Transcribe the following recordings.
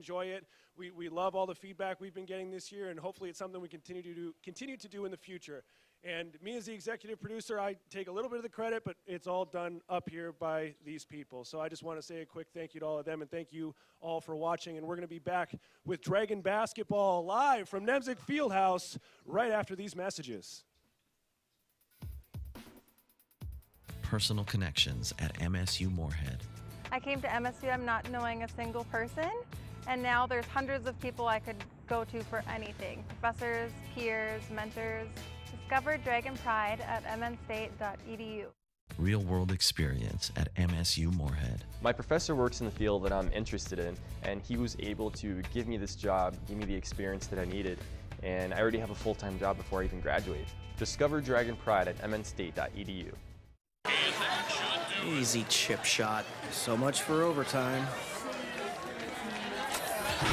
enjoy it. We love all the feedback we've been getting this year, and hopefully it's something we continue to do in the future. And me as the executive producer, I take a little bit of the credit, but it's all done up here by these people. So I just want to say a quick thank you to all of them, and thank you all for watching. And we're going to be back with Dragon Basketball live from Nemzik Fieldhouse right after these messages. Personal connections at MSU Moorhead. I came to MSUM not knowing a single person, and now there's hundreds of people I could go to for anything. Professors, peers, mentors. Discover Dragon Pride at mnstate.edu. Real-world experience at MSU Moorhead. My professor works in the field that I'm interested in, and he was able to give me this job, give me the experience that I needed, and I already have a full-time job before I even graduate. Discover Dragon Pride at mnstate.edu. Easy chip shot. So much for overtime. The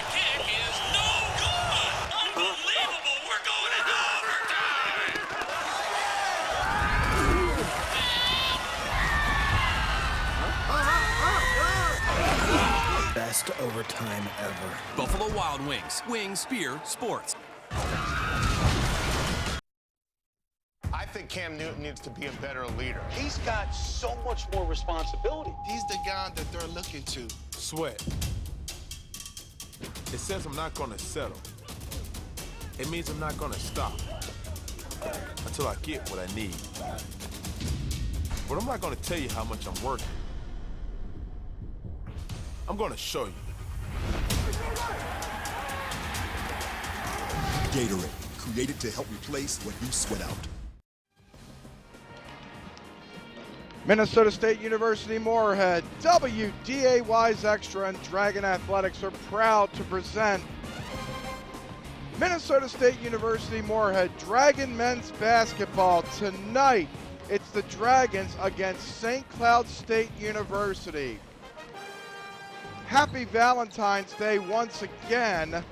kick is no good! Unbelievable! We're going into overtime! Best overtime ever. Buffalo Wild Wings. Wings, beer, sports. I think Cam Newton needs to be a better leader. He's got so much more responsibility. He's the guy that they're looking to. Sweat. It says I'm not going to settle. It means I'm not going to stop until I get what I need. But I'm not going to tell you how much I'm working. I'm going to show you. Gatorade, created to help replace what you sweat out. Minnesota State University Moorhead, WDAY's Extra, and Dragon Athletics are proud to present Minnesota State University Moorhead Dragon men's basketball. Tonight, it's the Dragons against St. Cloud State University. Happy Valentine's Day once again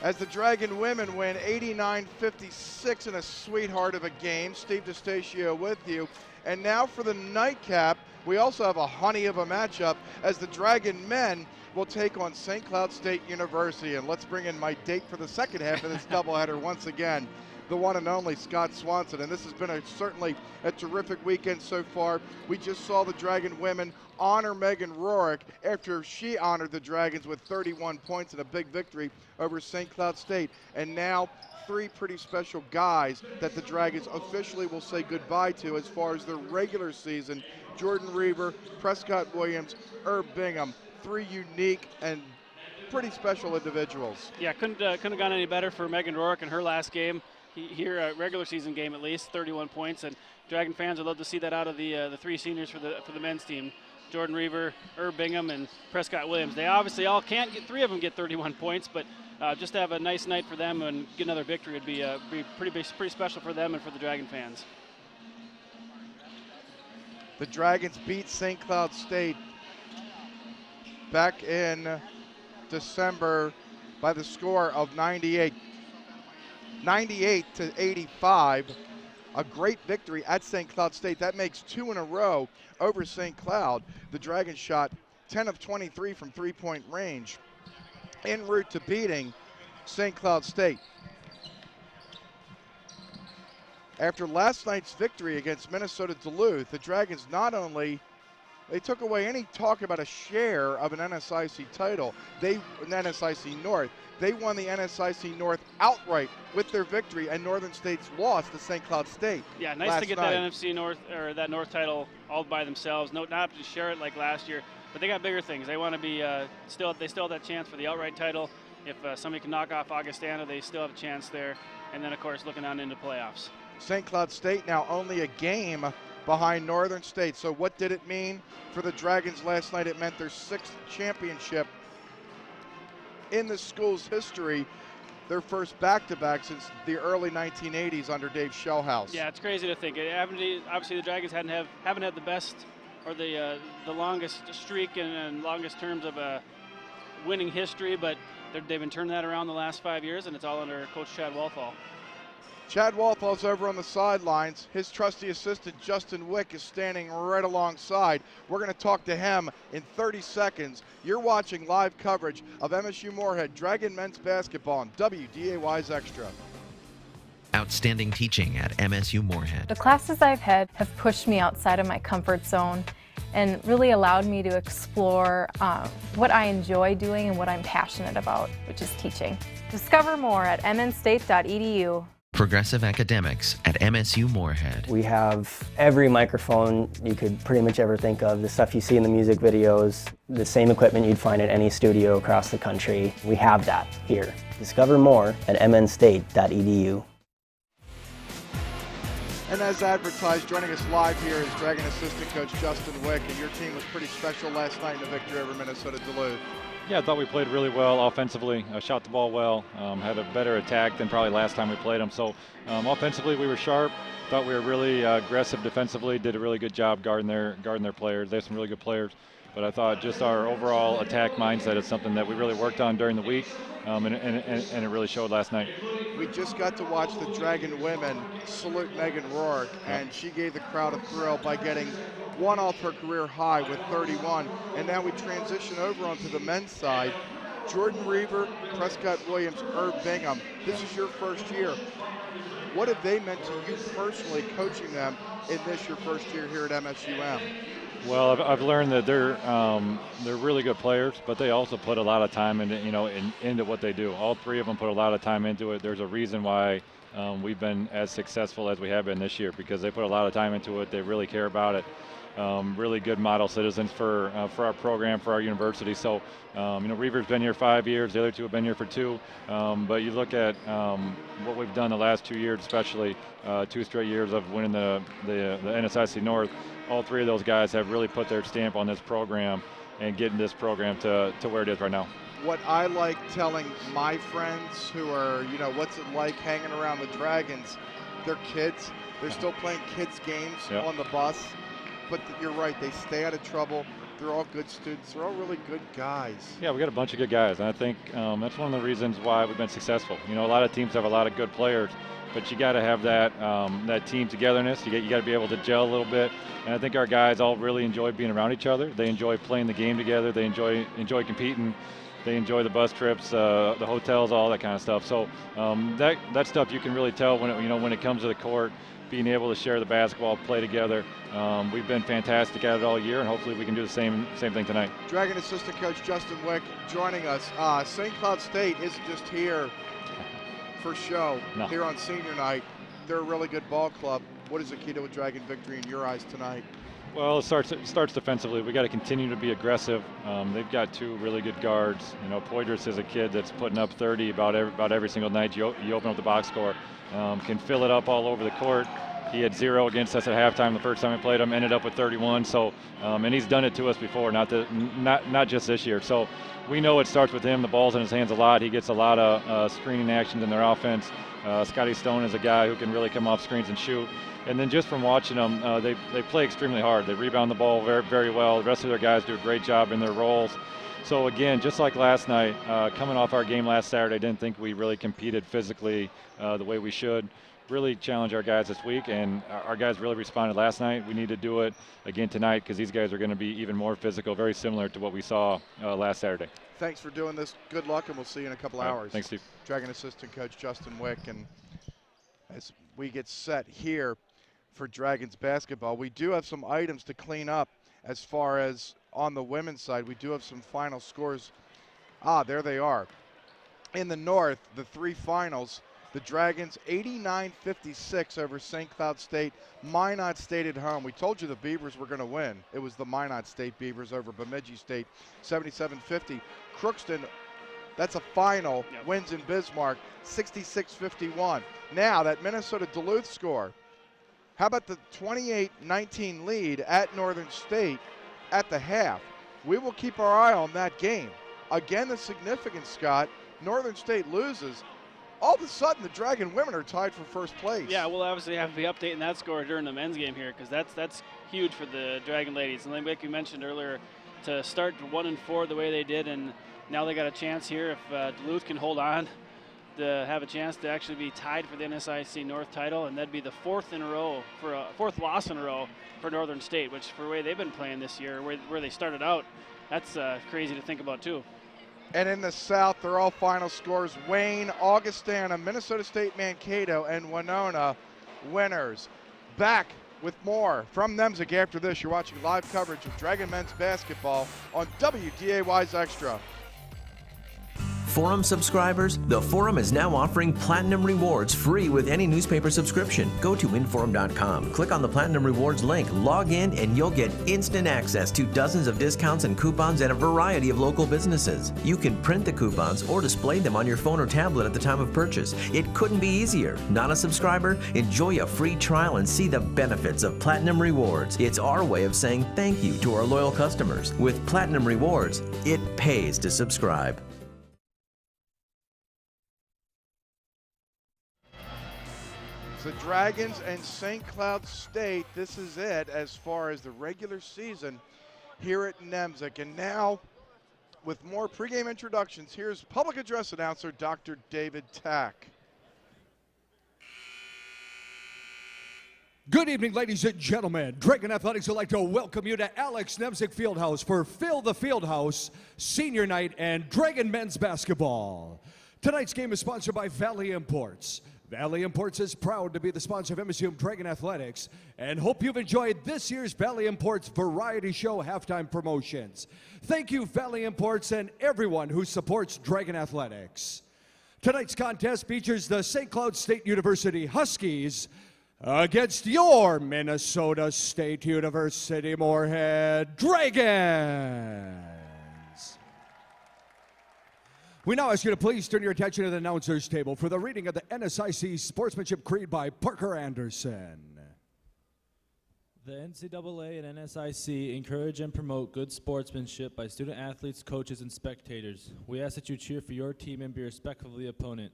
as the Dragon women win 89-56 in a sweetheart of a game. Steve DeStacio with you. And now for the nightcap, we also have a honey of a matchup as the Dragon men will take on St. Cloud State University. And let's bring in my date for the second half of this doubleheader once again, the one and only Scott Swanson. And this has been certainly a terrific weekend so far. We just saw the Dragon women honor Megan Rorick after she honored the Dragons with 31 points in a big victory over St. Cloud State. And now three pretty special guys that the Dragons officially will say goodbye to as far as their regular season. Jordan Reaver, Prescott Williams, Herb Bingham, three unique and pretty special individuals. Yeah, couldn't have gone any better for Megan Rorick in her last game. Here, a regular season game at least, 31 points, and Dragon fans would love to see that out of the three seniors for the men's team. Jordan Reaver, Herb Bingham, and Prescott Williams. They obviously all can't get, three of them get 31 points, but just to have a nice night for them and get another victory would be pretty special for them and for the Dragon fans. The Dragons beat St. Cloud State back in December by the score of 98-85. A great victory at St. Cloud State. That makes two in a row over St. Cloud. The Dragons shot 10 of 23 from three-point range en route to beating St. Cloud State. After last night's victory against Minnesota Duluth, the Dragons not only they took away any talk about a share of an NSIC title, an NSIC North. They won the NSIC North outright with their victory, and Northern State's loss to St. Cloud State. Yeah, nice to get that NFC North or that North title all by themselves. Not to share it like last year, but they got bigger things. They want to be they still have that chance for the outright title. If somebody can knock off Augustana, they still have a chance there. And then of course looking on into playoffs. St. Cloud State now only a game behind Northern State. So what did it mean for the Dragons last night? It meant their sixth championship in the school's history, their first back-to-back since the early 1980s under Dave Shellhouse. Yeah, it's crazy to think. Obviously, the Dragons haven't had the best or the longest streak and longest terms of a winning history, but they've been turning that around the last 5 years, and it's all under Coach Chad Walthall. Chad Walthall's over on the sidelines. His trusty assistant, Justin Wick, is standing right alongside. We're going to talk to him in 30 seconds. You're watching live coverage of MSU Moorhead Dragon men's basketball on WDAY's Extra. Outstanding teaching at MSU Moorhead. The classes I've had have pushed me outside of my comfort zone and really allowed me to explore what I enjoy doing and what I'm passionate about, which is teaching. Discover more at mnstate.edu. Progressive academics at MSU Moorhead. We have every microphone you could pretty much ever think of, the stuff you see in the music videos, the same equipment you'd find at any studio across the country. We have that here. Discover more at mnstate.edu. And as advertised, joining us live here is Dragon assistant coach Justin Wick, and your team was pretty special last night in the victory over Minnesota Duluth. Yeah, I thought we played really well offensively, shot the ball well, had a better attack than probably last time we played them. So offensively we were sharp, thought we were really aggressive defensively, did a really good job guarding their players. They have some really good players, but I thought just our overall attack mindset is something that we really worked on during the week, and it really showed last night. We just got to watch the Dragon women salute Megan Rourke, and she gave the crowd a thrill by getting one off her career high with 31. And now we transition over onto the men's side. Jordan Reaver, Prescott Williams, Herb Bingham. This is your first year. What have they meant to you personally, coaching them in this your first year here at MSUM? Well, I've learned that they're really good players, but they also put a lot of time into what they do. All three of them put a lot of time into it. There's a reason why we've been as successful as we have been this year, because they put a lot of time into it. They really care about it. Really good model citizens for our program, for our university. So, Reaver's been here 5 years. The other two have been here for 2. But you look at what we've done the last 2 years, especially 2 straight years of winning the NSIC North. All three of those guys have really put their stamp on this program and getting this program to where it is right now. What I like telling my friends who are, what's it like hanging around the Dragons, they're kids. They're still playing kids' games on the bus. But you're right, they stay out of trouble. They're all good students. They're all really good guys. Yeah, we got a bunch of good guys, and I think that's one of the reasons why we've been successful. A lot of teams have a lot of good players, but you got to have that team togetherness. You got to be able to gel a little bit, and I think our guys all really enjoy being around each other. They enjoy playing the game together. They enjoy competing. They enjoy the bus trips, the hotels, all that kind of stuff. So that stuff you can really tell when it comes to the court. Being able to share the basketball, play together. We've been fantastic at it all year, and hopefully we can do the same thing tonight. Dragon assistant coach Justin Wick joining us. St. Cloud State isn't just here for show. No. Here on senior night. They're a really good ball club. What is the key to a Dragon victory in your eyes tonight? Well, it starts defensively. We got to continue to be aggressive. They've got 2 really good guards. Poitras is a kid that's putting up 30 about every single night. You open up the box score, can fill it up all over the court. He had 0 against us at halftime the first time we played him. Ended up with 31. So, and he's done it to us before, not just this year. So, we know it starts with him. The ball's in his hands a lot. He gets a lot of screening actions in their offense. Scotty Stone is a guy who can really come off screens and shoot. And then just from watching them, they play extremely hard. They rebound the ball very, very well. The rest of their guys do a great job in their roles. So again, just like last night, coming off our game last Saturday, I didn't think we really competed physically the way we should. Really challenge our guys this week, and our guys really responded last night. We need to do it again tonight because these guys are going to be even more physical, very similar to what we saw last Saturday. Thanks for doing this. Good luck, and we'll see you in a couple hours. Thanks, Steve. Dragon assistant coach Justin Wick, and as we get set here for Dragons basketball, we do have some items to clean up as far as on the women's side. We do have some final scores. There they are. In the North, the 3 finals. The Dragons 89-56 over St. Cloud State. Minot State at home. We told you the Beavers were going to win. It was the Minot State Beavers over Bemidji State 77-50. Crookston, that's a final, wins in Bismarck 66-51. Now that Minnesota Duluth score. How about the 28-19 lead at Northern State at the half? We will keep our eye on that game. Again, the significance, Scott, Northern State loses. All of a sudden, the Dragon women are tied for first place. Yeah, we'll obviously have to be updating that score during the men's game here because that's huge for the Dragon ladies. And like we mentioned earlier, to start 1-4 the way they did, and now they got a chance here if Duluth can hold on. have a chance to actually be tied for the NSIC North title, and that'd be the fourth loss in a row for Northern State, which for the way they've been playing this year, where they started out, that's crazy to think about too. And in the South, they're all final scores. Wayne, Augustana, Minnesota State Mankato, and Winona winners. Back with more from Nemzik after this. You're watching live coverage of Dragon men's basketball on WDAY's Extra. Forum subscribers, the Forum is now offering Platinum Rewards free with any newspaper subscription. Go to Inforum.com, click on the Platinum Rewards link, log in, and you'll get instant access to dozens of discounts and coupons at a variety of local businesses. You can print the coupons or display them on your phone or tablet at the time of purchase. It couldn't be easier. Not a subscriber? Enjoy a free trial and see the benefits of Platinum Rewards. It's our way of saying thank you to our loyal customers. With Platinum Rewards, it pays to subscribe. The Dragons and St. Cloud State, this is it as far as the regular season here at Nemzik. And now, with more pregame introductions, here's public address announcer Dr. David Tack. Good evening, ladies and gentlemen. Dragon Athletics would like to welcome you to Alex Nemzik Fieldhouse for Fill the Fieldhouse Senior Night and Dragon Men's Basketball. Tonight's game is sponsored by Valley Imports. Valley Imports is proud to be the sponsor of MSUM Dragon Athletics and hope you've enjoyed this year's Valley Imports Variety Show halftime promotions. Thank you, Valley Imports, and everyone who supports Dragon Athletics. Tonight's contest features the St. Cloud State University Huskies against your Minnesota State University Moorhead Dragons. We now ask you to please turn your attention to the announcer's table for the reading of the NSIC Sportsmanship Creed by Parker Anderson. The NCAA and NSIC encourage and promote good sportsmanship by student athletes, coaches, and spectators. We ask that you cheer for your team and be respectful of the opponent.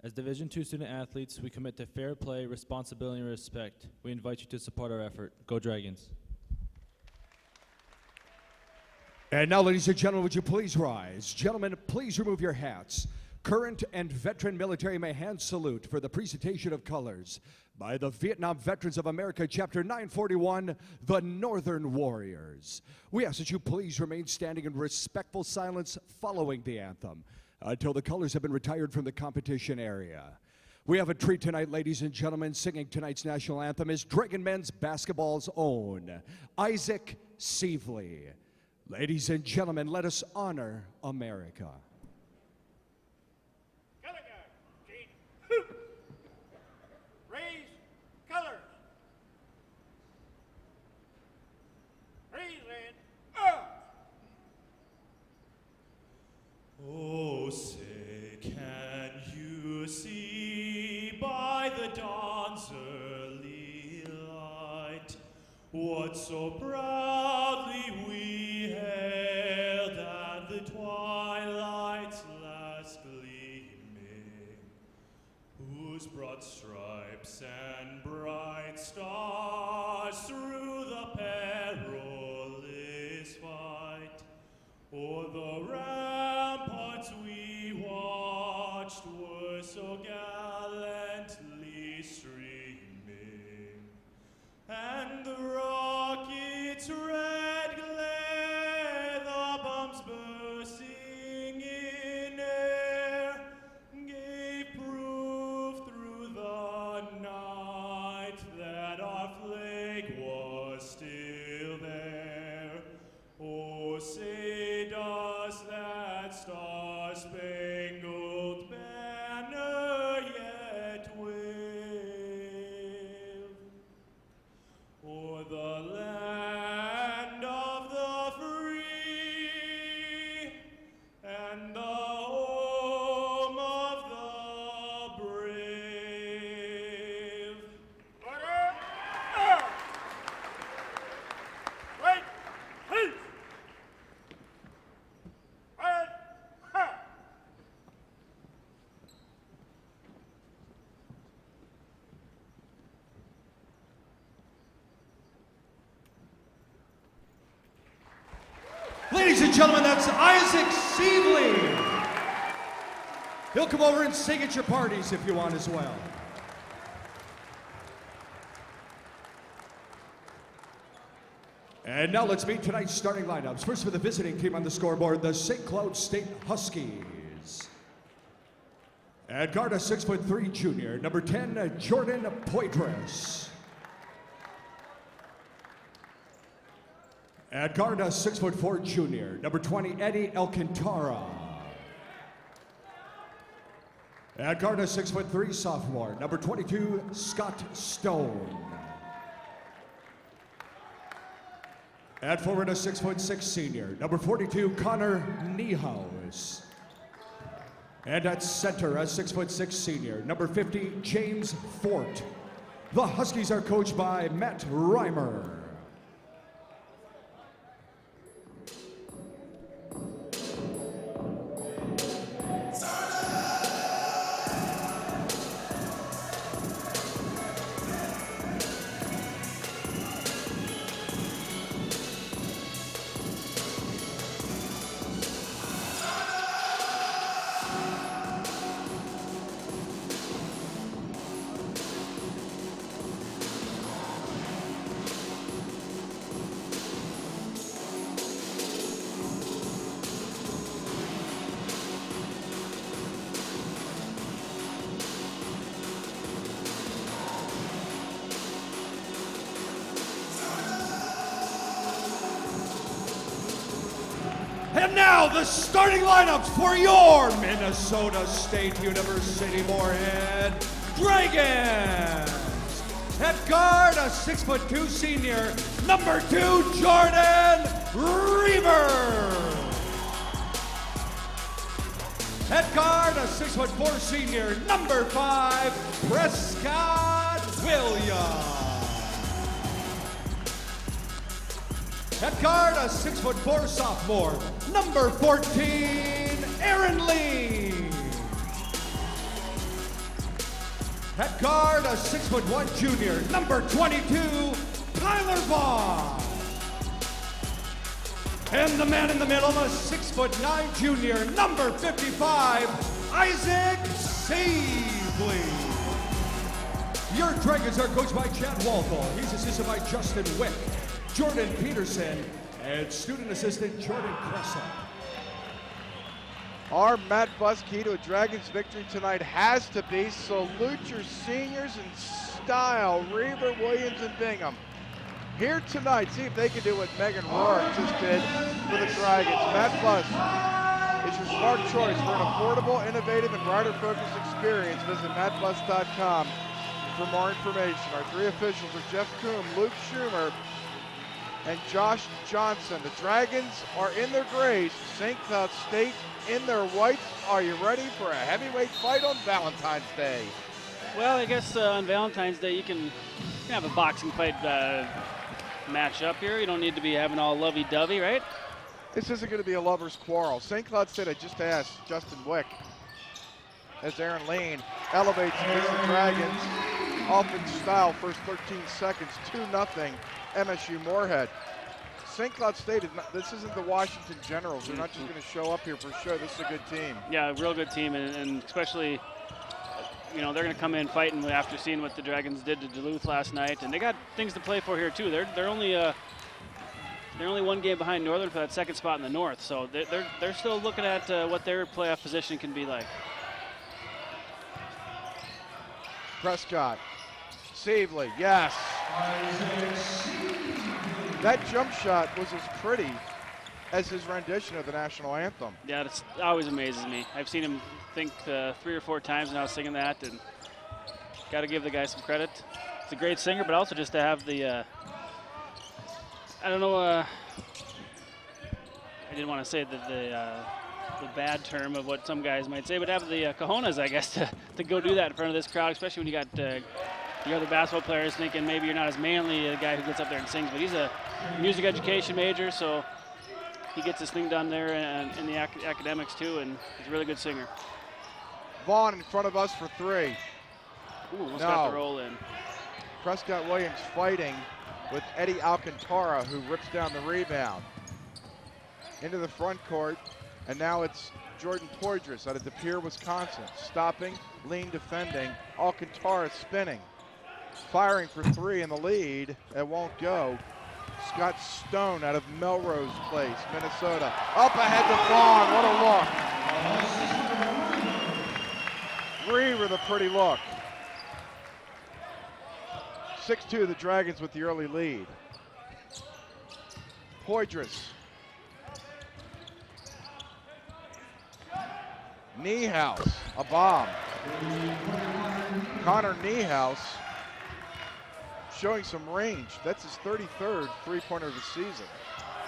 As Division II student athletes, we commit to fair play, responsibility, and respect. We invite you to support our effort. Go Dragons. And now, ladies and gentlemen, would you please rise? Gentlemen, please remove your hats. Current and veteran military may hand salute for the presentation of colors by the Vietnam Veterans of America, Chapter 941, the Northern Warriors. We ask that you please remain standing in respectful silence following the anthem until the colors have been retired from the competition area. We have a treat tonight, ladies and gentlemen. Singing tonight's national anthem is Dragon men's basketball's own, Isaac Sievely. Ladies and gentlemen, let us honor America. Color guard, Gene. Hoop. Raise colors. Raise and up. Oh, say, can you see by the dawn's early light what so proudly we hailed at the twilight's last gleaming, whose broad stripes and bright stars through the perilous fight o'er the ramparts we watched were so gallantly streaming, and the rocket's red glare, the bombs bursting in air, gave proof through the night that our flag was still there. Oh, say does that star-spangled banner yet wave o'er the land of the free and the home of the brave? Order. Wait, please. Red. Ha. Ladies and gentlemen, that's Isaac Sievely. He'll come over and sing at your parties if you want as well. And now let's meet tonight's starting lineups. First for the visiting team on the scoreboard, the St. Cloud State Huskies. At guard, a 6'3" junior, number 10, Jordan Poitras. At guard, a 6'4" junior, number 20, Eddie Alcantara. At guard, a 6'3" sophomore, number 22, Scott Stone. At forward, a 6'6" senior, number 42, Connor Niehaus. And at center, a 6'6" senior, number 50, James Fort. The Huskies are coached by Matt Reimer. And now the starting lineups for your Minnesota State University Moorhead Dragons. At guard, a 6'2" senior, number 2, Jordan Reaver. At guard, a 6'4" senior, number 5, Prescott Williams. At guard, a 6'4" sophomore, number 14, Aaron Lee. At guard, a 6'1" junior, number 22, Tyler Vaughn. And the man in the middle, a 6'9" junior, number 55, Isaac Seabley. Your Dragons are coached by Chad Walthall. He's assisted by Justin Wick, Jordan Peterson, and student assistant Jordan Crescent. Our Matt Buss key to a Dragons victory tonight has to be salute your seniors in style, Reaver, Williams, and Bingham. Here tonight, see if they can do what Megan Rourke just did for the Dragons. Matt Buss is your smart choice for an affordable, innovative, and rider-focused experience. Visit mattbuss.com for more information. Our 3 officials are Jeff Coombe, Luke Schumer, and Josh Johnson. The Dragons are in their grays, St. Cloud State in their whites. Are you ready for a heavyweight fight on Valentine's Day? Well, I guess on Valentine's Day you can have a boxing fight match up here. You don't need to be having all lovey-dovey, right? This isn't going to be a lover's quarrel. St. Cloud State, I just asked Justin Wick as Aaron Lane elevates against the Dragons. Offense style, first 13 seconds, 2-0. MSU Moorhead. St. Cloud State, this isn't the Washington Generals. They're not just going to show up here for show. This is a good team. Yeah, a real good team, and especially, you know, they're going to come in fighting after seeing what the Dragons did to Duluth last night, and they got things to play for here too. They're only 1 game behind Northern for that second spot in the North, so they're still looking at what their playoff position can be like. Prescott, Seabley, yes. That jump shot was as pretty as his rendition of the national anthem. Yeah, it always amazes me. I've seen him think 3 or 4 times now singing that, and got to give the guy some credit. He's a great singer, but also just to have the, I don't know, I didn't want to say the bad term of what some guys might say, but have the cojones, I guess, to go do that in front of this crowd, especially when you got the other basketball players thinking maybe you're not as manly a guy who gets up there and sings, but he's a music education major, so he gets his thing done there and in the academics too, and he's a really good singer. Vaughn in front of us for 3. Ooh, almost got the roll in. Prescott Williams fighting with Eddie Alcantara, who rips down the rebound. Into the front court, and now it's Jordan Poydras out of De Pere, Wisconsin. Stopping, lean defending, Alcantara spinning. Firing for three in the lead. It won't go. Scott Stone out of Melrose Place, Minnesota. Up ahead to Vaughn, what a look. Reeve with a pretty look. 6-2 the Dragons with the early lead. Poydras. Niehaus, a bomb. Connor Niehaus showing some range. That's his 33rd three-pointer of the season.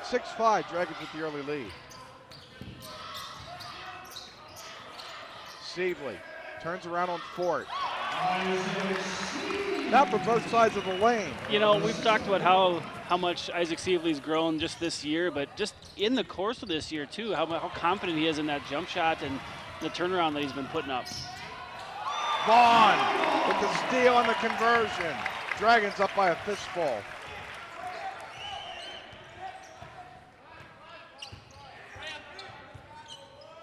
6-5, Dragons with the early lead. Sievely turns around on Fort. Now for both sides of the lane. You know, we've talked about how much Isaac Sievely's grown just this year, but just in the course of this year too, how confident he is in that jump shot and the turnaround that he's been putting up. Vaughn with the steal and the conversion. Dragons up by a fistful.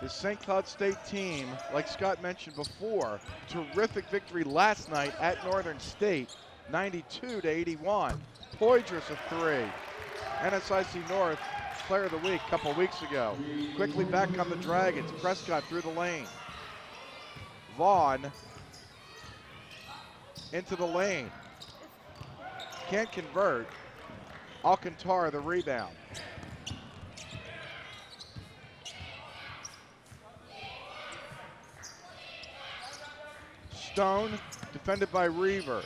The St. Cloud State team, like Scott mentioned before, terrific victory last night at Northern State, 92-81. Poydras a three. NSIC North Player of the Week a couple weeks ago. Quickly back on the Dragons. Prescott through the lane. Vaughn into the lane. Can't convert. Alcantara the rebound. Stone defended by Reaver.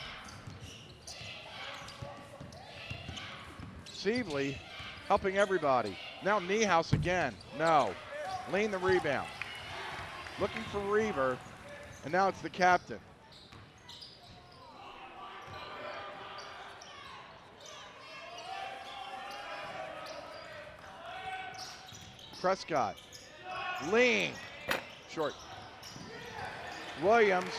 Sievely helping everybody. Now Niehaus again. No. Lean the rebound. Looking for Reaver, and now it's the captain. Prescott. Lean. Short. Williams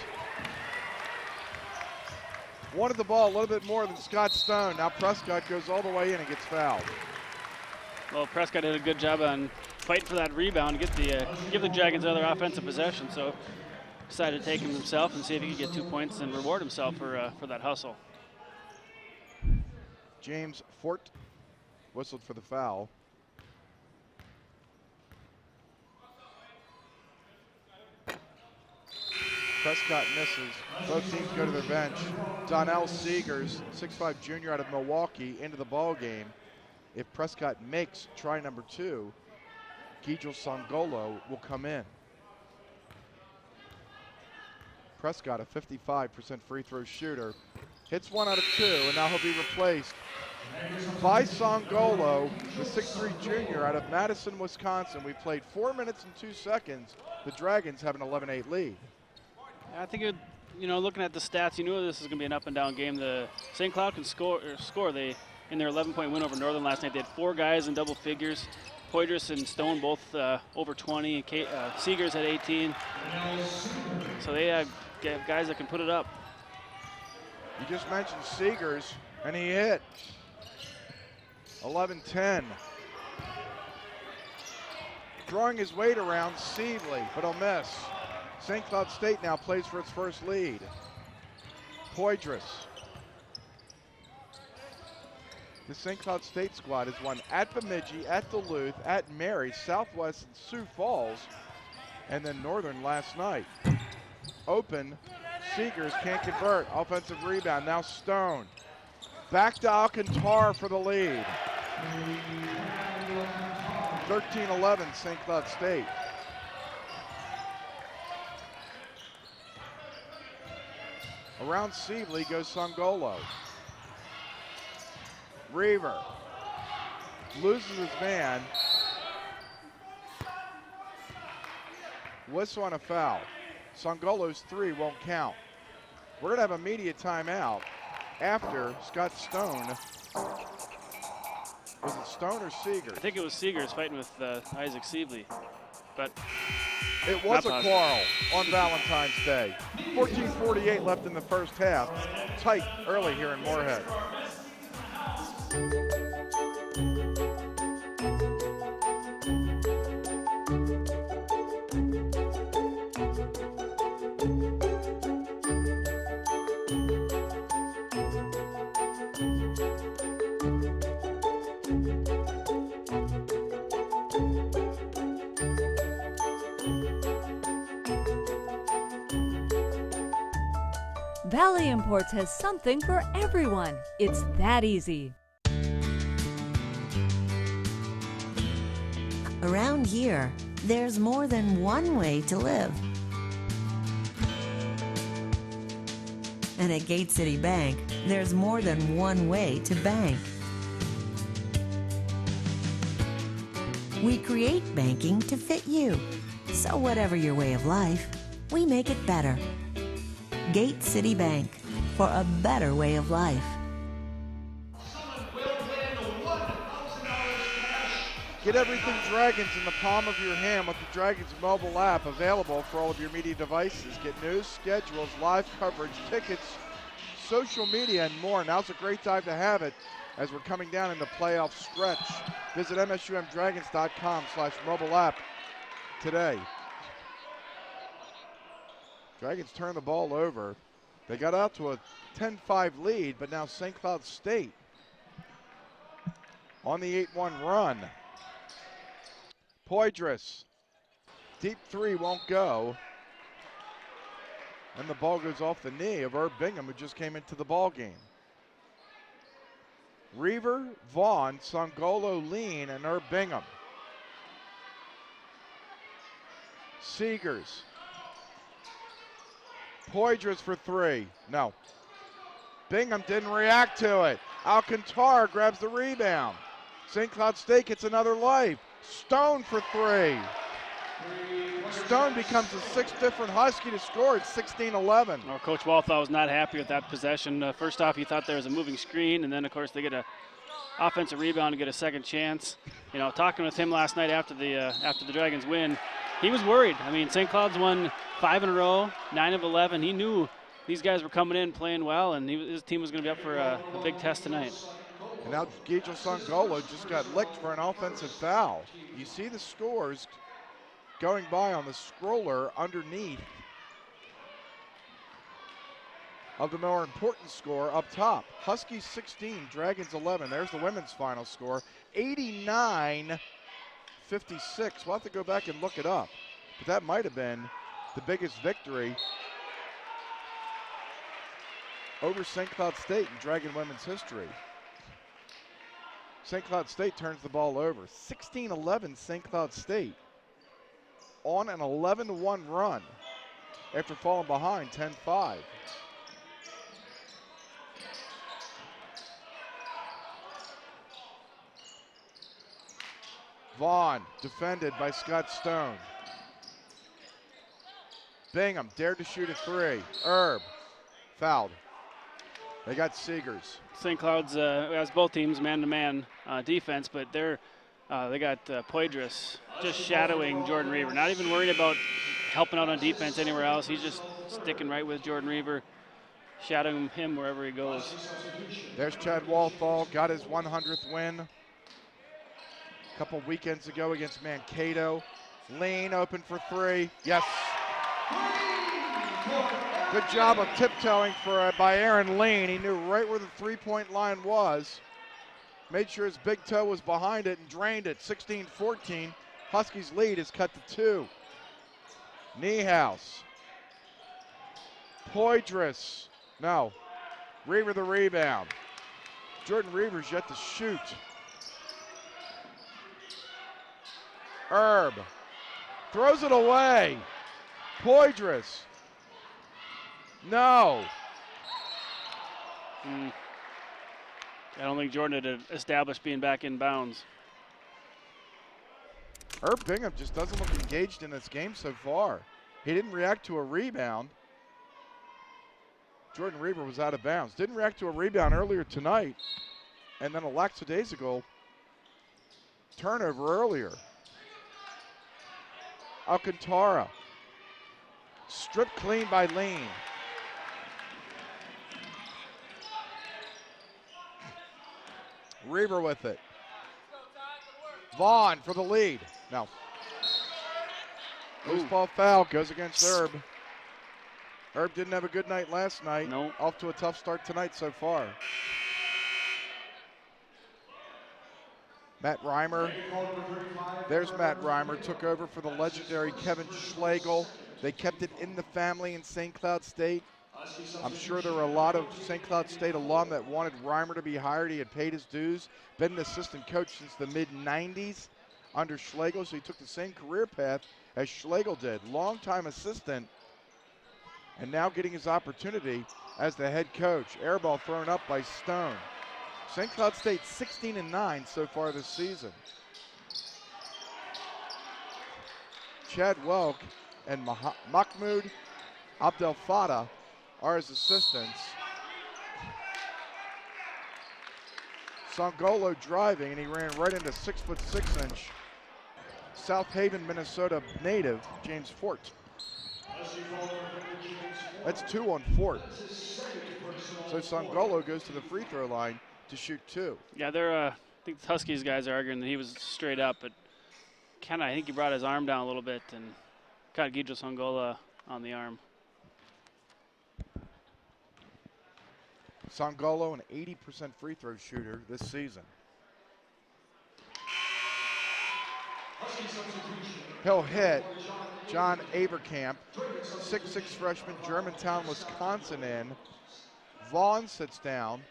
wanted the ball a little bit more than Scott Stone. Now Prescott goes all the way in and gets fouled. Well, Prescott did a good job on fighting for that rebound, give the Dragons another offensive possession. So decided to take him himself and see if he could get 2 points and reward himself for that hustle. James Fort whistled for the foul. Prescott misses. Both teams go to their bench. Donnell Seegers, 6'5" junior out of Milwaukee, into the ball game. If Prescott makes try number 2, Gijel Songolo will come in. Prescott, a 55% free throw shooter, hits 1 out of 2, and now he'll be replaced by Songolo, the 6'3" junior out of Madison, Wisconsin. We played 4 minutes and 2 seconds. The Dragons have an 11-8 lead. I think looking at the stats, you knew this was going to be an up and down game. The St. Cloud can score. They in their 11-point win over Northern last night. They had 4 guys in double figures. Poydras and Stone both over 20. Seegers had 18. So they have guys that can put it up. You just mentioned Seegers, and he hit. 11-10. Drawing his weight around Sievely, but he'll miss. St. Cloud State now plays for its first lead. Poydras. The St. Cloud State squad has won at Bemidji, at Duluth, at Mary, Southwest, and Sioux Falls, and then Northern last night. Open, Seegers can't convert. Offensive rebound, now Stone. Back to Alcantara for the lead. 13-11 St. Cloud State. Around Sievely goes Songolo. Reaver loses his man. Whistle on a foul. Songolo's 3 won't count. We're going to have a media timeout after Scott Stone. Was it Stone or Seegers? I think it was Seegers fighting with Isaac Sievely. But it was a quarrel on Valentine's Day. 14:48 left in the first half. Tight early here in Moorhead. Valley Imports has something for everyone. It's that easy. Around here, there's more than one way to live. And at Gate City Bank, there's more than one way to bank. We create banking to fit you. So whatever your way of life, we make it better. Gate City Bank, for a better way of life. Get everything Dragons in the palm of your hand with the Dragons mobile app, available for all of your media devices. Get news, schedules, live coverage, tickets, social media, and more. Now's a great time to have it as we're coming down in the playoff stretch. Visit MSUMDragons.com/mobile app today. Dragons turn the ball over. They got out to a 10-5 lead, but now St. Cloud State on the 8-1 run. Poydras, deep three won't go. And the ball goes off the knee of Herb Bingham, who just came into the ball game. Reaver, Vaughn, Sangolo, Lean, and Herb Bingham. Seegers. Poydras for three. No. Bingham didn't react to it. Alcantara grabs the rebound. St. Cloud State gets another life. Stone for three. Stone becomes the sixth different Husky to score at 16-11. Well, Coach Walthall was not happy with that possession. First off, he thought there was a moving screen, and then, of course, they get a offensive rebound and get a second chance. You know, talking with him last night after the Dragons win, he was worried. I mean, St. Cloud's won 5 in a row, 9 of 11. He knew these guys were coming in playing well, and his team was going to be up for a big test tonight. And now Gigel Sangolo just got licked for an offensive foul. You see the scores going by on the scroller underneath of the more important score up top. Huskies 16, Dragons 11. There's the women's final score, 89-56. We'll have to go back and look it up, but that might have been the biggest victory over St. Cloud State in Dragon women's history. St. Cloud State turns the ball over. 16-11 St. Cloud State on an 11-1 run after falling behind 10-5. Vaughn defended by Scott Stone. Bingham dared to shoot a three. Herb fouled. They got Seegers. St. Cloud's has both teams man-to-man defense, but they got Poydras just shadowing Jordan Reaver. Not even worried about helping out on defense anywhere else. He's just sticking right with Jordan Reaver, shadowing him wherever he goes. There's Chad Walthall, got his 100th win a couple weekends ago against Mankato. Lean open for three. Yes. Good job of tiptoeing by Aaron Lean. He knew right where the three-point line was. Made sure his big toe was behind it and drained it. 16-14. Huskies lead is cut to 2. Niehaus. Poydras. No. Reaver the rebound. Jordan Reaver's yet to shoot. Herb. Throws it away. Poydras. No. I don't think Jordan had established being back in bounds. Herb Bingham just doesn't look engaged in this game so far. He didn't react to a rebound. Jordan Reaver was out of bounds. Didn't react to a rebound earlier tonight. And then a lackadaisical turnover earlier. Alcantara. Stripped clean by Lean. Reaver with it. Vaughn for the lead. No. Loose ball foul goes against Herb. Herb didn't have a good night last night. Nope. Off to a tough start tonight so far. Matt Reimer. There's Matt Reimer. Took over for the legendary Kevin Schlegel. They kept it in the family in St. Cloud State. I'm sure there were a lot of St. Cloud State alum that wanted Reimer to be hired. He had paid his dues, been an assistant coach since the mid-90s under Schlegel, so he took the same career path as Schlegel did. Longtime assistant, and now getting his opportunity as the head coach. Air ball thrown up by Stone. St. Cloud State 16-9 so far this season. Chad Welk and Mahmoud Abdel Fattah are his assistants. Songolo driving, and he ran right into 6'6" South Haven, Minnesota native James Fort. That's 2 on Fort. So Songolo goes to the free throw line to shoot 2. Yeah, I think the Huskies guys are arguing that he was straight up, but I think he brought his arm down a little bit and caught Guido Songola on the arm. Songolo, an 80% free throw shooter this season. He'll hit John Avercamp, 6'6" freshman, Germantown, Wisconsin in. Vaughn sits down.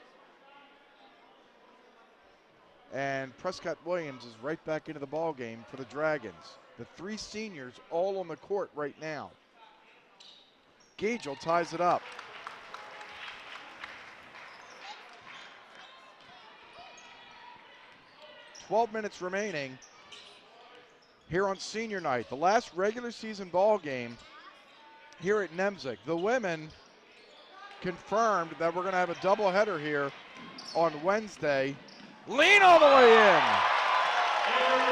And Prescott Williams is right back into the ball game for the Dragons. The 3 seniors all on the court right now. Gagel ties it up. "12 minutes remaining here on senior night. The last regular season ball game here at Nemzik. The women confirmed that we're going to have a doubleheader here on Wednesday. Lean all the way in.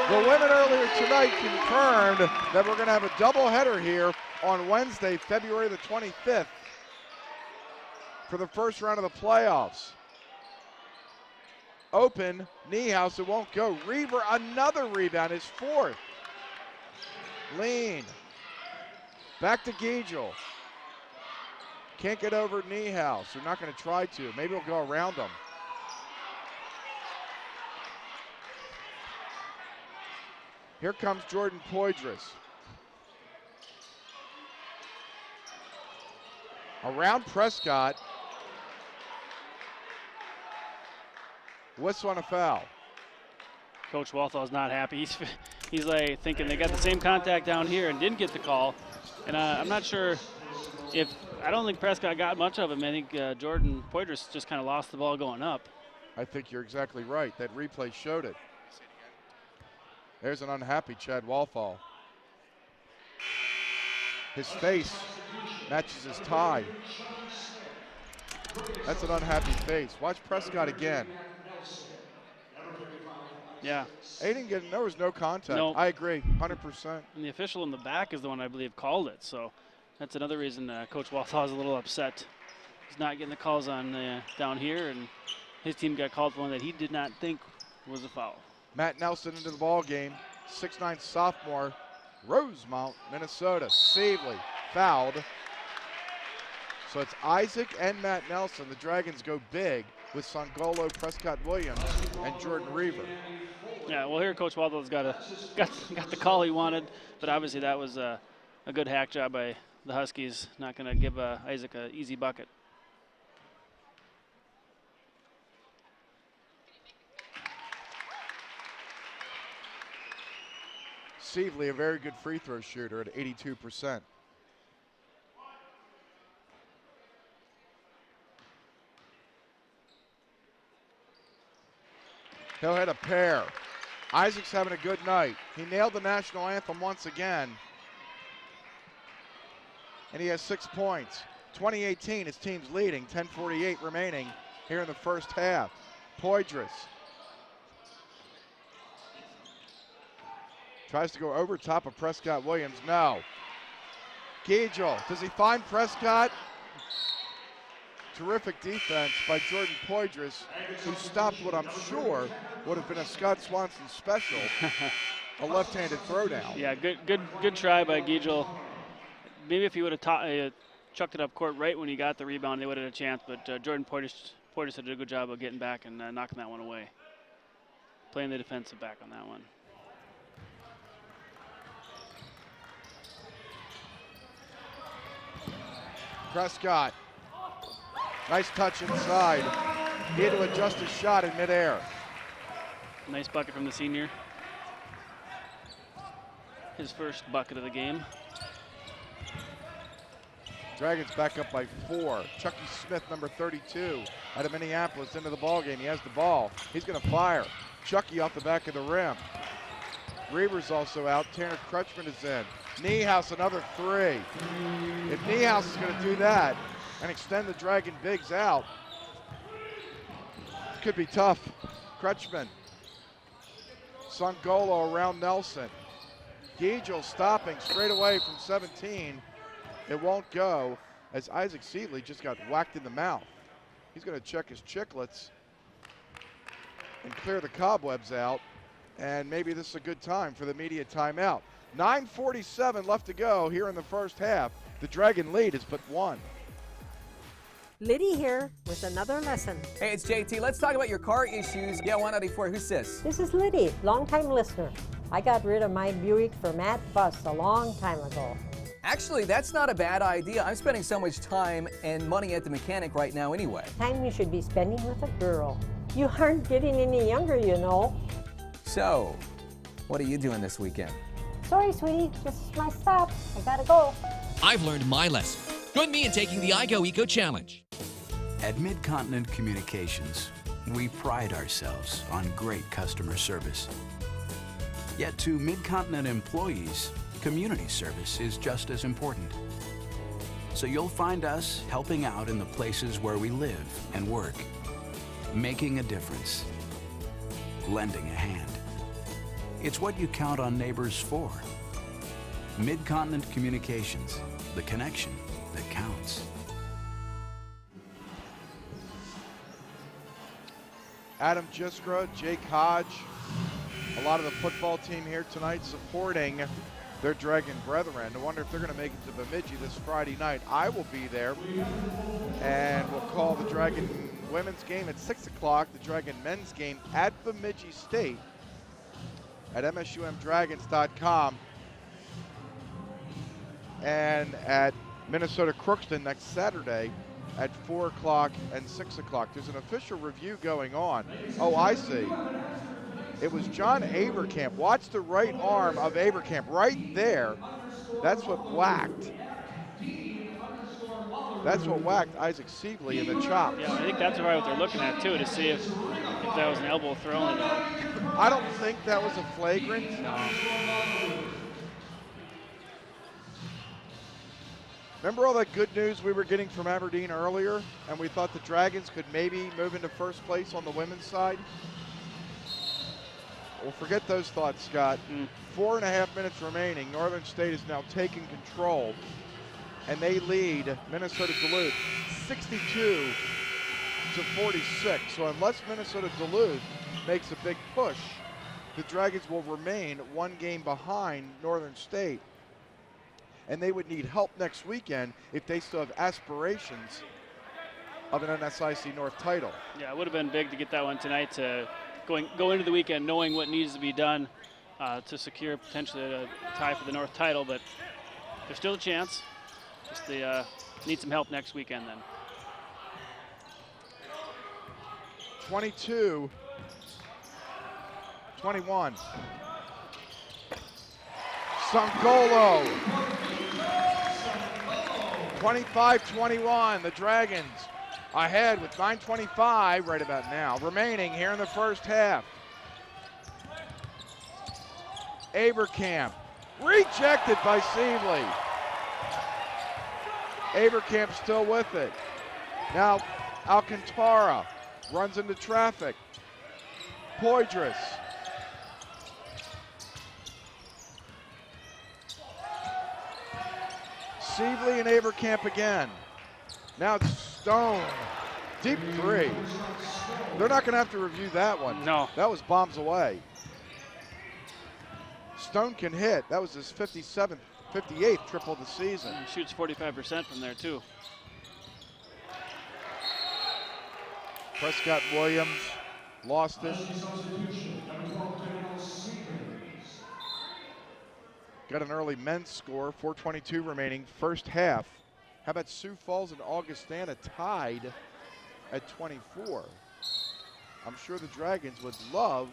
The women earlier tonight confirmed that we're going to have a doubleheader here on Wednesday, February the 25th, for the first round of the playoffs. Open, Niehaus, it won't go. Reaver, another rebound, his 4th. Lean. Back to Gagel. Can't get over Niehaus. They're not going to try to. Maybe he'll go around him. Here comes Jordan Poydras. Around Prescott. Whistle on a foul. Coach Walthall's not happy. He's like thinking they got the same contact down here and didn't get the call. And I'm not sure I don't think Prescott got much of him. I think Jordan Poydras just kind of lost the ball going up. I think you're exactly right. That replay showed it. There's an unhappy Chad Walthall. His face matches his tie. That's an unhappy face. Watch Prescott again. Yeah. There was no contact. No. I agree, 100%. And the official in the back is the one I believe called it. So that's another reason Coach Walthall is a little upset. He's not getting the calls on down here, and his team got called for one that he did not think was a foul. Matt Nelson into the ball game. 6'9" sophomore, Rosemount, Minnesota. Savely fouled. So it's Isaac and Matt Nelson. The Dragons go big with Songolo, Prescott Williams, and Jordan Reaver. Yeah, well here Coach Walthall's got the call he wanted, but obviously that was a good hack job by the Huskies. Not going to give Isaac an easy bucket. Seavely, a very good free throw shooter at 82%. He'll hit a pair. Isaac's having a good night. He nailed the national anthem once again. And he has 6 points. 2018, his team's leading, 10:48 remaining here in the first half. Poydras tries to go over top of Prescott Williams. No. Gagel, does he find Prescott? Terrific defense by Jordan Poydras, who stopped what I'm sure would have been a Scott Swanson special, a left-handed throwdown. Yeah, good try by Gagel. Maybe if he would have chucked it up court right when he got the rebound, they would have had a chance. But Jordan Poydras did a good job of getting back and knocking that one away. Playing the defensive back on that one. Prescott Nice touch inside. He had to adjust his shot in midair. Nice bucket from the senior. His first bucket of the game. Dragons back up by 4. Chucky Smith, number 32, out of Minneapolis, into the ball game. He has the ball. He's going to fire. Chucky off the back of the rim. Reaver's also out. Tanner Crutchman is in. Niehaus, another 3. If Niehaus is going to do that and extend the Dragon bigs out, could be tough. Crutchman. Sangolo around Nelson. Giegel stopping straight away from 17. It won't go as Isaac Seeley just got whacked in the mouth. He's going to check his chiclets and clear the cobwebs out. And maybe this is a good time for the media timeout. 9:47 left to go here in the first half. The Dragon lead is but 1. Liddy here with another lesson. Hey, it's JT. Let's talk about your car issues. Yeah, 194. Who's this? This is Liddy, longtime listener. I got rid of my Buick for Matt Buss a long time ago. Actually, that's not a bad idea. I'm spending so much time and money at the mechanic right now anyway. Time you should be spending with a girl. You aren't getting any younger, you know. So, what are you doing this weekend? Sorry, sweetie, this is my stop. I gotta go. I've learned my lesson. Join me in taking the iGo Eco Challenge. At Mid-Continent Communications, we pride ourselves on great customer service. Yet to Mid-Continent employees, community service is just as important. So you'll find us helping out in the places where we live and work, making a difference, lending a hand. It's what you count on neighbors for. Mid-Continent Communications, the connection that counts. Adam Jiskra, Jake Hodge, a lot of the football team here tonight supporting their Dragon brethren. I wonder if they're going to make it to Bemidji this Friday night. I will be there, and we'll call the Dragon women's game at 6 o'clock, the Dragon men's game at Bemidji State at MSUMDragons.com, and at Minnesota Crookston next Saturday at 4 o'clock and 6 o'clock. There's an official review going on. Oh, I see. It was John Avercamp. Watch the right arm of Avercamp right there. That's what whacked. That's what whacked Isaac Seeley in the chops. Yeah, I think that's probably what they're looking at too, to see if that was an elbow thrown at all. I don't think that was a flagrant. No. Remember all that good news we were getting from Aberdeen earlier, and we thought the Dragons could maybe move into first place on the women's side? Well, forget those thoughts, Scott. 4.5 minutes remaining. Northern State is now taking control, and they lead Minnesota Duluth 62 to 46. So unless Minnesota Duluth makes a big push, the Dragons will remain 1 game behind Northern State. And they would need help next weekend if they still have aspirations of an NSIC North title. Yeah, it would have been big to get that one tonight, to go into the weekend knowing what needs to be done to secure potentially a tie for the North title, but there's still a chance. Just they need some help next weekend then. 22-21. Sangolo. 25-21, the Dragons ahead with 9:25 right about now remaining here in the first half. Avercamp rejected by Seeley. Avercamp still with it. Now Alcantara runs into traffic. Poydras. Seeley and Avercamp again. Now it's Stone. Deep 3. They're not going to have to review that one. No. That was bombs away. Stone can hit. That was his 58th triple of the season. He shoots 45% from there too. Prescott Williams lost it. Got an early men's score, 4:22 remaining, first half. How about Sioux Falls and Augustana tied at 24. I'm sure the Dragons would love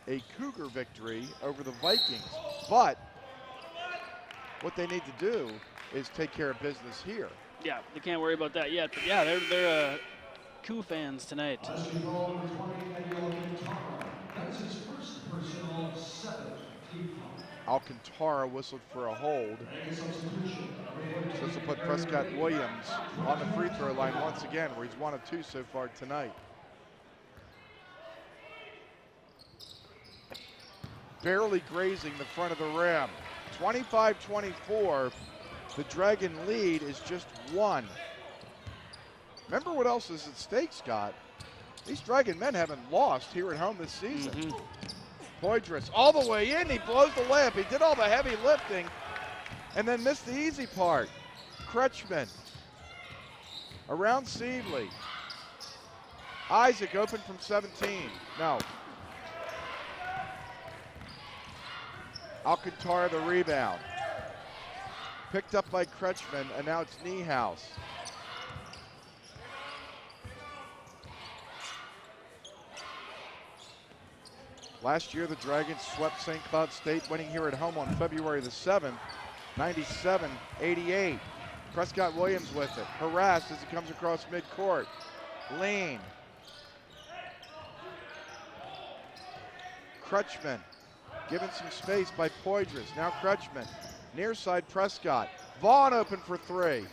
a Cougar victory over the Vikings, but what they need to do is take care of business here. Yeah, they can't worry about that yet, but yeah, they're Coup fans tonight. That's his first personal 7th team foul. Alcantara whistled for a hold. So this will put Prescott Williams on the free throw line once again, where he's 1 of 2 so far tonight. Barely grazing the front of the rim. 25-24. The Dragon lead is just 1. Remember what else is at stake, Scott? These Dragon men haven't lost here at home this season. Poydras all the way in. He blows the layup. He did all the heavy lifting and then missed the easy part. Kretschmann around Sievely. Isaac open from 17. No. Alcantara the rebound. Picked up by Kretschmann, and now it's Niehaus. Last year, the Dragons swept St. Cloud State, winning here at home on February the 7th, 97-88. Prescott Williams with it, harassed as he comes across midcourt. Lean. Kretschmann given some space by Poydras. Now Kretschmann, near side Prescott. Vaughn open for 3.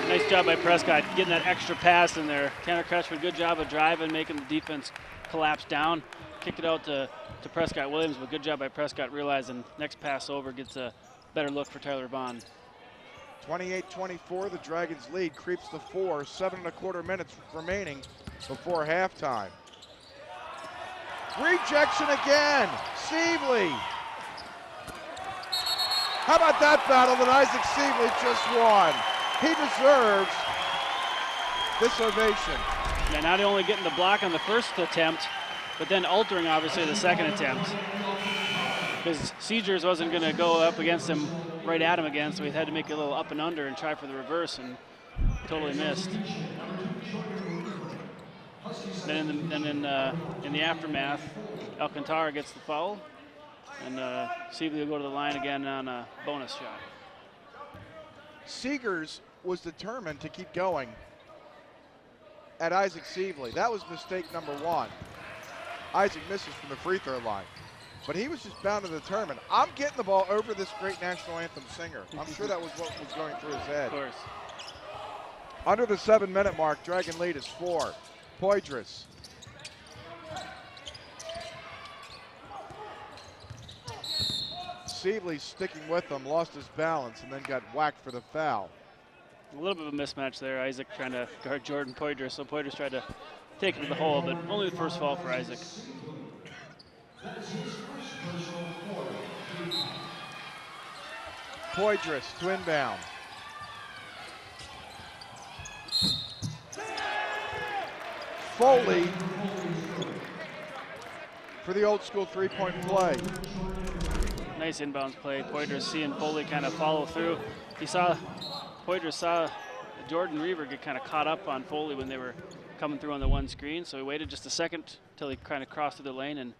Nice job by Prescott getting that extra pass in there. Tanner Kretschmann, good job of driving, making the defense collapse down. Kicked it out to Prescott Williams, but good job by Prescott realizing next pass over gets a better look for Tyler Vaughn. 28-24, the Dragons lead creeps to 4, 7.25 minutes remaining before halftime. Rejection again, Sievely. How about that battle that Isaac Sievely just won? He deserves this ovation. Yeah, not only getting the block on the first attempt, but then altering obviously the second attempt. Because Seegers wasn't going to go up against him, right at him again, so he had to make a little up and under and try for the reverse, and totally missed. Then in the aftermath, Alcantara gets the foul, and Sievely will go to the line again on a bonus shot. Seegers was determined to keep going at Isaac Sievely. That was mistake number 1. Isaac misses from the free throw line, but he was just bound to determine, I'm getting the ball over this great national anthem singer. I'm sure that was what was going through his head. Of course. Under the 7-minute mark, Dragon lead is 4. Poydras. Sievely sticking with him, lost his balance, and then got whacked for the foul. A little bit of a mismatch there. Isaac trying to guard Jordan Poydras, so Poydras tried to take him to the hole, but only the first foul for Isaac. Poydras to inbound. Foley for the old school 3-point play. Nice inbounds play. Poydras seeing Foley kind of follow through. Poydras saw Jordan Reaver get kind of caught up on Foley when they were coming through on the one screen, so he waited just a second till he kind of crossed through the lane and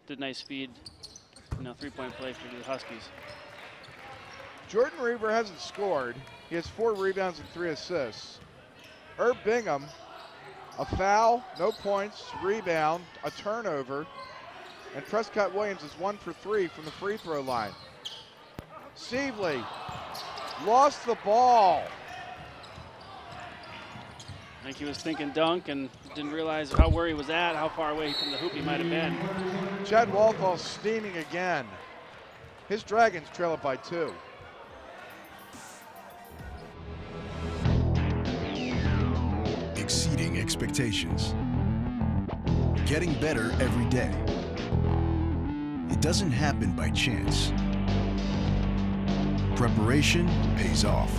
did a nice feed, 3-point play for the Huskies. Jordan Reaver hasn't scored. He has 4 rebounds and 3 assists. Herb Bingham, a foul, no points, rebound, a turnover, and Prescott Williams is 1 for 3 from the free throw line. Sievely lost the ball. I think he was thinking dunk and didn't realize where he was at, how far away from the hoop he might have been. Chad Walthall steaming again. His Dragons trail it by 2. Exceeding expectations. Getting better every day. It doesn't happen by chance. Preparation pays off.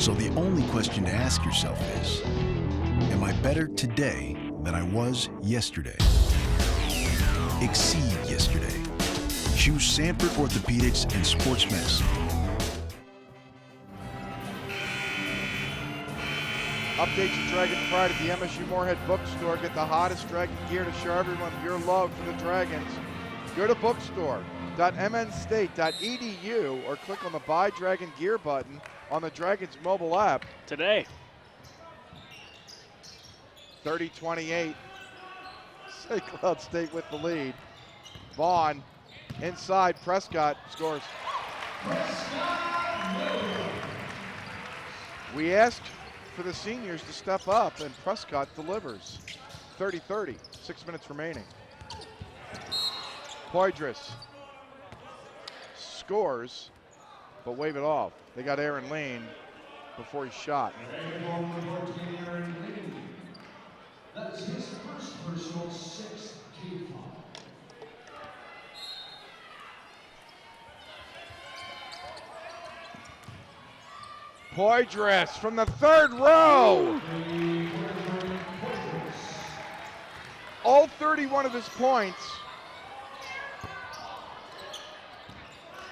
So the only question to ask yourself is, am I better today than I was yesterday? Exceed yesterday. Choose Sanford Orthopedics and Sports Medicine. Update your Dragon Pride at the MSU Moorhead Bookstore. Get the hottest Dragon gear to show everyone your love for the Dragons. Go to bookstore.mnstate.edu or click on the Buy Dragon Gear button on the Dragons mobile app. Today. 30-28. St. Cloud State with the lead. Vaughn inside. Prescott scores. We asked for the seniors to step up, and Prescott delivers. 30-30, 6 minutes remaining. Poydras scores, but wave it off. They got Aaron Lane before he shot. That is his first personal 6th team foul. Poydras from the third row. All 31 of his points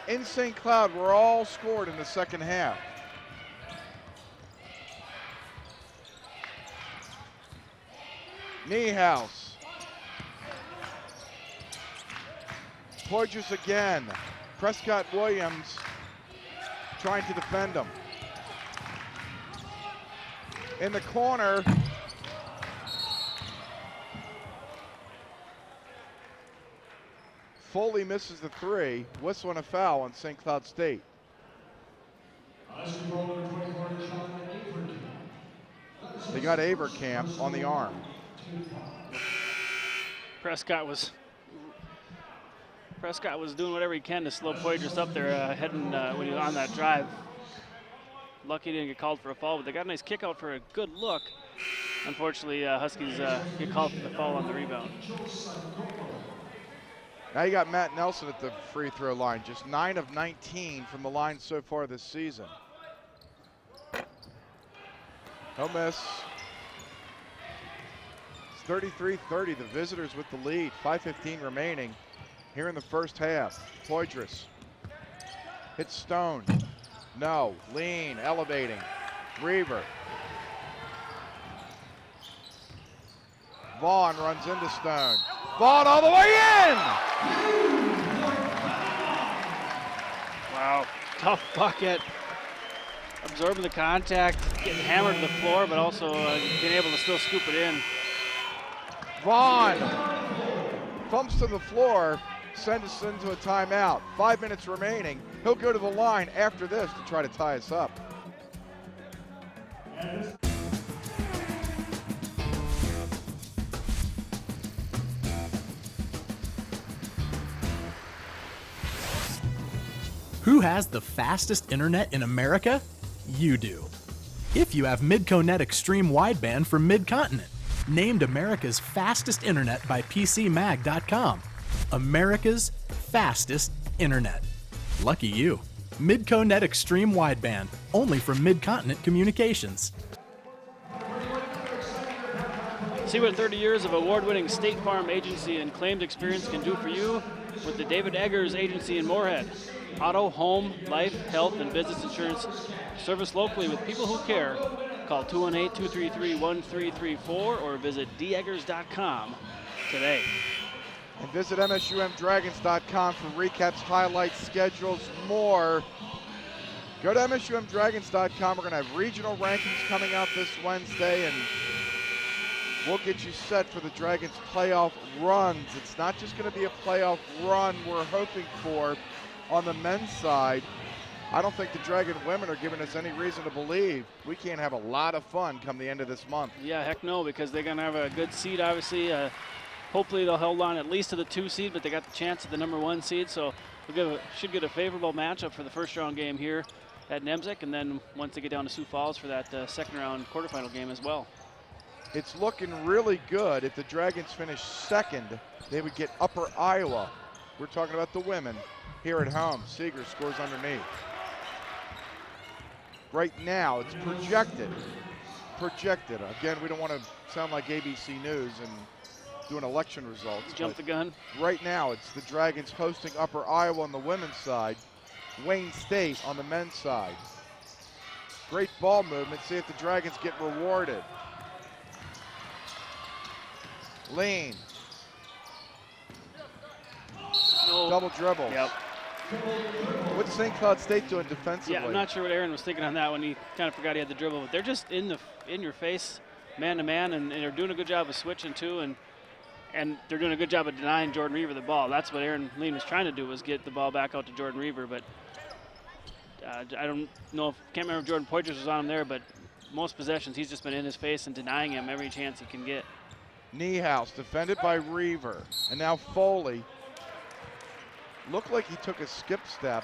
in St. Cloud were all scored in the second half. Niehaus. Poydras again. Prescott Williams trying to defend him. In the corner. Foley misses the three. Whistle and a foul on St. Cloud State. They got Avercamp on the arm. Prescott was doing whatever he can to slow Poydras up there, heading when he was on that drive. Lucky he didn't get called for a foul, but they got a nice kick out for a good look. Unfortunately, Huskies get called for the foul on the rebound. Now you got Matt Nelson at the free throw line, just 9 of 19 from the line so far this season. No miss. It's 33-30, the visitors with the lead. 5:15 remaining here in the first half. Poydras hits Stone. No, lean, elevating. Reaver. Vaughn runs into Stone. Vaughn all the way in! Wow, tough bucket. Absorbing the contact, getting hammered to the floor, but also being able to still scoop it in. Vaughn bumps to the floor, sends us into a timeout. 5 minutes remaining. He'll go to the line after this to try to tie us up. Who has the fastest internet in America? You do. If you have MidcoNet Extreme Wideband from Mid-Continent, named America's fastest internet by PCMag.com. America's fastest internet. Lucky you. MidcoNet Extreme Wideband, only from Mid-Continent Communications. See what 30 years of award-winning State Farm agency and claimed experience can do for you with the David Eggers Agency in Moorhead. Auto, home, life, health, and business insurance service locally with people who care. Call 218-233-1334 or visit deggers.com today. And visit MSUMDragons.com for recaps, highlights, schedules, more. Go to MSUMDragons.com. We're going to have regional rankings coming out this Wednesday, and we'll get you set for the Dragons playoff runs. It's not just going to be a playoff run we're hoping for on the men's side. I don't think the Dragon women are giving us any reason to believe we can't have a lot of fun come the end of this month. Yeah, heck no, because they're going to have a good seed, obviously. Hopefully they'll hold on at least to the 2 seed, but they got the chance at the number 1 seed, so we'll should get a favorable matchup for the first round game here at Nemzik, and then once they get down to Sioux Falls for that second round quarterfinal game as well. It's looking really good. If the Dragons finish second, they would get Upper Iowa. We're talking about the women here at home. Seeger scores underneath. Right now, it's projected. Again, we don't want to sound like ABC News and doing election results. Jump the gun. Right now, it's the Dragons hosting Upper Iowa on the women's side, Wayne State on the men's side. Great ball movement. See if the Dragons get rewarded. Lean. No. Double dribbles. Yep. What's St. Cloud State doing defensively? Yeah, I'm not sure what Aaron was thinking on that when he kind of forgot he had the dribble. But they're just in your face, man to man, and they're doing a good job of switching too, and they're doing a good job of denying Jordan Reaver the ball. That's what Aaron Lean was trying to do, was get the ball back out to Jordan Reaver. But I don't know can't remember if Jordan Poitras was on him there, but most possessions he's just been in his face and denying him every chance he can get. Niehaus defended by Reaver, and now Foley. Looked like he took a skip step,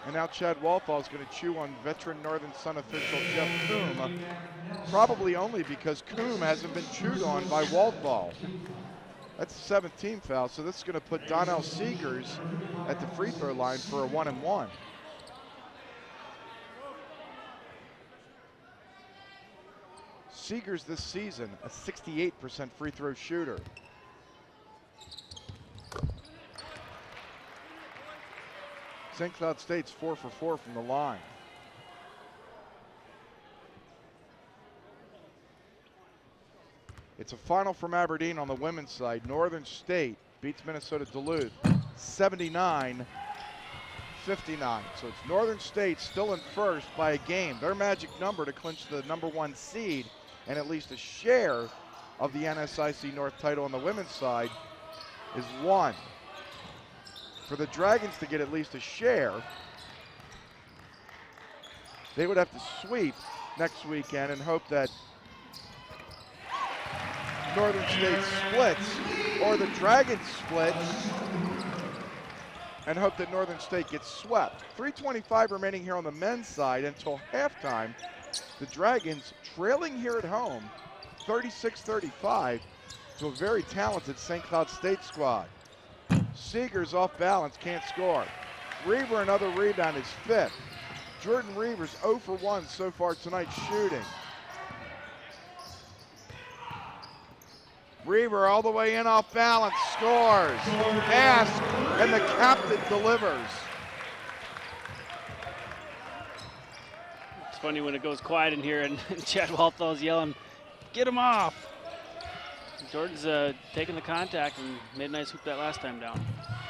and now Chad Walthall is going to chew on veteran Northern Sun official Jeff Coombe, probably only because Coombe hasn't been chewed on by Walthall. That's a 17th foul, so this is going to put Donnell Seegers at the free throw line for a 1-and-1. Seegers this season, a 68% free throw shooter. St. Cloud State's 4 for 4 from the line. It's a final from Aberdeen on the women's side. Northern State beats Minnesota Duluth 79-59. So it's Northern State still in first by a game. Their magic number to clinch the #1 seed and at least a share of the NSIC North title on the women's side is 1. For the Dragons to get at least a share, they would have to sweep next weekend and hope that Northern State splits, or the Dragons split and hope that Northern State gets swept. 3:25 remaining here on the men's side until halftime. The Dragons trailing here at home 36-35 to a very talented St. Cloud State squad. Seegers off balance, can't score. Reaver, another rebound, is 5th. Jordan Reaver's 0 for 1 so far tonight shooting. Reaver all the way in off balance, scores. Ask, and the captain delivers. It's funny when it goes quiet in here and Chad Walthall's yelling, "Get him off!" Jordan's taking the contact and made a nice hoop that last time down.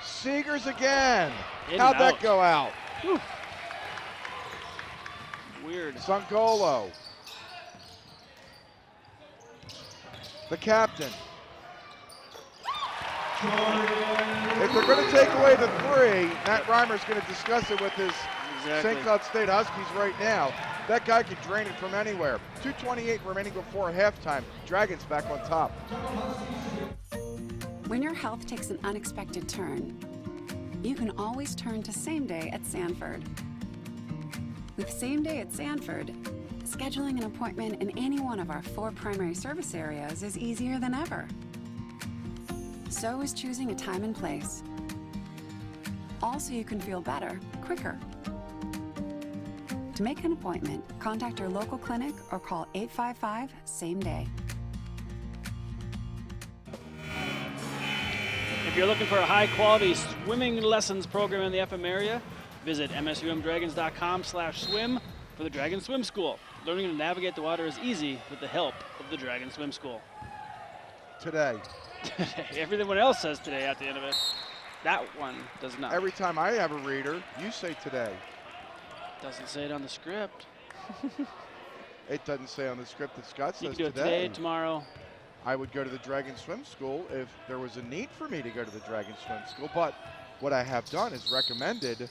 Seegers again. In How'd and that out. go out? Whew. Weird. Sangolo. The captain. If they're going to take away the 3, Matt Reimer's going to discuss it with his St. Cloud State Huskies right now. That guy can drain it from anywhere. 2:28 remaining before halftime. Dragons back on top. When your health takes an unexpected turn, you can always turn to Same Day at Sanford. With Same Day at Sanford, scheduling an appointment in any one of our 4 primary service areas is easier than ever. So is choosing a time and place. Also, you can feel better quicker. To make an appointment, contact your local clinic or call 855-SAME-DAY. If you're looking for a high-quality swimming lessons program in the FM area, visit msumdragons.com/swim for the Dragon Swim School. Learning to navigate the water is easy with the help of the Dragon Swim School. Today. Everyone else says today at the end of it. That one does not. Every time I have a reader, you say today. Doesn't say it on the script. It doesn't say on the script that Scott says You can do it today. today, tomorrow. I would go to the Dragon Swim School if there was a need for me to go to the Dragon Swim School, but what I have done is recommended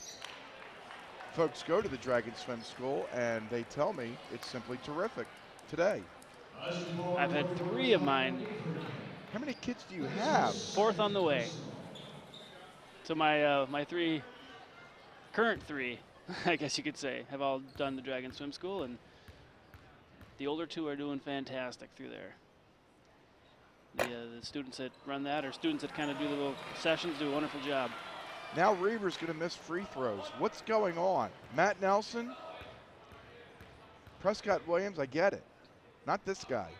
folks go to the Dragon Swim School, and they tell me it's simply terrific today. I've had 3 of mine. How many kids do you have? 4th on the way. So my my 3, current 3, I guess you could say, have all done the Dragon Swim School, and the older 2 are doing fantastic through there. The students that run that, or students that kind of do the little sessions, do a wonderful job. Now Reaver's going to miss free throws. What's going on? Matt Nelson, Prescott Williams, I get it. Not this guy.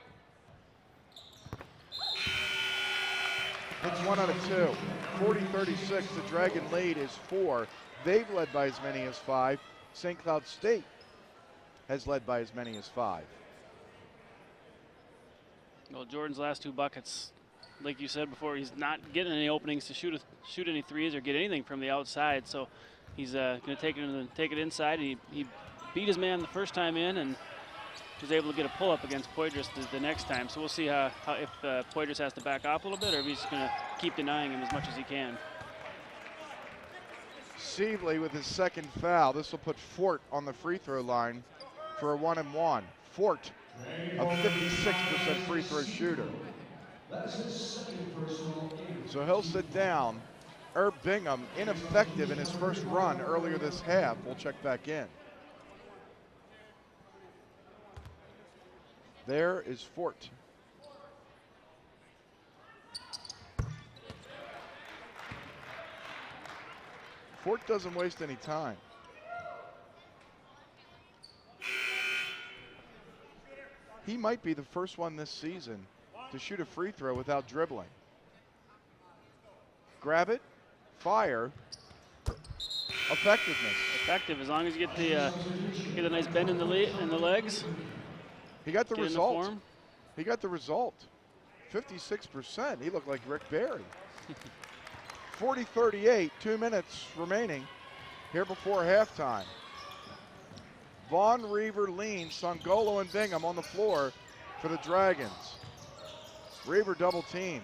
It's 1 out of 2. 40-36, the Dragon lead is 4. They've led by as many as 5. St. Cloud State has led by as many as 5. Well, Jordan's last 2 buckets, like you said before, he's not getting any openings to shoot any threes or get anything from the outside. So he's going to take it inside. And he beat his man the first time in and was able to get a pull-up against Poydras the next time. So we'll see if Poydras has to back off a little bit or if he's going to keep denying him as much as he can. Sievely with his second foul. This will put Fort on the free throw line for a 1-and-1. Fort, a 56% free throw shooter. So he'll sit down. Herb Bingham, ineffective in his first run earlier this half. We'll check back in. There is Fort. Fort doesn't waste any time. He might be the first one this season to shoot a free throw without dribbling. Grab it, fire, effectiveness. Effective as long as you get a nice bend in the legs. He got the result. He got the result. 56%. He looked like Rick Barry. 40-38, 2 minutes remaining here before halftime. Vaughn, Reaver, Lean, Sangolo, and Bingham on the floor for the Dragons. Reaver double team.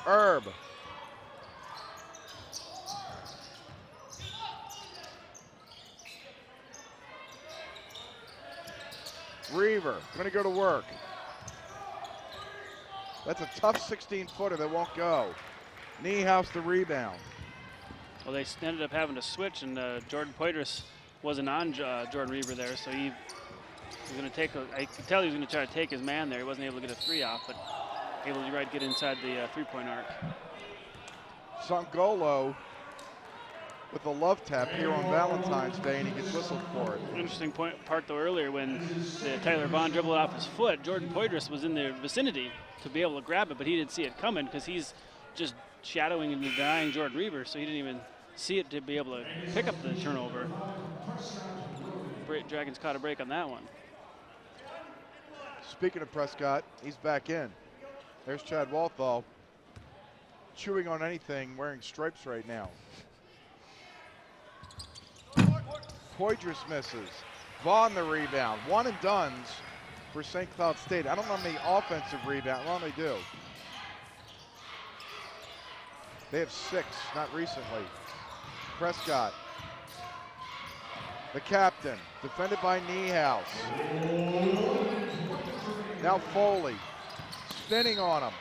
Herb. Reaver going to go to work. That's a tough 16-footer that won't go. Niehaus the rebound. Well, they ended up having to switch, and Jordan Poydras wasn't on Jordan Reaver there, so he was going to take I could tell he was going to try to take his man there. He wasn't able to get a 3 off, but able to get inside the 3-point arc. Sangolo with a love tap here on Valentine's Day, and he gets whistled for it. Interesting part though earlier when Tyler Vaughn dribbled it off his foot, Jordan Poydras was in the vicinity to be able to grab it, but he didn't see it coming because he's just shadowing and denying Jordan Reaver, so he didn't even see it to be able to pick up the turnover. Dragons caught a break on that one. Speaking of Prescott, he's back in. There's Chad Walthall, chewing on anything, wearing stripes right now. Poydras misses. Vaughn the rebound. One and dones for St. Cloud State. I don't know how many offensive rebounds. Well, they do. They have 6, not recently. Prescott, the captain, defended by Niehaus. Now Foley, spinning on him.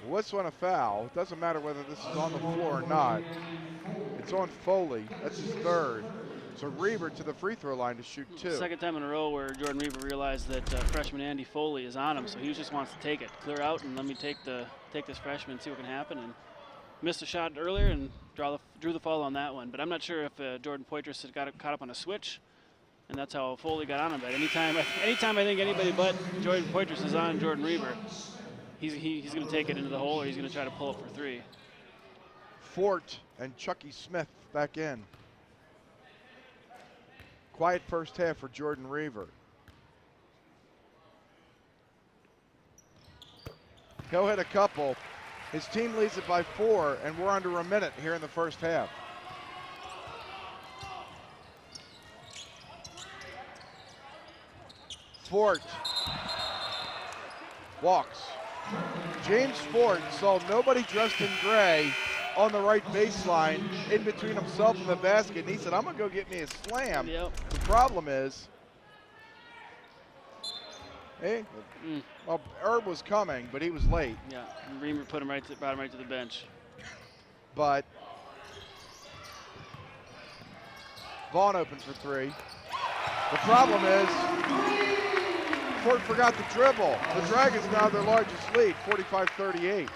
Whistle and a foul. It doesn't matter whether this is on the floor or not. It's on Foley. That's his 3rd. So Reaver to the free throw line to shoot 2. Second time in a row where Jordan Reaver realized that freshman Andy Foley is on him, so he just wants to take it, clear out, and let me take this freshman and see what can happen. And missed a shot earlier and drew the foul on that one. But I'm not sure if Jordan Poydras had got caught up on a switch, and that's how Foley got on him. But anytime I think anybody but Jordan Poydras is on Jordan Reaver, he's going to take it into the hole or he's going to try to pull up for 3. Fort and Chucky Smith back in. Quiet first half for Jordan Reaver. He'll hit a couple. His team leads it by 4, and we're under a minute here in the first half. Fort walks. James Fort saw nobody dressed in gray on the right baseline in between himself and the basket, and he said, I'm going to go get me a slam. Yep. The problem is, well, Herb was coming, but he was late. Yeah, and Reaver brought him right to the bench. But Vaughn open for 3. The problem is, Fort forgot to dribble. The Dragons now have their largest lead, 45-38.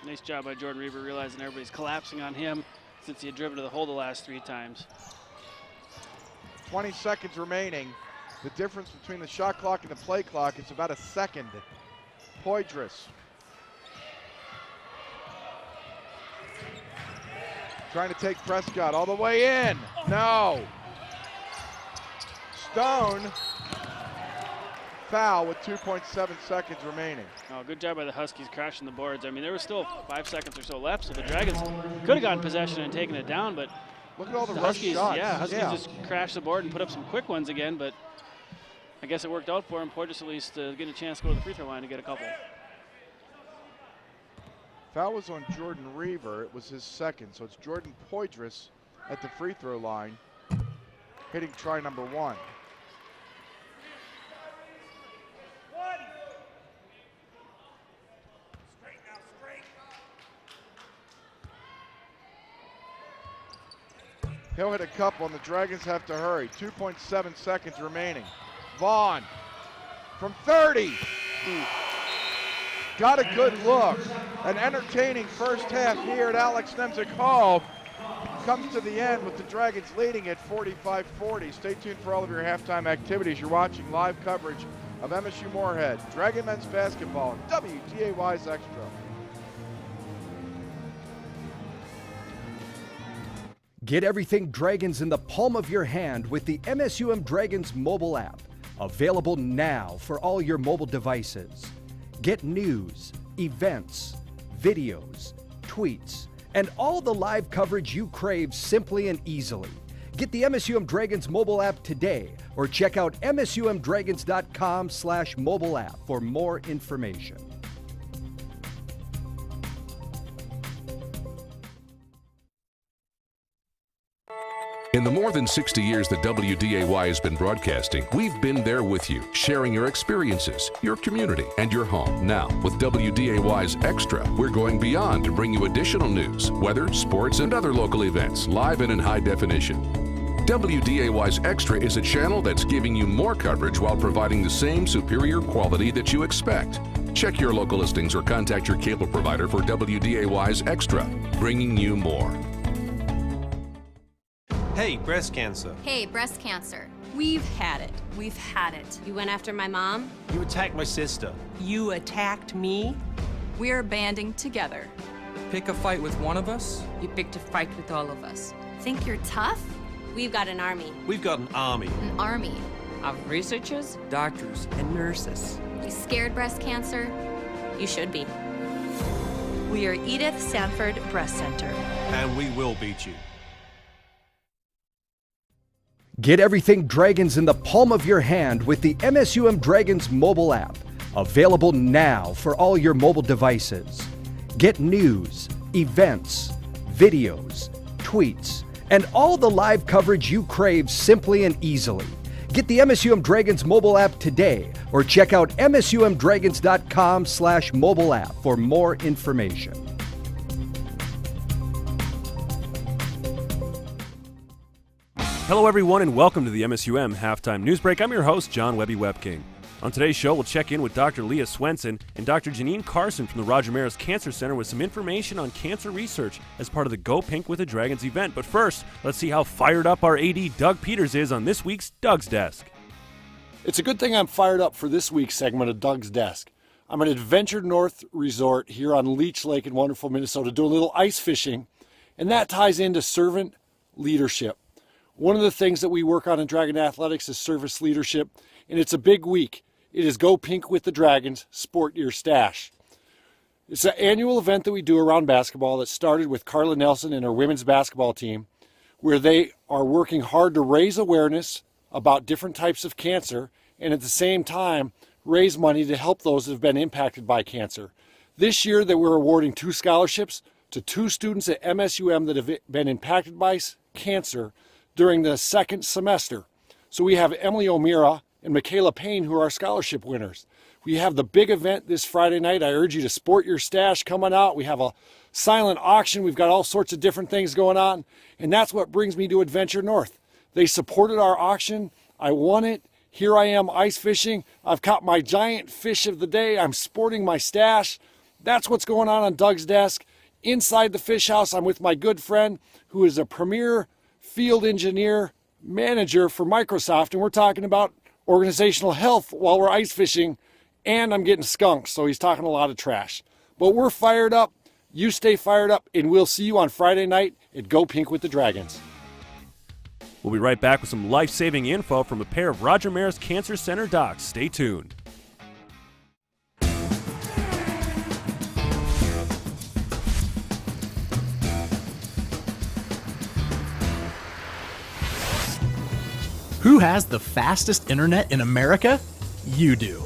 Nice job by Jordan Reaver realizing everybody's collapsing on him since he had driven to the hole the last 3 times. 20 seconds remaining. The difference between the shot clock and the play clock is about a second. Poydras Trying to take Prescott all the way in. No. Stone. Foul with 2.7 seconds remaining. Oh, good job by the Huskies crashing the boards. I mean, there was still 5 seconds or so left, so the Dragons could have gotten possession and taken it down, but look at all the rush Huskies, shots. Yeah, Huskies just crashed the board and put up some quick ones again, but I guess it worked out for him. Poitras at least getting a chance to go to the free throw line to get a couple. Foul was on Jordan Reaver. It was his second, so it's Jordan Poitras at the free throw line, hitting try number 1. He'll hit a couple, and the Dragons have to hurry. 2.7 seconds remaining. Vaughn from 30. Got a good look. An entertaining first half here at Alex Nemzik Hall. Comes to the end with the Dragons leading at 45-40. Stay tuned for all of your halftime activities. You're watching live coverage of MSU Moorhead, Dragon men's basketball, and WDAY's Extra. Get everything Dragons in the palm of your hand with the MSUM Dragons mobile app. Available now for all your mobile devices. Get news, events, videos, tweets, and all the live coverage you crave simply and easily. Get the MSUM Dragons mobile app today or check out msumdragons.com/mobile app for more information. In the more than 60 years that WDAY has been broadcasting, we've been there with you, sharing your experiences, your community, and your home. Now, with WDAY's Extra, we're going beyond to bring you additional news, weather, sports, and other local events, live and in high definition. WDAY's Extra is a channel that's giving you more coverage while providing the same superior quality that you expect. Check your local listings or contact your cable provider for WDAY's Extra, bringing you more. Hey, breast cancer. Hey, breast cancer. We've had it. We've had it. You went after my mom? You attacked my sister. You attacked me? We're banding together. Pick a fight with one of us? You picked a fight with all of us. Think you're tough? We've got an army. We've got an army. An army of researchers, doctors, and nurses. You scared breast cancer? You should be. We are Edith Sanford Breast Center. And we will beat you. Get everything Dragons in the palm of your hand with the MSUM Dragons mobile app. Available now for all your mobile devices. Get news, events, videos, tweets, and all the live coverage you crave simply and easily. Get the MSUM Dragons mobile app today or check out msumdragons.com/mobile app for more information. Hello everyone and welcome to the MSUM Halftime News Break. I'm your host, John Webby Webking. On today's show, we'll check in with Dr. Leah Swenson and Dr. Janine Carson from the Roger Maris Cancer Center with some information on cancer research as part of the Go Pink with the Dragons event. But first, let's see how fired up our AD Doug Peters is on this week's Doug's Desk. It's a good thing I'm fired up for this week's segment of Doug's Desk. I'm at Adventure North Resort here on Leech Lake in wonderful Minnesota doing a little ice fishing, and that ties into servant leadership. One of the things that we work on in Dragon Athletics is service leadership, and it's a big week. It is Go Pink with the Dragons, Sport Your Stash. It's an annual event that we do around basketball that started with Carla Nelson and her women's basketball team, where they are working hard to raise awareness about different types of cancer and at the same time raise money to help those that have been impacted by cancer. This year that we're awarding 2 scholarships to 2 students at MSUM that have been impacted by cancer during the second semester. So we have Emily O'Meara and Michaela Payne, who are our scholarship winners. We have the big event this Friday night. I urge you to sport your stash coming out. We have a silent auction. We've got all sorts of different things going on. And that's what brings me to Adventure North. They supported our auction. I won it. Here I am ice fishing. I've caught my giant fish of the day. I'm sporting my stash. That's what's going on Doug's Desk. Inside the fish house, I'm with my good friend who is a premier field engineer manager for Microsoft, and we're talking about organizational health while we're ice fishing, and I'm getting skunked, so he's talking a lot of trash. But we're fired up. You stay fired up, and we'll see you on Friday night at Go Pink with the Dragons. We'll be right back with some life-saving info from a pair of Roger Maris Cancer Center docs. Stay tuned. Who has the fastest internet in America? You do.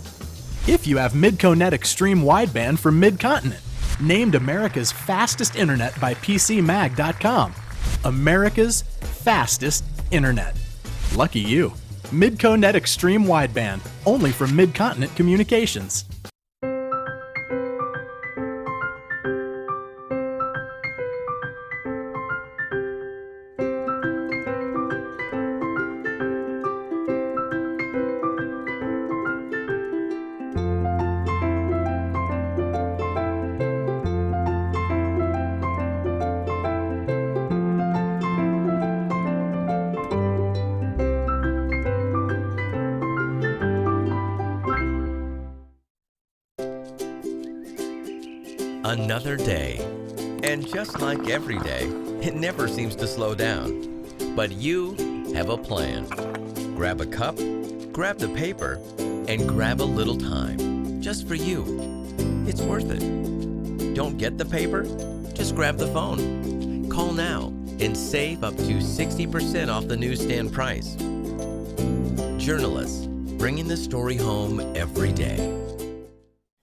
If you have MidcoNet Extreme Wideband from Mid-Continent, named America's fastest internet by PCMag.com. America's fastest internet. Lucky you. MidcoNet Extreme Wideband, only from Mid-Continent Communications. Another day. And just like every day, it never seems to slow down. But you have a plan. Grab a cup, grab the paper, and grab a little time. Just for you. It's worth it. Don't get the paper? Just grab the phone. Call now and save up to 60% off the newsstand price. Journalists, bringing the story home every day.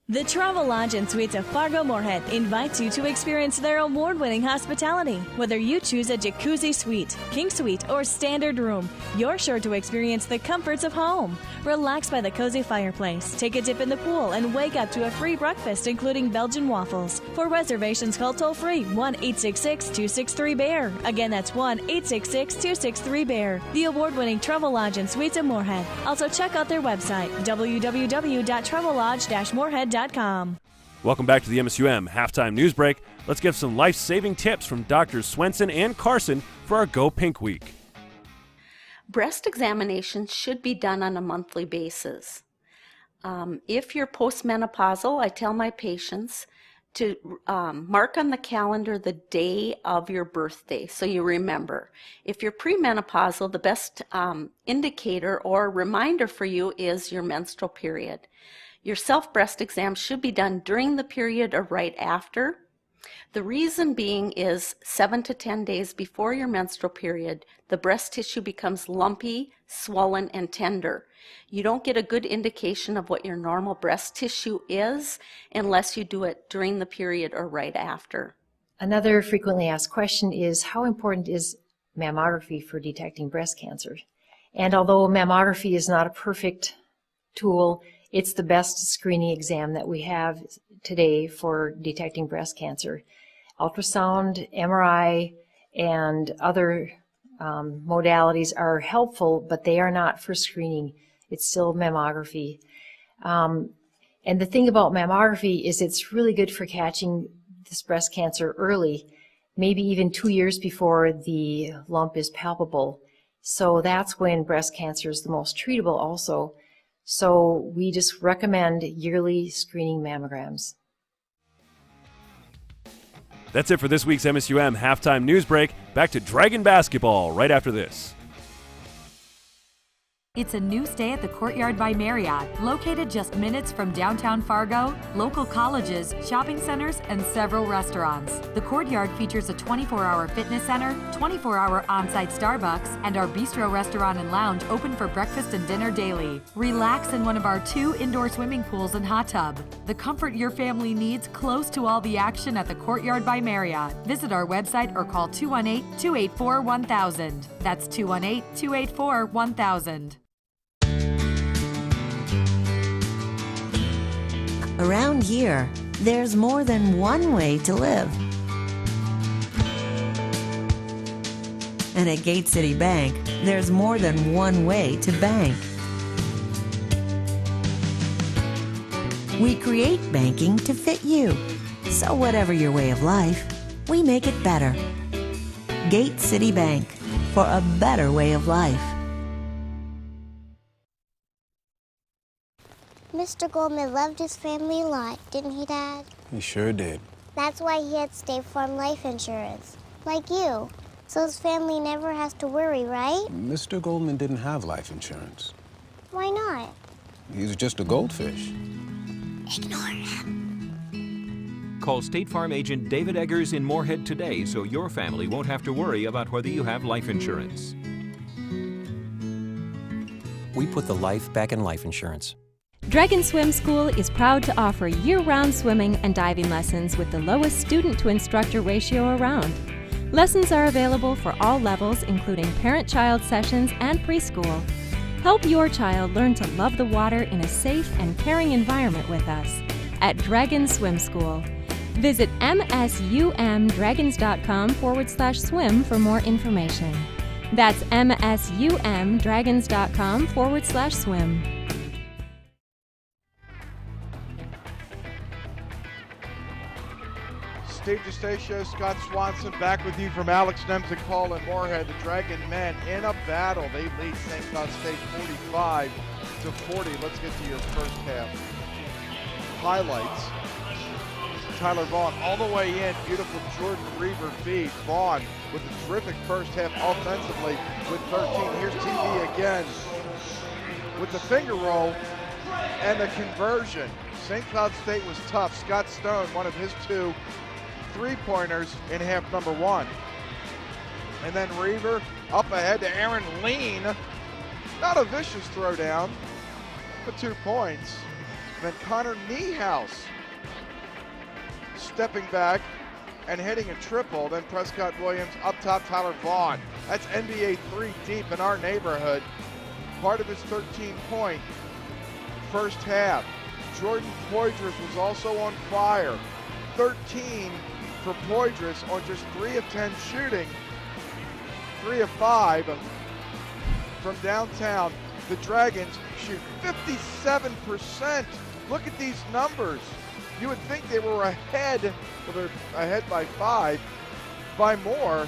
The Travel Lodge and Suites of Fargo Moorhead invites you to experience their award-winning hospitality. Whether you choose a jacuzzi suite, king suite, or standard room, you're sure to experience the comforts of home. Relax by the cozy fireplace, take a dip in the pool, and wake up to a free breakfast including Belgian waffles. For reservations, call toll-free 1-866-263-BEAR. Again, that's 1-866-263-BEAR. The award-winning Travel Lodge and Suites of Moorhead. Also, check out their website, www.travellodge-moorhead.com. Welcome back to the MSUM Halftime News Break. Let's give some life-saving tips from Drs. Swenson and Carson for our Go Pink Week. Breast examinations should be done on a monthly basis. If you're postmenopausal, I tell my patients to mark on the calendar the day of your birthday so you remember. If you're premenopausal, the best indicator or reminder for you is your menstrual period. Your self-breast exam should be done during the period or right after. The reason being is 7 to 10 days before your menstrual period, the breast tissue becomes lumpy, swollen, and tender. You don't get a good indication of what your normal breast tissue is unless you do it during the period or right after. Another frequently asked question is, how important is mammography for detecting breast cancer? And although mammography is not a perfect tool, it's the best screening exam that we have today for detecting breast cancer. Ultrasound, MRI, and other modalities are helpful, but they are not for screening. It's still mammography. And the thing about mammography is it's really good for catching this breast cancer early, maybe even 2 years before the lump is palpable. So that's when breast cancer is the most treatable also. So we just recommend yearly screening mammograms. That's it for this week's MSUM Halftime News Break. Back to Dragon basketball right after this. It's a new stay at the Courtyard by Marriott, located just minutes from downtown Fargo, local colleges, shopping centers, and several restaurants. The Courtyard features a 24-hour fitness center, 24-hour on-site Starbucks, and our bistro restaurant and lounge open for breakfast and dinner daily. Relax in one of our 2 indoor swimming pools and hot tub. The comfort your family needs close to all the action at the Courtyard by Marriott. Visit our website or call 218-284-1000. That's 218-284-1000. Around here, there's more than one way to live. And at Gate City Bank, there's more than one way to bank. We create banking to fit you. So whatever your way of life, we make it better. Gate City Bank, for a better way of life. Mr. Goldman loved his family a lot, didn't he, Dad? He sure did. That's why he had State Farm life insurance, like you. So his family never has to worry, right? Mr. Goldman didn't have life insurance. Why not? He's just a goldfish. Ignore him. Call State Farm agent David Eggers in Moorhead today so your family won't have to worry about whether you have life insurance. We put the life back in life insurance. Dragon Swim School is proud to offer year-round swimming and diving lessons with the lowest student-to-instructor ratio around. Lessons are available for all levels, including parent-child sessions and preschool. Help your child learn to love the water in a safe and caring environment with us at Dragon Swim School. Visit msumdragons.com/swim for more information. That's msumdragons.com/swim. Steve DeStacio, Scott Swanson back with you from Alex Nemzik Hall in Moorhead. The Dragon men in a battle. They lead St. Cloud State 45-40. Let's get to your first half highlights. Tyler Vaughn all the way in. Beautiful Jordan Reaver feed. Vaughn with a terrific first half offensively with 13. Here's TV again with the finger roll and the conversion. St. Cloud State was tough. Scott Stone, one of his 2 3-pointers in half number 1. And then Reaver up ahead to Aaron Lean. Not a vicious throwdown, but 2 points. And then Connor Niehaus stepping back and hitting a triple. Then Prescott Williams up top, Tyler Vaughn. That's NBA 3 deep in our neighborhood. Part of his 13-point first half. Jordan Poydras was also on fire. 13 for Poydras on just 3 of 10 shooting. 3 of 5 from downtown. The Dragons shoot 57%. Look at these numbers. You would think they were ahead, well, they're ahead by 5, by more.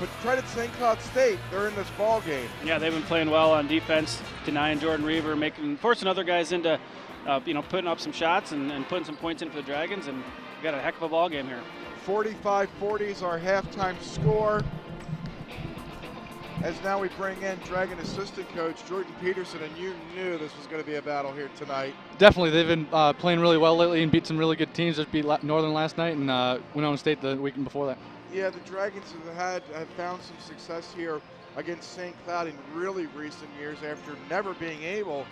But credit St. Cloud State, they're in this ball game. Yeah, they've been playing well on defense, denying Jordan Reaver, forcing other guys into putting up some shots and putting some points in for the Dragons, and we've got a heck of a ball game here. 45-40 is our halftime score. As now we bring in Dragon assistant coach Jordan Peterson, and you knew this was going to be a battle here tonight. Definitely, they've been playing really well lately and beat some really good teams. Just beat Northern last night and Winona State the weekend before that. Yeah, the Dragons have found some success here against St. Cloud in really recent years after never being able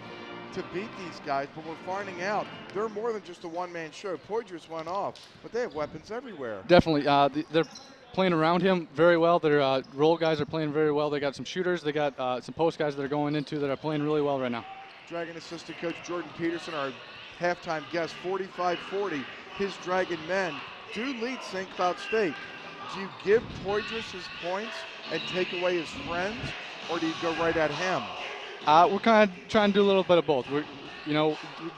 to beat these guys, but we're finding out they're more than just a one-man show. Poydras went off, but they have weapons everywhere. Definitely, they're playing around him very well. Their role guys are playing very well. They got some shooters. They got some post guys that are going into that are playing really well right now. Dragon assistant coach Jordan Peterson, our halftime guest. 45-40. His Dragon men do lead St. Cloud State. Do you give Poydras his points and take away his friends, or do you go right at him? We're kind of trying to do a little bit of both. We do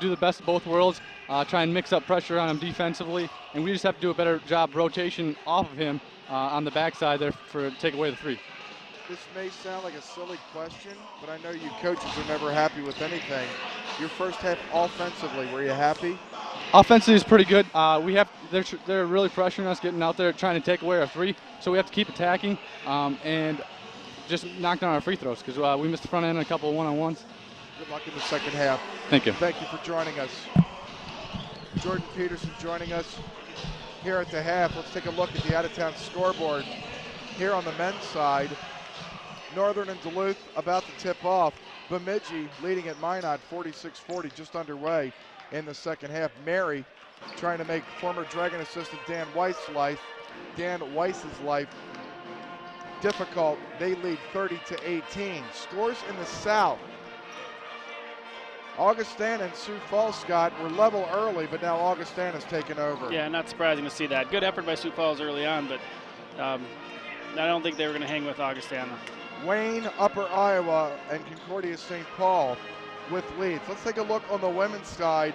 the best of both worlds, try and mix up pressure on him defensively, and we just have to do a better job rotation off of him on the backside there for take away the 3. This may sound like a silly question, but I know you coaches are never happy with anything. Your first half offensively, were you happy? Offensively is pretty good. They're really pressuring us, getting out there, trying to take away our 3, so we have to keep attacking and just knock down our free throws because we missed the front end and a couple of one-on-ones. Good luck in the second half. Thank you. Thank you for joining us. Jordan Peterson joining us here at the half. Let's take a look at the out-of-town scoreboard. Here on the men's side, Northern and Duluth about to tip off. Bemidji leading at Minot 46-40, just underway in the second half. Mary trying to make former Dragon assistant Dan Weiss's life difficult. They lead 30-18. Scores in the South. Augustana and Sioux Falls, Scott, were level early, but now Augustana's taken over. Yeah, not surprising to see that. Good effort by Sioux Falls early on, but I don't think they were going to hang with Augustana. Wayne, Upper Iowa, and Concordia St. Paul with leads. Let's take a look on the women's side.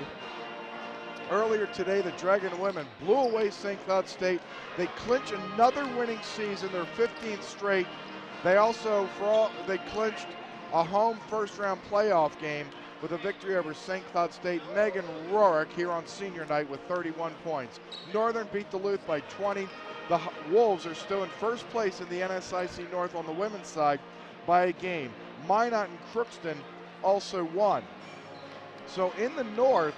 Earlier today, the Dragon women blew away St. Cloud State. They clinch another winning season, their 15th straight. They also, they clinched a home first-round playoff game with a victory over St. Cloud State. Megan Rorick here on senior night with 31 points. Northern beat Duluth by 20. The Wolves are still in first place in the NSIC North on the women's side by a game. Minot and Crookston also won. So in the North,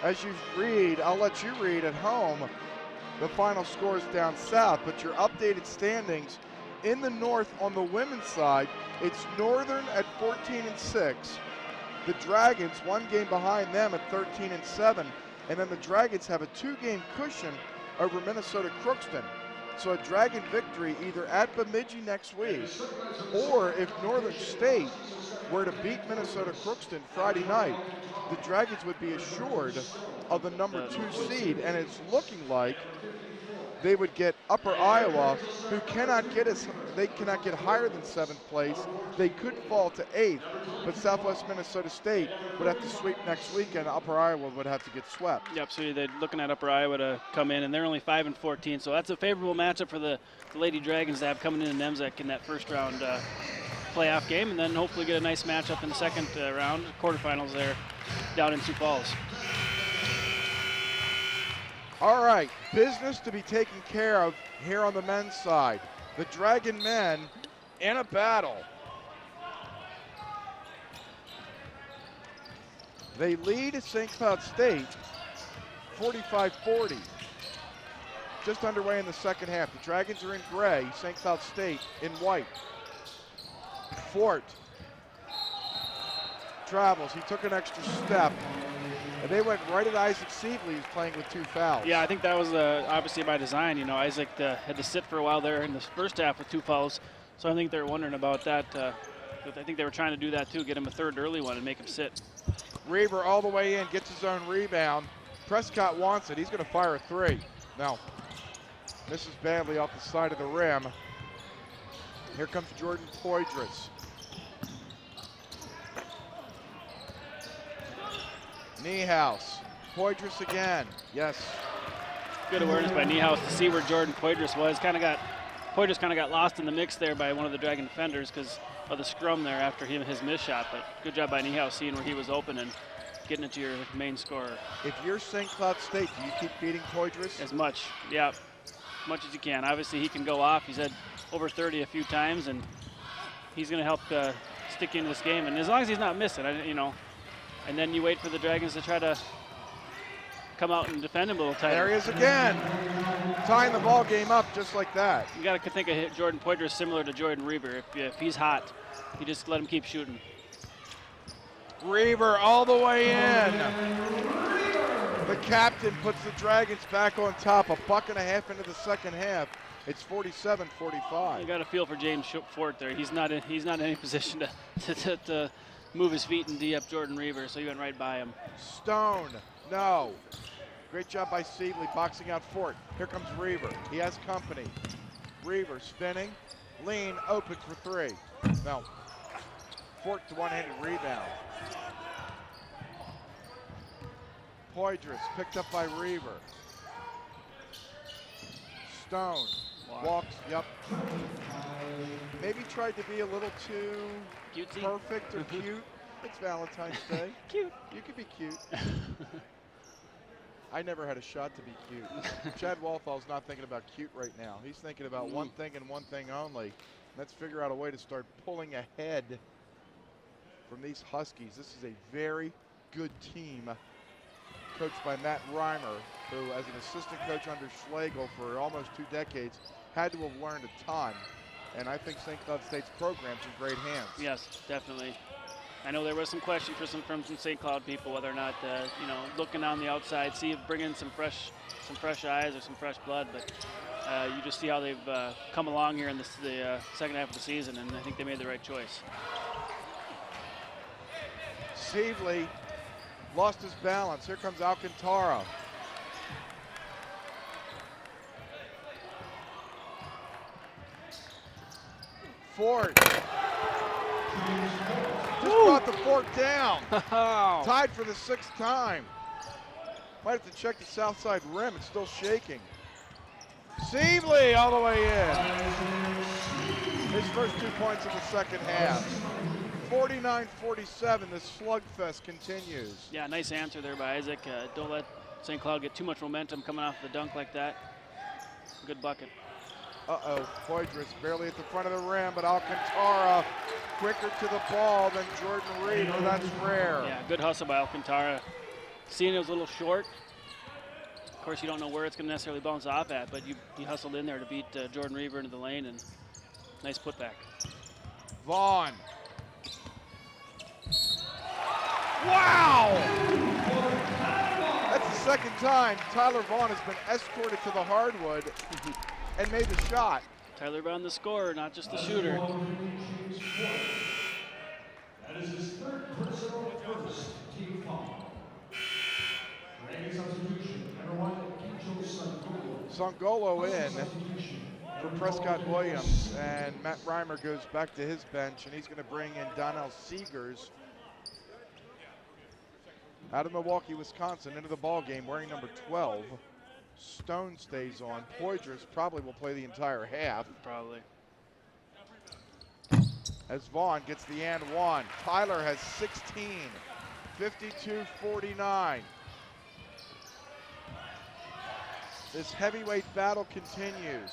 as you read, I'll let you read at home the final scores down south, but your updated standings in the North on the women's side, it's Northern at 14-6. The Dragons, one game behind them at 13-7, and then the Dragons have a 2-game cushion over Minnesota Crookston. So a Dragon victory either at Bemidji next week, or if Northern State were to beat Minnesota Crookston Friday night, the Dragons would be assured of the number 2 seed, and it's looking like they would get Upper Iowa, who cannot get higher than 7th place. They could fall to 8th, but Southwest Minnesota State would have to sweep next week, and Upper Iowa would have to get swept. Yep, so they're looking at Upper Iowa to come in, and they're only 5-14, so that's a favorable matchup for the Lady Dragons to have coming into NEMSEC in that first round playoff game, and then hopefully get a nice matchup in the second round, quarterfinals there down in Sioux Falls. All right, business to be taken care of here on the men's side. The Dragon men in a battle. They lead St. Cloud State 45-40. Just underway in the second half. The Dragons are in gray, St. Cloud State in white. Fort travels. He took an extra step. And they went right at Isaac Sievely, who's playing with 2 fouls. Yeah, I think that was obviously by design. You know, Isaac had to sit for a while there in the first half with 2 fouls. So I think they're wondering about that. But I think they were trying to do that too, get him a third early one and make him sit. Reaver all the way in, gets his own rebound. Prescott wants it. He's going to fire a 3. No. Misses badly off the side of the rim. Here comes Jordan Poydras. Niehaus. Poydras again. Yes. Good awareness by Niehaus to see where Jordan Poydras was. Poydras kind of got lost in the mix there by one of the Dragon defenders because of the scrum there after his missed shot. But good job by Niehaus seeing where he was open and getting it to your main scorer. If you're St. Cloud State, do you keep beating Poydras? As much, yeah, as much as you can. Obviously, he can go off. He's had over 30 a few times, and he's going to help stick into this game. And as long as he's not missing, and then you wait for the Dragons to try to come out and defend him a little tighter. There he is again, tying the ball game up just like that. You got to think of Jordan Poydras similar to Jordan Reaver. If he's hot, you just let him keep shooting. Reaver all the way in. The captain puts the Dragons back on top. A buck and a half into the second half. It's 47-45. You got to feel for James Fort there. He's not in any position to move his feet and D up Jordan Reaver, so he went right by him. Stone, no. Great job by Sievely boxing out Fort. Here comes Reaver. He has company. Reaver spinning, lean, open for 3. No. Fort to one-handed rebound. Poydras picked up by Reaver. Stone walks, yep. Maybe tried to be a little too cutesy, perfect or cute. It's Valentine's Day. Cute. You could be cute. I never had a shot to be cute. Chad Walthall's not thinking about cute right now. He's thinking about one thing and one thing only. Let's figure out a way to start pulling ahead from these Huskies. This is a very good team coached by Matt Reimer, who as an assistant coach under Schlegel for almost 2 decades had to have learned a ton. And I think St. Cloud State's program's in great hands. Yes, definitely. I know there was some question from some St. Cloud people whether or not, looking on the outside, bring in some fresh eyes or some fresh blood. But you just see how they've come along here in the second half of the season, and I think they made the right choice. Sievely lost his balance. Here comes Alcantara. Fort. Just brought the Fort down. Tied for the 6th time. Might have to check the south side rim. It's still shaking. Sievely all the way in. His first 2 points in the second half. 49-47, this slugfest continues. Yeah, nice answer there by Isaac. Don't let St. Cloud get too much momentum coming off the dunk like that. Good bucket. Uh-oh, Poydras barely at the front of the rim, but Alcantara quicker to the ball than Jordan Reader. That's rare. Yeah, good hustle by Alcantara. Seeing it was a little short. Of course, you don't know where it's going to necessarily bounce off at, but he hustled in there to beat Jordan Reaver into the lane, and nice putback. Vaughn. Wow! That's the second time Tyler Vaughn has been escorted to the hardwood and made the shot. Tyler Vaughn the scorer, not just the shooter. That is his third personal first team foul. Dragon substitution, number 1, Sangolo in for Prescott Williams, and Matt Reimer goes back to his bench, and he's going to bring in Donnell Seegers out of Milwaukee, Wisconsin, into the ball game wearing number 12. Stone stays on. Poydras probably will play the entire half. Probably. As Vaughn gets the and one. Tyler has 16, 52-49. This heavyweight battle continues.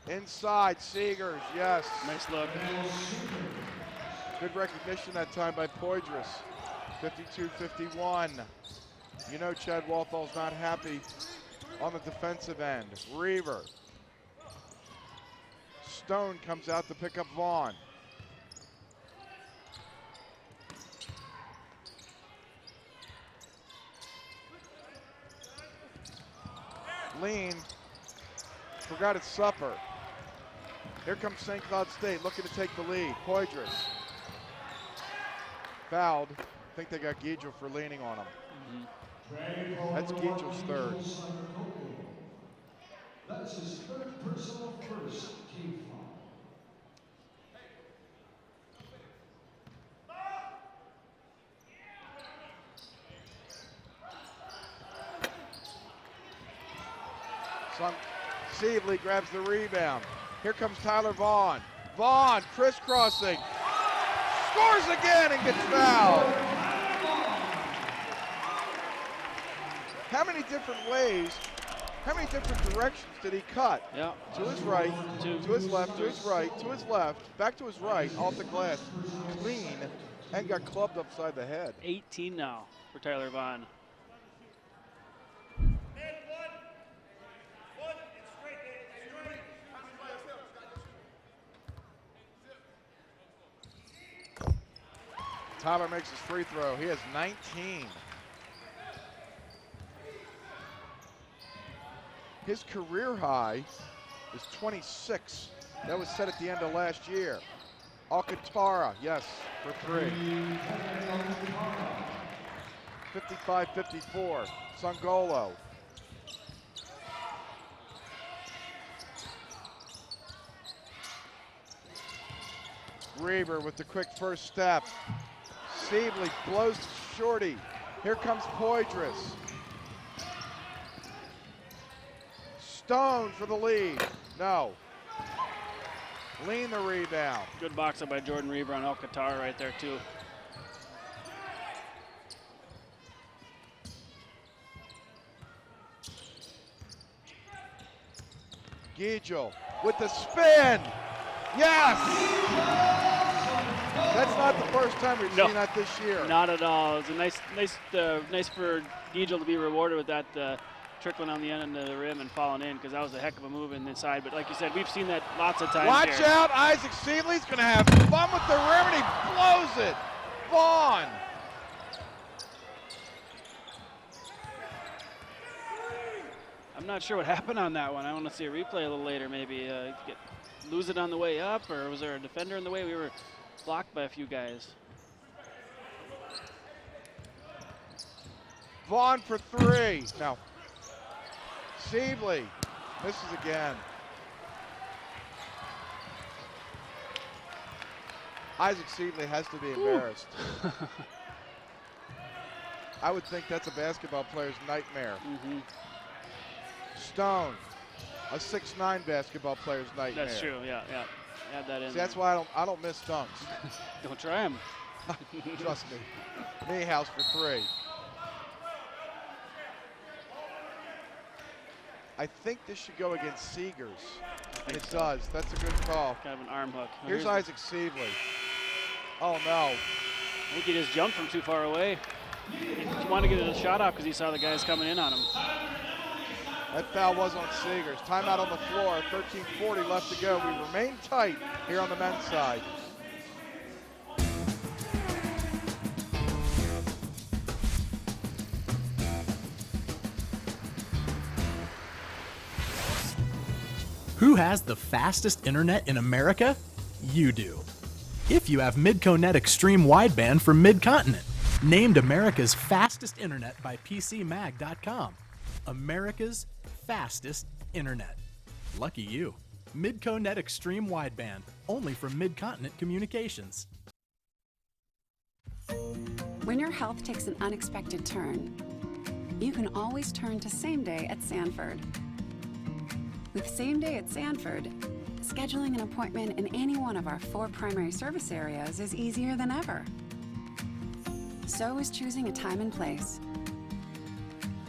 Inside, Seegers, yes. Nice look. Good recognition that time by Poydras. 52-51. You know Chad Walthall's not happy on the defensive end. Reaver. Stone comes out to pick up Vaughn. Lean forgot its supper. Here comes St. Cloud State looking to take the lead. Poydras fouled. I think they got Giegel for leaning on him. That's Giegel's third. That's his third personal first team foul. Sievely grabs the rebound. Here comes Tyler Vaughn. Vaughn crisscrossing. Scores again and gets fouled. How many different ways, how many different directions did he cut? Yeah. To his right, to his left, to his right, to his left, back to his right, off the glass, clean, and got clubbed upside the head. 18 now for Tyler Vaughn. Tyler makes his free throw. He has 19. His career high is 26. That was set at the end of last year. Alcantara, yes, for three. 55-54. Sangolo. Reaver with the quick first step. Sievely blows shorty. Here comes Poydras. Stone for the lead. No. Lean the rebound. Good box up by Jordan Reaver on Alcantara right there too. Giegel with the spin. Yes! That's not the first time we've seen that this year. Not at all. It was a nice for Giegel to be rewarded with that trickling on the end of the rim and falling in, because that was a heck of a move in the inside. But like you said, we've seen that lots of times. Watch here. out, Isaac Sievely's going to have fun with the rim, and he blows it. Vaughn. I'm not sure what happened on that one. I want to see a replay a little later, maybe. Lose it on the way up, or was there a defender in the way? We were blocked by a few guys. Vaughn for three. No. Sievely misses again. Isaac Sievely has to be embarrassed. I would think that's a basketball player's nightmare. Stone, a 6'9" basketball player's nightmare. That's true, yeah. Add that in. See, that's why I don't miss dunks. Don't try them. Trust me. Niehaus for 3. I think this should go against Seegers. And it does. That's a good call. Kind of an arm hook. Here's Isaac Sievely. Oh, no. I think he just jumped from too far away. He wanted to get a shot off because he saw the guys coming in on him. That foul was on Seegers. Timeout on the floor. 13:40 left to go. We remain tight here on the men's side. Who has the fastest internet in America? You do. If you have MidcoNet Extreme Wideband from Mid-Continent, named America's fastest internet by PCMag.com. America's fastest internet. Lucky you. MidcoNet Extreme Wideband, only from Mid-Continent Communications. When your health takes an unexpected turn, you can always turn to Same Day at Sanford. With Same Day at Sanford, scheduling an appointment in any one of our 4 primary service areas is easier than ever. So is choosing a time and place.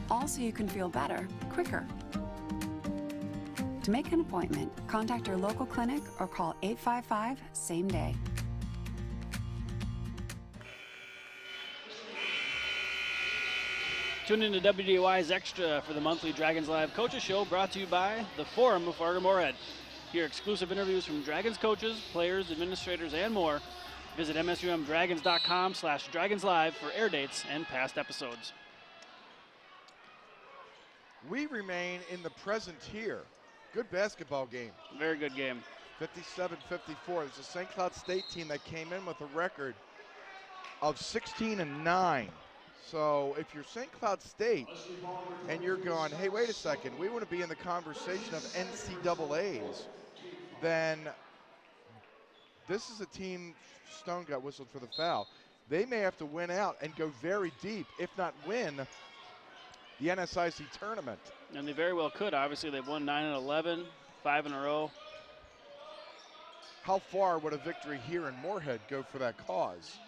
Also, you can feel better, quicker. To make an appointment, contact your local clinic or call 855-SAME-DAY. Tune in to WDAY's Extra for the monthly Dragons Live Coaches Show, brought to you by the Forum of Fargo-Moorhead. Hear exclusive interviews from Dragons coaches, players, administrators, and more. Visit msumdragons.com/dragonslive for air dates and past episodes. We remain in the present here. Good basketball game. Very good game. 57-54. It's a St. Cloud State team that came in with a record of 16-9. So if you're St. Cloud State and you're going, hey, wait a second, we want to be in the conversation of NCAAs, then this is a team. Stone got whistled for the foul. They may have to win out and go very deep, if not win the NSIC tournament. And they very well could. Obviously, they've won 9 and 11, 5 in a row. How far would a victory here in Moorhead go for that cause?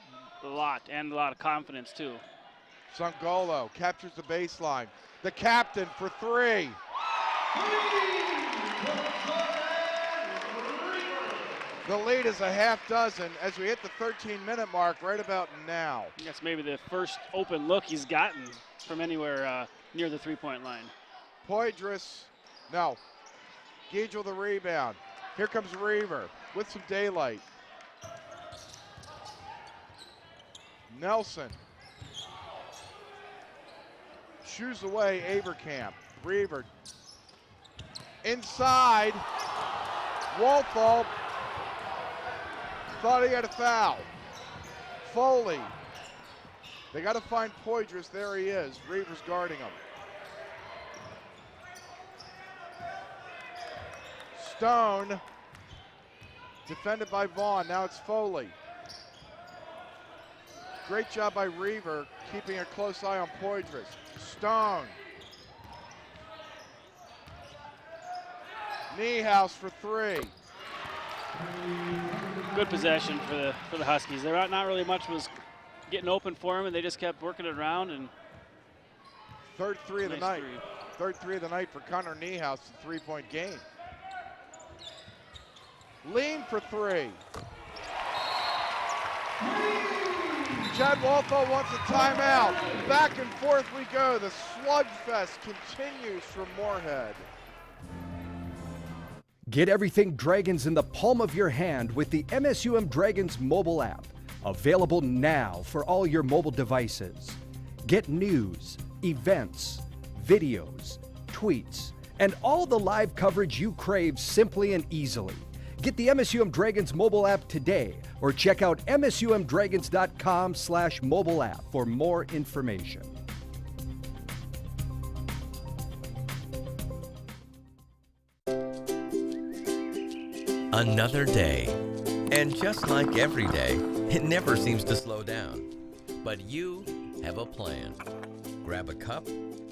A lot, and a lot of confidence, too. Sangolo captures the baseline. The captain for 3. The lead is a half dozen as we hit the 13-minute mark right about now. That's maybe the first open look he's gotten from anywhere near the three-point line. Poydras, no. Gage with the rebound. Here comes Reaver with some daylight. Nelson. Shoes away, Abercamp. Reaver. Inside. Walthall thought he had a foul. Foley. They got to find Poydras. There he is. Reaver's guarding him. Stone. Defended by Vaughn. Now it's Foley. Great job by Reaver keeping a close eye on Poydras. Stone. Niehaus for 3. Good possession for the Huskies. There not really much was getting open for them, and they just kept working it around. And third 3 of the night. Three. Third 3 of the night for Connor Niehaus, a 3-point game. Lean for 3. Chad Walthall wants a timeout. Back and forth we go. The slugfest continues from Moorhead. Get everything Dragons in the palm of your hand with the MSUM Dragons mobile app. Available now for all your mobile devices. Get news, events, videos, tweets, and all the live coverage you crave simply and easily. Get the MSUM Dragons mobile app today or check out msumdragons.com/mobile app for more information. Another day. And just like every day, it never seems to slow down. But you have a plan. Grab a cup,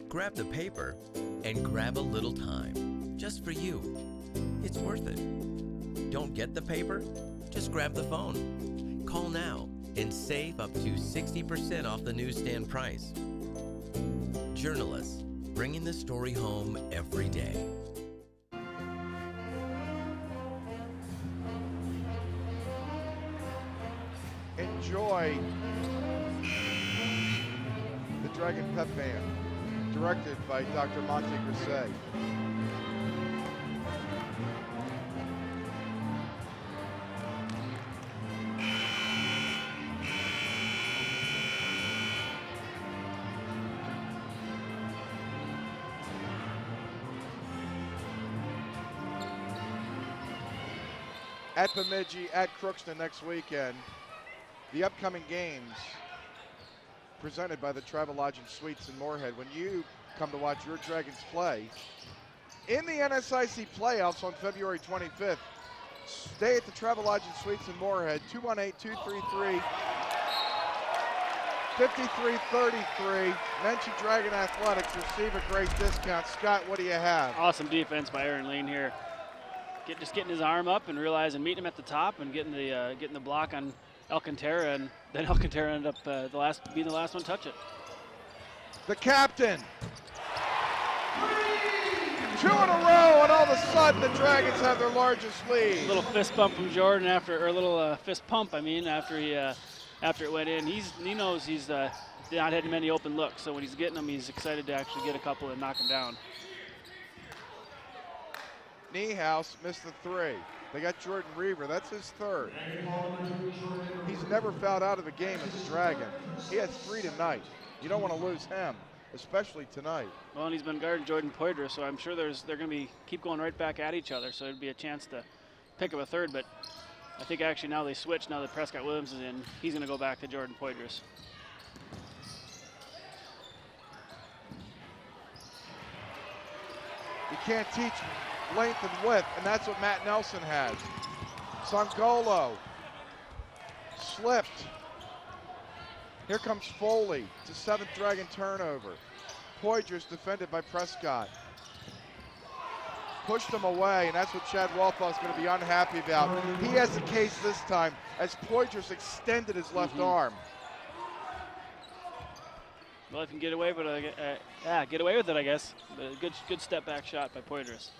grab the paper, and grab a little time. Just for you. It's worth it. Don't get the paper? Just grab the phone. Call now and save up to 60% off the newsstand price. Journalists, bringing the story home every day. Enjoy the Dragon Pep Band, directed by Dr. Monte Grisey. At Bemidji, at Crookston next weekend. The upcoming games presented by the Travelodge Suites in Moorhead. When you come to watch your Dragons play in the NSIC playoffs on February 25th, stay at the Travelodge Suites in Moorhead, 218-233-5333. Mention Dragon Athletics, receive a great discount. Scott, what do you have? Awesome defense by Aaron Lean here. Just getting his arm up and realizing, meeting him at the top and getting the block on Alcantara, and then Alcantara ended up being the last one to touch it. The captain. 2 in a row, and all of a sudden the Dragons have their largest lead. A little fist bump from Jordan after it went in. He knows he's not had many open looks, so when he's getting them, he's excited to actually get a couple and knock them down. Niehaus missed the 3. They got Jordan Reaver. That's his 3rd. He's never fouled out of a game as a Dragon. He has 3 tonight. You don't want to lose him, especially tonight. Well, and he's been guarding Jordan Poydras, so I'm sure they're going to keep going right back at each other, so it'd be a chance to pick up a 3rd. But I think actually now they switch. Now that Prescott Williams is in, he's going to go back to Jordan Poydras. You can't teach length and width, and that's what Matt Nelson has. Sangolo slipped. Here comes Foley. It's a 7th Dragon turnover. Poydras defended by Prescott. Pushed him away, and that's what Chad Walthall's going to be unhappy about. He has the case this time as Poydras extended his left arm. Well, if you can get away with it, get away with it, I guess. But a good step back shot by Poydras.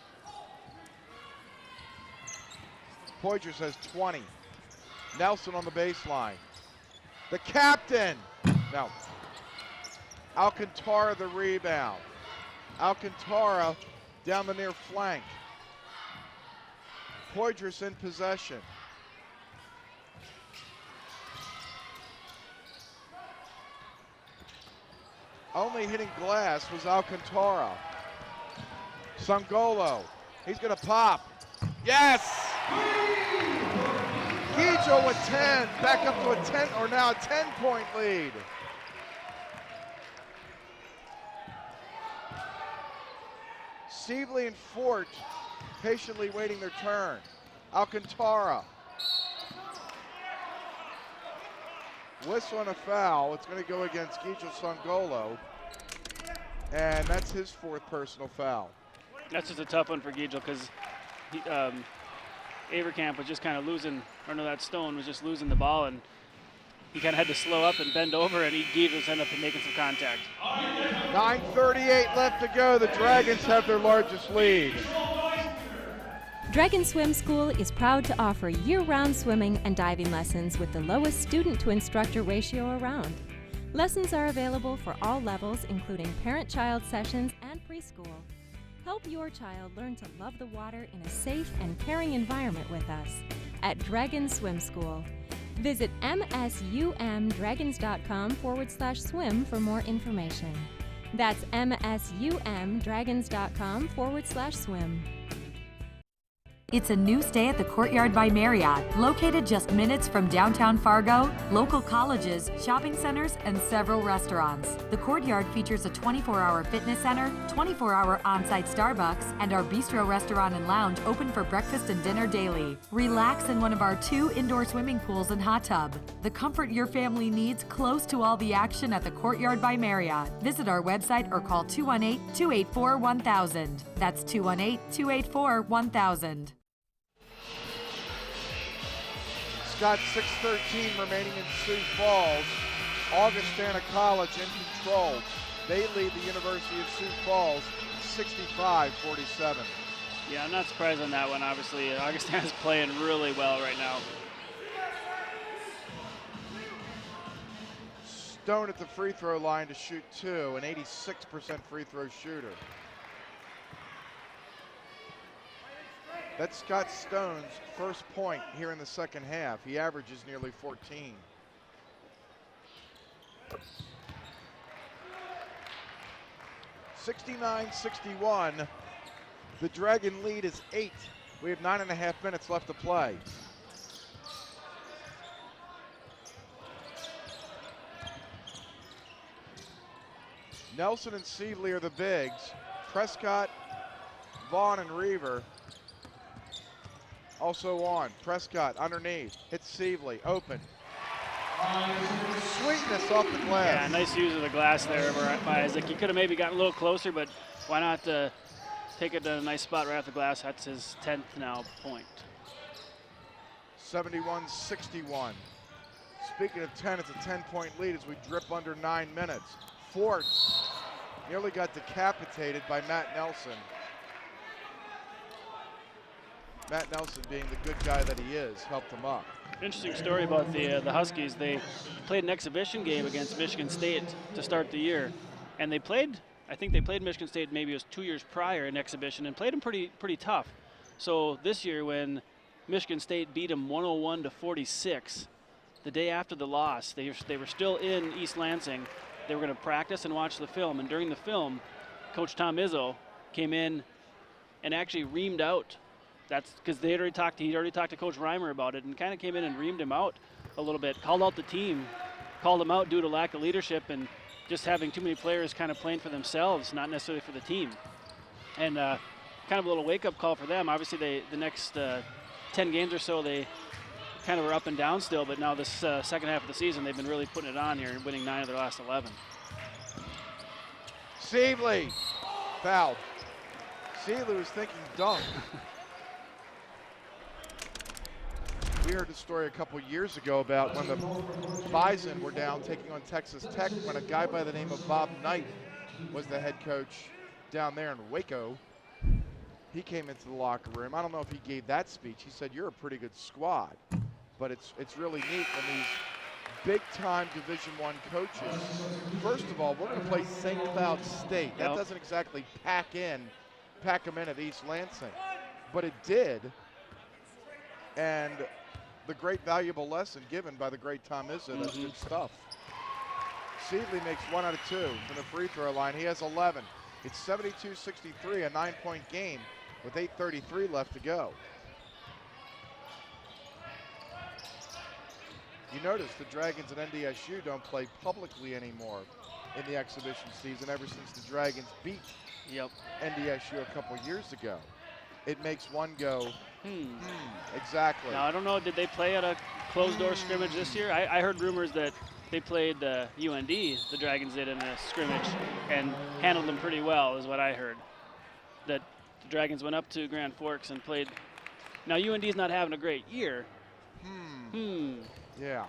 Poydras has 20. Nelson on the baseline. The captain. Now, Alcantara the rebound. Alcantara down the near flank. Poydras in possession. Only hitting glass was Alcantara. Sangolo, he's gonna pop. Yes! Gijo with 10, back up to a 10, or now a 10-point lead. Sievely and Fort patiently waiting their turn. Alcantara. Whistle and a foul. It's going to go against Gijo Sangolo, and that's his 4th personal foul. That's just a tough one for Gijo because Avercamp was just kind of losing, or no, that Stone was just losing the ball, and he kind of had to slow up and bend over, and Gijo's ended up making some contact. 9:38 left to go. The Dragons have their largest lead. Dragon Swim School is proud to offer year-round swimming and diving lessons with the lowest student-to-instructor ratio around. Lessons are available for all levels, including parent-child sessions and preschool. Help your child learn to love the water in a safe and caring environment with us at Dragon Swim School. Visit msumdragons.com/swim for more information. That's msumdragons.com/swim. It's a new stay at the Courtyard by Marriott, located just minutes from downtown Fargo, local colleges, shopping centers, and several restaurants. The Courtyard features a 24-hour fitness center, 24-hour on-site Starbucks, and our bistro restaurant and lounge open for breakfast and dinner daily. Relax in one of our 2 indoor swimming pools and hot tub. The comfort your family needs close to all the action at the Courtyard by Marriott. Visit our website or call 218-284-1000. That's 218-284-1000. got 6:13 remaining in Sioux Falls. Augustana College in control. They lead the University of Sioux Falls 65-47. Yeah, I'm not surprised on that one, obviously. Augustana's playing really well right now. Stone at the free throw line to shoot 2, an 86% free throw shooter. That's Scott Stone's first point here in the second half. He averages nearly 14. (69-61). The Dragon lead is 8. We have 9.5 minutes left to play. Nelson and Seeley are the bigs. Prescott, Vaughn, and Reaver also on. Prescott underneath, hits Seeley, open. Sweetness off the glass. Yeah, nice use of the glass there by Isaac. He could have maybe gotten a little closer, but why not take it to a nice spot right off the glass? That's his 10th now point. 71-61. Speaking of 10, it's a 10-point lead as we drip under 9 minutes. Fort nearly got decapitated by Matt Nelson. Matt Nelson, being the good guy that he is, helped him up. Interesting story about the Huskies. They played an exhibition game against Michigan State to start the year, and they played, I think they played Michigan State maybe it was 2 years prior in exhibition and played them pretty tough. So this year when Michigan State beat them 101-46, the day after the loss, they were still in East Lansing. They were going to practice and watch the film, and during the film, Coach Tom Izzo came in and actually reamed out. That's because he'd already talked to Coach Reimer about it and kind of came in and reamed him out a little bit, called out the team, called them out due to lack of leadership and just having too many players kind of playing for themselves, not necessarily for the team. And kind of a little wake-up call for them. Obviously, the next 10 games or so, they kind of were up and down still, but now this second half of the season, they've been really putting it on here and winning 9 of their last 11. Seeley, fouled. Seeley was thinking dunk. We heard a story a couple years ago about when the Bison were down taking on Texas Tech, when a guy by the name of Bob Knight was the head coach down there in Waco. He came into the locker room. I don't know if he gave that speech. He said, "You're a pretty good squad." But it's really neat when these big-time Division I coaches, first of all, we're going to play St. Cloud State. That doesn't exactly pack them in at East Lansing. But it did. And the great valuable lesson given by the great Tom Izzo, that's good stuff. Seeley makes 1 out of 2 from the free throw line. He has 11. It's 72-63, a 9-point game with 8:33 left to go. You notice the Dragons and NDSU don't play publicly anymore in the exhibition season ever since the Dragons beat NDSU a couple years ago. It makes one go, exactly. Now, I don't know, did they play at a closed-door scrimmage this year? I heard rumors that they played UND, the Dragons did, in a scrimmage, and handled them pretty well, is what I heard. That the Dragons went up to Grand Forks and played. Now, UND's not having a great year. Yeah.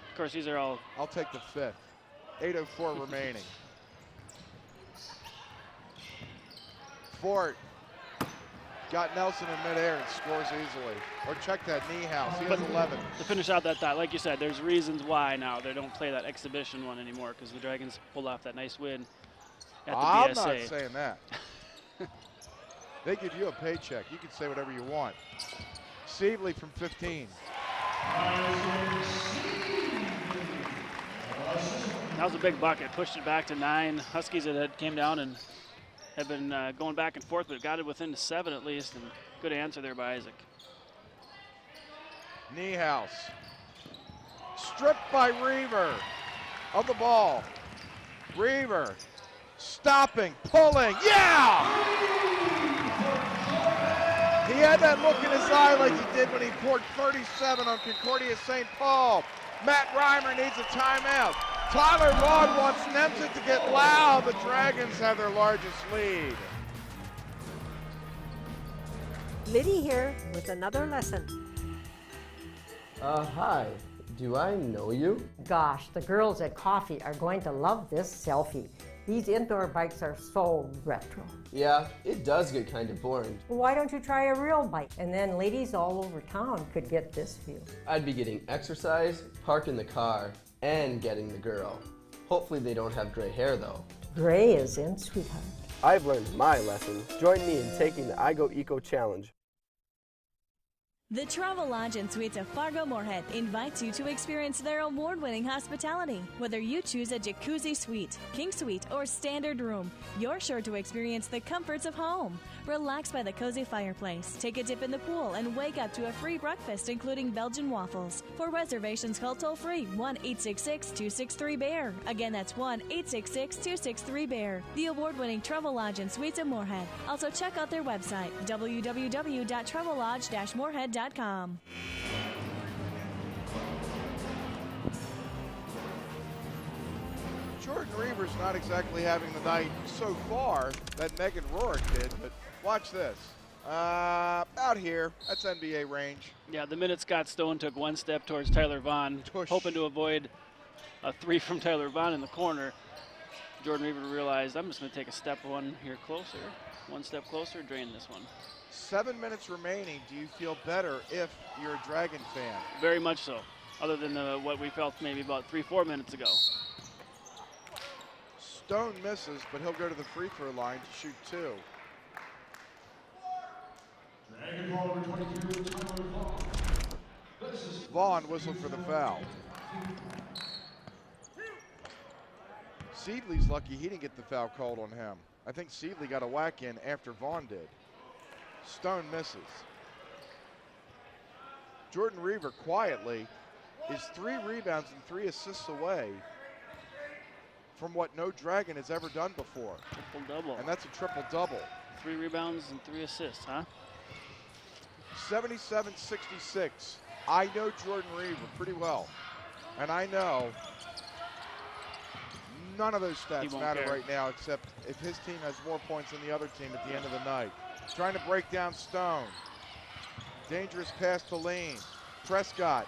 Of course, these are all. I'll take the 5th. 8:04 remaining. Fort got Nelson in midair and scores easily. Or check that knee house. He has 11. To finish out that thought, like you said, there's reasons why now they don't play that exhibition one anymore because the Dragons pulled off that nice win at the BSA. I'm not saying that. They give you a paycheck. You can say whatever you want. Seeley from 15. That was a big bucket. Pushed it back to 9. Huskies had came down and have been going back and forth, but got it within 7 at least, and good answer there by Isaac. Niehaus. Stripped by Reaver of the ball. Reaver stopping, pulling, He had that look in his eye like he did when he poured 37 on Concordia St. Paul. Matt Reimer needs a timeout. Tyler Vaughn wants Nemzik to get loud. The Dragons have their largest lead. Liddy here with another lesson. Hi. Do I know you? Gosh, the girls at Coffee are going to love this selfie. These indoor bikes are so retro. Yeah, it does get kind of boring. Why don't you try a real bike? And then ladies all over town could get this feel. I'd be getting exercise, parking the car, and getting the girl. Hopefully they don't have gray hair though. Gray is in, sweetheart. I've learned my lesson. Join me in taking the I Go Eco Challenge. The Travel Lodge and Suites of Fargo Moorhead invites you to experience their award-winning hospitality. Whether you choose a jacuzzi suite, king suite, or standard room, you're sure to experience the comforts of home. Relax by the cozy fireplace, take a dip in the pool, and wake up to a free breakfast including Belgian waffles. For reservations, call toll-free 1-866-263-BEAR. Again, that's 1-866-263-BEAR. The award-winning Travel Lodge and Suites of Moorhead. Also check out their website, www.travellodge-moorhead.com. Jordan Reaver's not exactly having the night so far that Megan Rorick did, but watch this. Out here, that's NBA range. Yeah, the minute Scott Stone took one step towards Tyler Vaughn, hoping to avoid a three from Tyler Vaughn in the corner, Jordan Reaver realized, I'm just going to take a step one step closer, drain this one. 7 minutes remaining. Do you feel better if you're a Dragon fan? Very much so, other than what we felt maybe about 3-4 minutes ago. Stone misses, but he'll go to the free throw line to shoot 2. Vaughn whistled for the foul. Seedley's lucky he didn't get the foul called on him. I think Seedley got a whack in after Vaughn did. Stone misses. Jordan Reaver quietly is 3 rebounds and 3 assists away from what no Dragon has ever done before. Triple-double. And that's a triple-double. 3 rebounds and 3 assists, huh? 77-66. I know Jordan Reaver pretty well. And I know none of those stats matter right now except if his team has more points than the other team at the end of the night. Trying to break down Stone. Dangerous pass to Lane. Prescott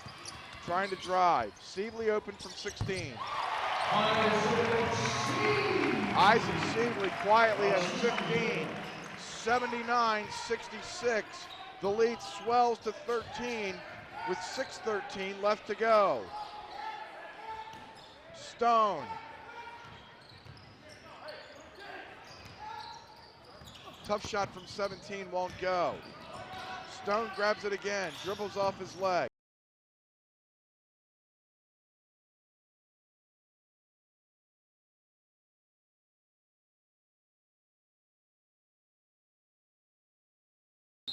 trying to drive. Seedley open from 16. Isaac Seedley quietly has 15. 79-66. The lead swells to 13 with 6:13 left to go. Stone. Tough shot from 17 won't go. Stone grabs it again, dribbles off his leg.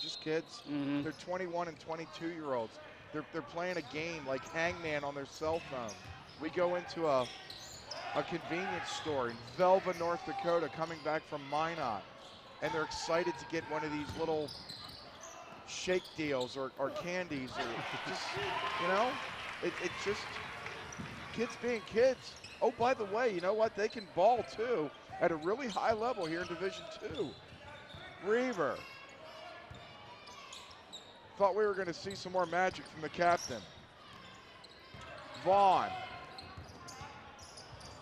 Just kids. They're 21 and 22-year-olds. They're playing a game like Hangman on their cell phone. We go into a convenience store in Velva, North Dakota, coming back from Minot, and they're excited to get one of these little shake deals or candies or just, you know, it's just kids being kids. Oh, by the way, you know what? They can ball too at a really high level here in Division II. Reaver. Thought we were going to see some more magic from the captain. Vaughn.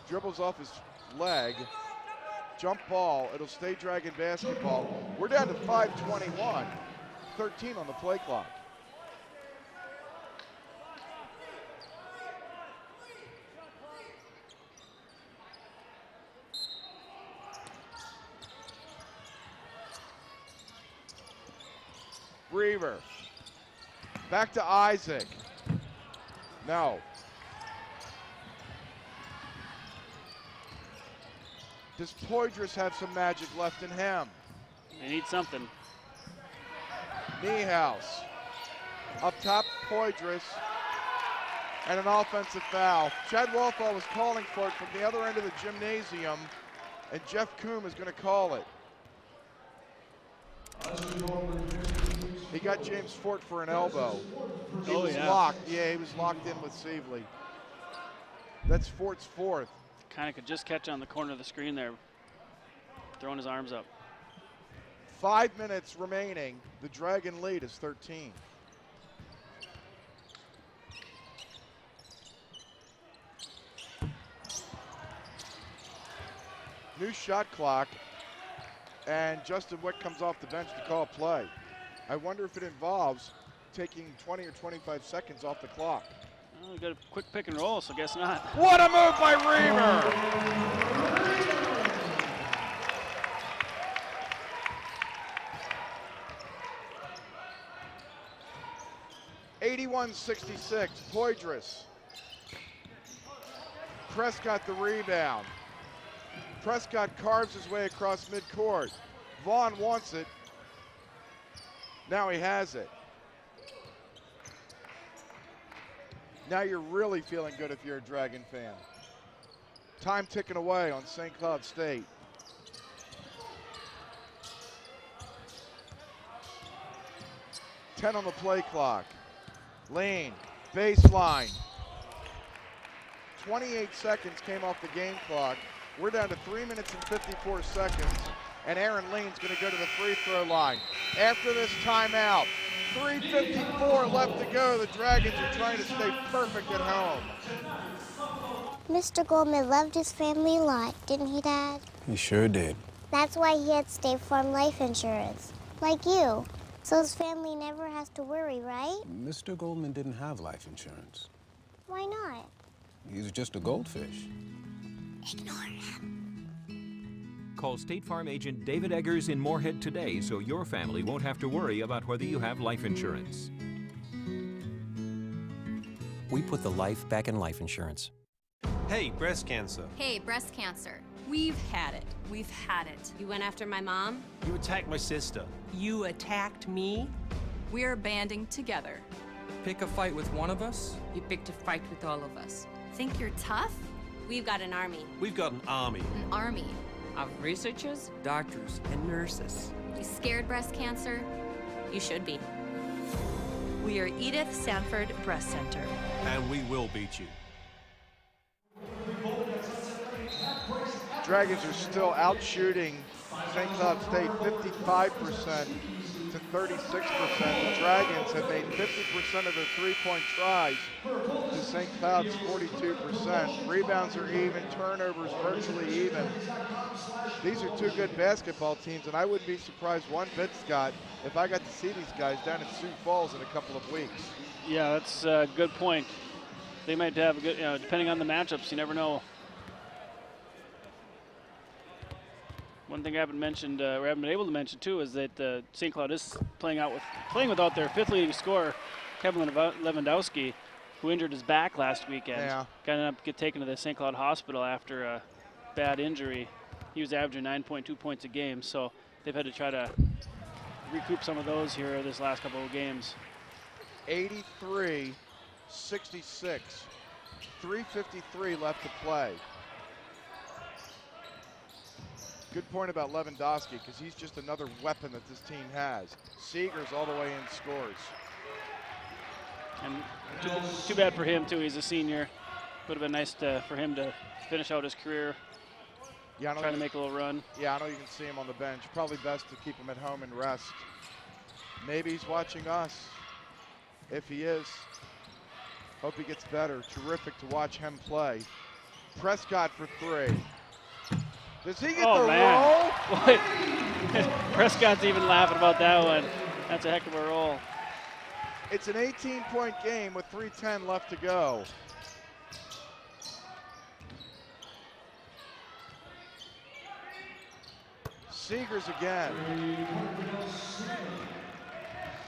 Dribbles off his leg. Jump ball. It'll stay Dragon basketball. We're down to 5:21. 13 on the play clock. Reaver. Back to Isaac. No. Does Poydras have some magic left in him? They need something. Niehaus. Up top, Poydras. And an offensive foul. Chad Walthall was calling for it from the other end of the gymnasium, and Jeff Coombe is going to call it. He got James Fort for an elbow. He was locked. Yeah, he was locked in with Seavely. That's Fort's fourth. Kind of could just catch on the corner of the screen there, throwing his arms up. 5 minutes remaining. The Dragon lead is 13. New shot clock, and Justin Wick comes off the bench to call a play. I wonder if it involves taking 20 or 25 seconds off the clock. Well, we got a quick pick and roll, so I guess not. What a move by Reaver! 81-66, Poydras. Prescott the rebound. Prescott carves his way across midcourt. Vaughn wants it. Now he has it. Now you're really feeling good if you're a Dragon fan. Time ticking away on St. Cloud State. Ten on the play clock. Lane, baseline. 28 seconds came off the game clock. We're down to 3 minutes and 54 seconds, and Aaron Lane's going to go to the free throw line. After this timeout, 3:54 left to go. The Dragons are trying to stay perfect at home. Mr. Goldman loved his family a lot, didn't he, Dad? He sure did. That's why he had State Farm life insurance, like you. So his family never has to worry, right? Mr. Goldman didn't have life insurance. Why not? He's just a goldfish. Ignore him. Call State Farm agent David Eggers in Moorhead today so your family won't have to worry about whether you have life insurance. We put the life back in life insurance. Hey, breast cancer. Hey, breast cancer. We've had it. We've had it. You went after my mom? You attacked my sister. You attacked me? We're banding together. Pick a fight with one of us? You picked a fight with all of us. Think you're tough? We've got an army. We've got an army. An army. Of researchers? Doctors and nurses. You scared breast cancer? You should be. We are Edith Sanford Breast Center. And we will beat you. Dragons are still out shooting St. Cloud State 55% to 36%. The Dragons have made 50% of their three-point tries to St. Cloud's 42%. Rebounds are even, turnovers virtually even. These are two good basketball teams, and I wouldn't be surprised one bit, Scott, if I got to see these guys down in Sioux Falls in a couple of weeks. Yeah, that's a good point. They might have a good, depending on the matchups, you never know. One thing I haven't mentioned, or haven't been able to mention too, is that St. Cloud is playing without their fifth leading scorer, Kevin Lewandowski, who injured his back last weekend. Yeah. Got get taken to the St. Cloud hospital after a bad injury. He was averaging 9.2 points a game, so they've had to try to recoup some of those here this last couple of games. 83-66, 3:53 left to play. Good point about Lewandowski, because he's just another weapon that this team has. Seegers all the way in scores. And too bad for him, too. He's a senior. Would have been nice for him to finish out his career, trying to make a little run. Yeah, I know you can see him on the bench. Probably best to keep him at home and rest. Maybe he's watching us. If he is, hope he gets better. Terrific to watch him play. Prescott for three. Does he get the roll? Prescott's even laughing about that one. That's a heck of a roll. It's an 18-point game with 3:10 left to go. Seegers again.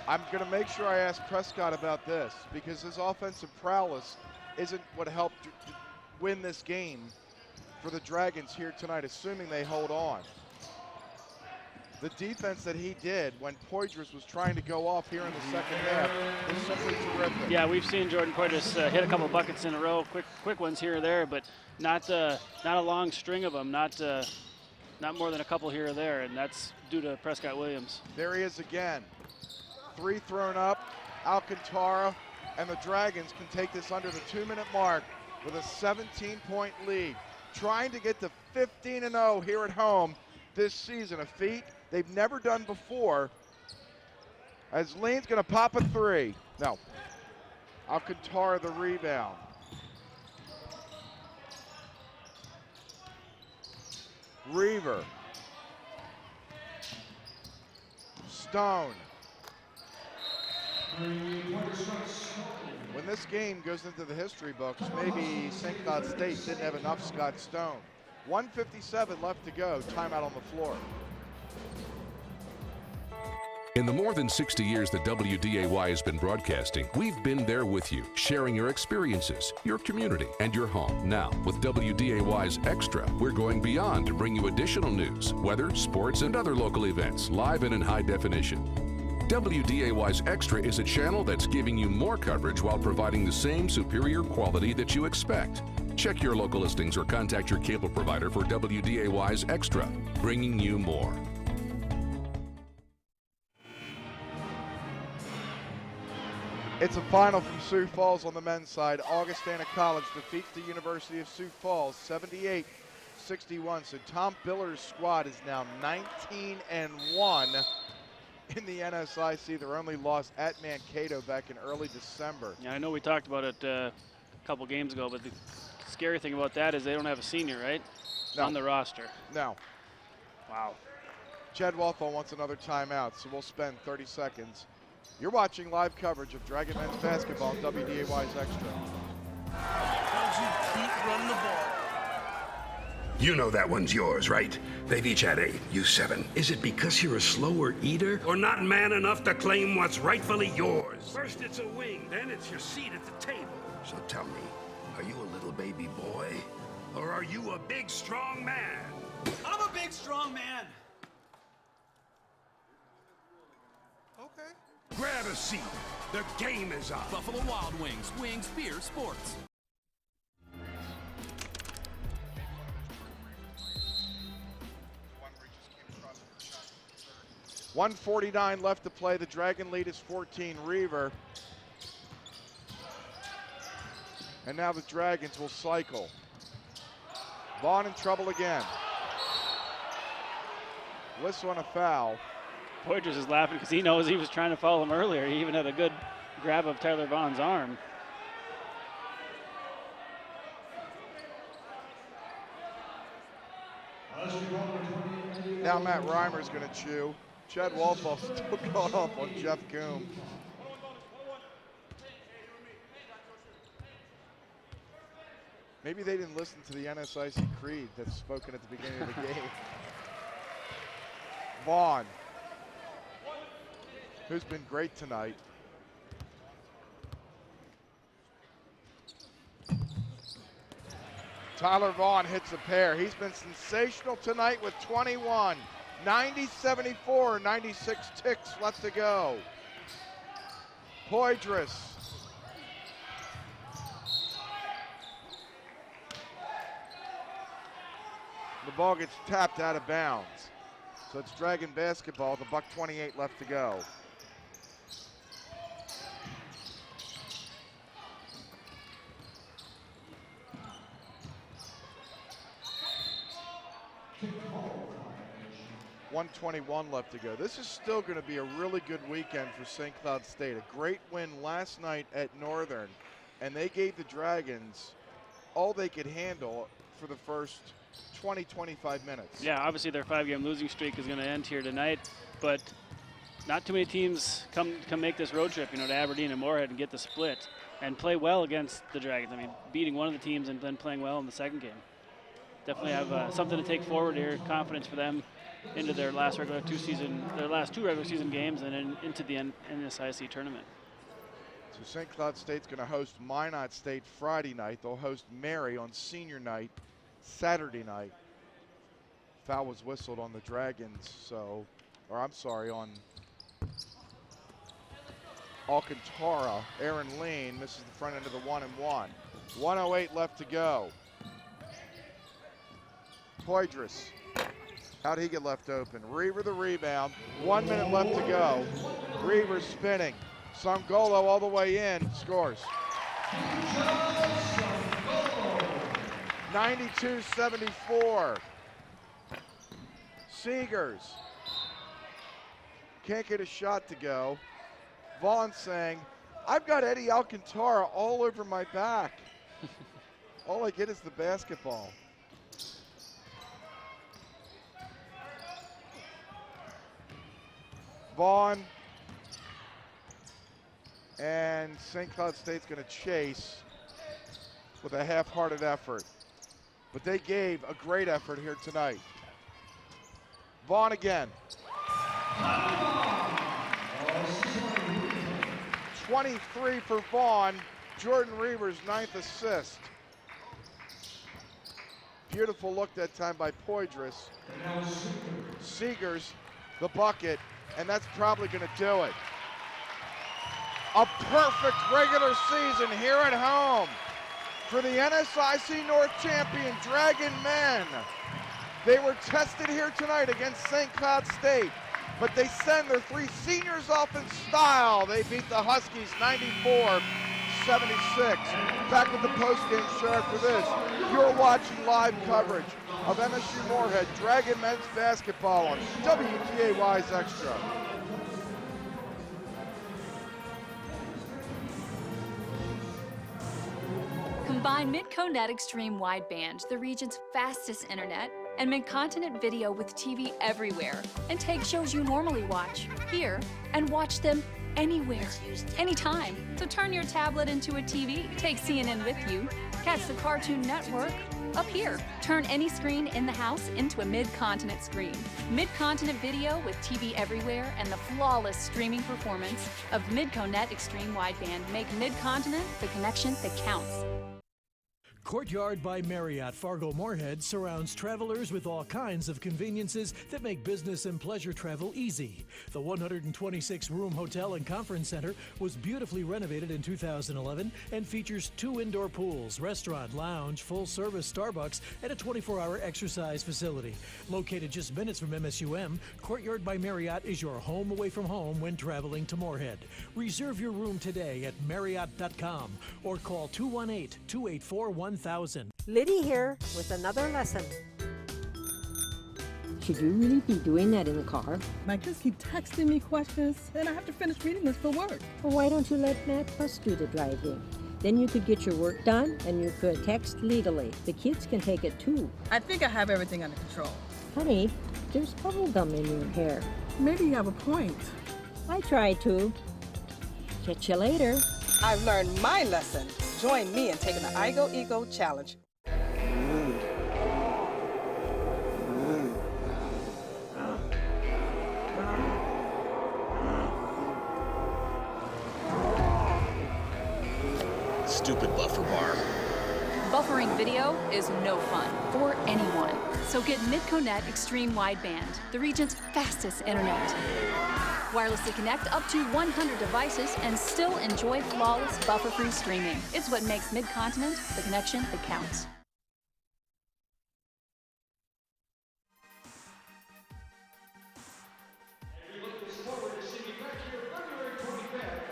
I'm going to make sure I ask Prescott about this, because his offensive prowess isn't what helped win this game for the Dragons here tonight, assuming they hold on. The defense that he did when Poydras was trying to go off here in the second half was simply terrific. Yeah, we've seen Jordan Poydras hit a couple of buckets in a row, quick ones here or there, but not a long string of them, not more than a couple here or there, and that's due to Prescott Williams. There he is again. Three thrown up, Alcantara, and the Dragons can take this under the 2-minute mark with a 17-point lead. Trying to get to 15-0 here at home this season, a feat they've never done before. As Lane's gonna pop a three. No, Alcantara the rebound. Reaver. Stone. When this game goes into the history books, maybe St. Cloud State didn't have enough Scott Stone. 1:57 left to go, timeout on the floor. In the more than 60 years that WDAY has been broadcasting, we've been there with you, sharing your experiences, your community, and your home. Now, with WDAY's Extra, we're going beyond to bring you additional news, weather, sports, and other local events, live and in high definition. WDAY's Extra is a channel that's giving you more coverage while providing the same superior quality that you expect. Check your local listings or contact your cable provider for WDAY's Extra, bringing you more. It's a final from Sioux Falls on the men's side. Augustana College defeats the University of Sioux Falls 78-61. So Tom Biller's squad is now 19-1 in the NSIC. Their only loss at Mankato back in early December. Yeah, I know we talked about it a couple games ago, but the scary thing about that is they don't have a senior, right? No. On the roster. No. Wow. Chad Walthall wants another timeout, so we'll spend 30 seconds. You're watching live coverage of Dragon men's basketball on WDAY's Extra. Because you keep running the ball. You know that one's yours, right? They've each had 8, you 7. Is it because you're a slower eater or not man enough to claim what's rightfully yours? First it's a wing, then it's your seat at the table. So tell me, are you a little baby boy or are you a big, strong man? I'm a big, strong man. Okay. Grab a seat. The game is on. Buffalo Wild Wings. Wings, beer, sports. .149 left to play. The Dragon lead is 14. Reaver. And now the Dragons will cycle. Vaughn in trouble again. Whistle on a foul. Poitras is laughing because he knows he was trying to foul him earlier. He even had a good grab of Tyler Vaughn's arm. Now Matt Reimer's going to chew. Chad Walthall still going up on Jeff Coombe. Maybe they didn't listen to the NSIC creed that's spoken at the beginning of the game. Vaughn, who's been great tonight. Tyler Vaughn hits a pair. He's been sensational tonight with 21. 90-74, 96 ticks left to go. Poitras. The ball gets tapped out of bounds. So it's Dragon basketball, the $1:28 left to go. $1:21 left to go. This is still going to be a really good weekend for St. Cloud State. A great win last night at Northern, and they gave the Dragons all they could handle for the first 20-25 minutes. Yeah, obviously their 5-game losing streak is going to end here tonight, but not too many teams come make this road trip, to Aberdeen and Moorhead and get the split and play well against the Dragons. I mean, beating one of the teams and then playing well in the second game. Definitely have something to take forward here, confidence for them into their last two regular season games and then into the NSIC tournament. So St. Cloud State's going to host Minot State Friday night. They'll host Mary on senior night Saturday night. Foul was whistled on the Dragons, on Alcantara. Aaron Lean misses the front end of the 1-and-1. 1:08 left to go. Poitras. How'd he get left open? Reaver the rebound. 1 minute left to go. Reaver spinning. Sangolo all the way in. Scores. 92-74. Seegers. Can't get a shot to go. Vaughn saying, I've got Eddie Alcantara all over my back. All I get is the basketball. Vaughn and St. Cloud State's going to chase with a half-hearted effort. But they gave a great effort here tonight. Vaughn again. 23 for Vaughn, Jordan Reaver's 9th assist. Beautiful look that time by Poydras. Seegers, the bucket, and that's probably going to do it. A perfect regular season here at home for the NSIC North champion Dragon men. They were tested here tonight against St. Cloud State, but they send their 3 seniors off in style. They beat the Huskies 94-76. Back with the post-game show after this. You're watching live coverage of MSU Moorhead Dragon men's basketball on WDAY's Extra. Combine Mid-Co-Net Extreme Wideband, the region's fastest internet, and Mid-Continent video with TV everywhere, and take shows you normally watch here and watch them anywhere, anytime. So turn your tablet into a TV, take CNN with you, catch the Cartoon Network up here. Turn any screen in the house into a Mid-Continent screen. Mid-Continent video with TV everywhere and the flawless streaming performance of Mid-Co-Net Extreme Wideband make Mid-Continent the connection that counts. Courtyard by Marriott Fargo Moorhead surrounds travelers with all kinds of conveniences that make business and pleasure travel easy. The 126-room hotel and conference center was beautifully renovated in 2011 and features 2 indoor pools, restaurant, lounge, full-service Starbucks, and a 24-hour exercise facility. Located just minutes from MSUM, Courtyard by Marriott is your home away from home when traveling to Moorhead. Reserve your room today at Marriott.com or call 218-284-1000. Liddy here with another lesson. Should you really be doing that in the car? My kids keep texting me questions, and I have to finish reading this for work. Well, why don't you let Matt Plus do the driving? Then you could get your work done, and you could text legally. The kids can take it too. I think I have everything under control. Honey, there's bubble gum in your hair. Maybe you have a point. I try to. Catch you later. I've learned my lesson. Join me in taking the IGO Ego Challenge. Stupid buffer bar. Buffering video is no fun for anyone. So get Mid-Co-Net Extreme Wideband, the region's fastest internet. Wirelessly connect up to 100 devices and still enjoy flawless buffer-free streaming. It's what makes Mid-Continent the connection that counts.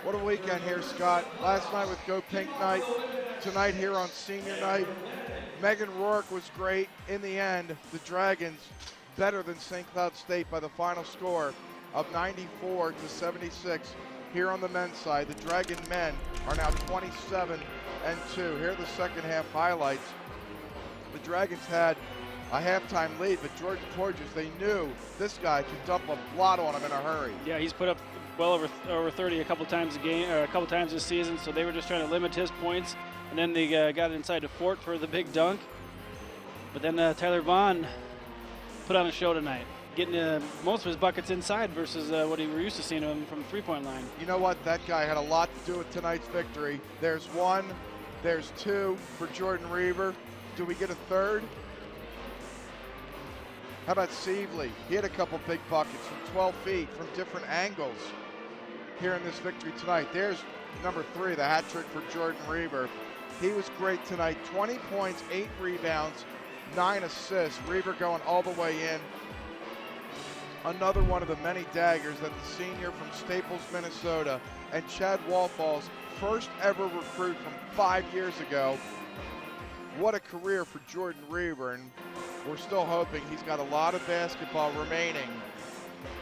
What a weekend here, Scott. Last night with Go Pink Night, tonight here on Senior Night. Megan Rourke was great. In the end, the Dragons better than St. Cloud State by the final score of 94-76 here on the men's side. The Dragon men are now 27-2. Here are the second half highlights. The Dragons had a halftime lead, but Jordan Poydras, they knew this guy could dump a lot on him in a hurry. Yeah, he's put up well over 30 a couple times this season, so they were just trying to limit his points, and then they got inside to Fort for the big dunk. But then Tyler Vaughn put on a show tonight, getting most of his buckets inside versus what we were used to seeing him from the three-point line. You know what? That guy had a lot to do with tonight's victory. There's one, there's two for Jordan Reaver. Do we get a third? How about Sievely? He had a couple big buckets from 12 feet from different angles here in this victory tonight. There's number 3, the hat trick for Jordan Reaver. He was great tonight. 20 points, 8 rebounds, 9 assists. Reaver going all the way in. Another one of the many daggers that the senior from Staples, Minnesota, and Chad Wallfall's first ever recruit from 5 years ago. What a career for Jordan Reaver, and we're still hoping he's got a lot of basketball remaining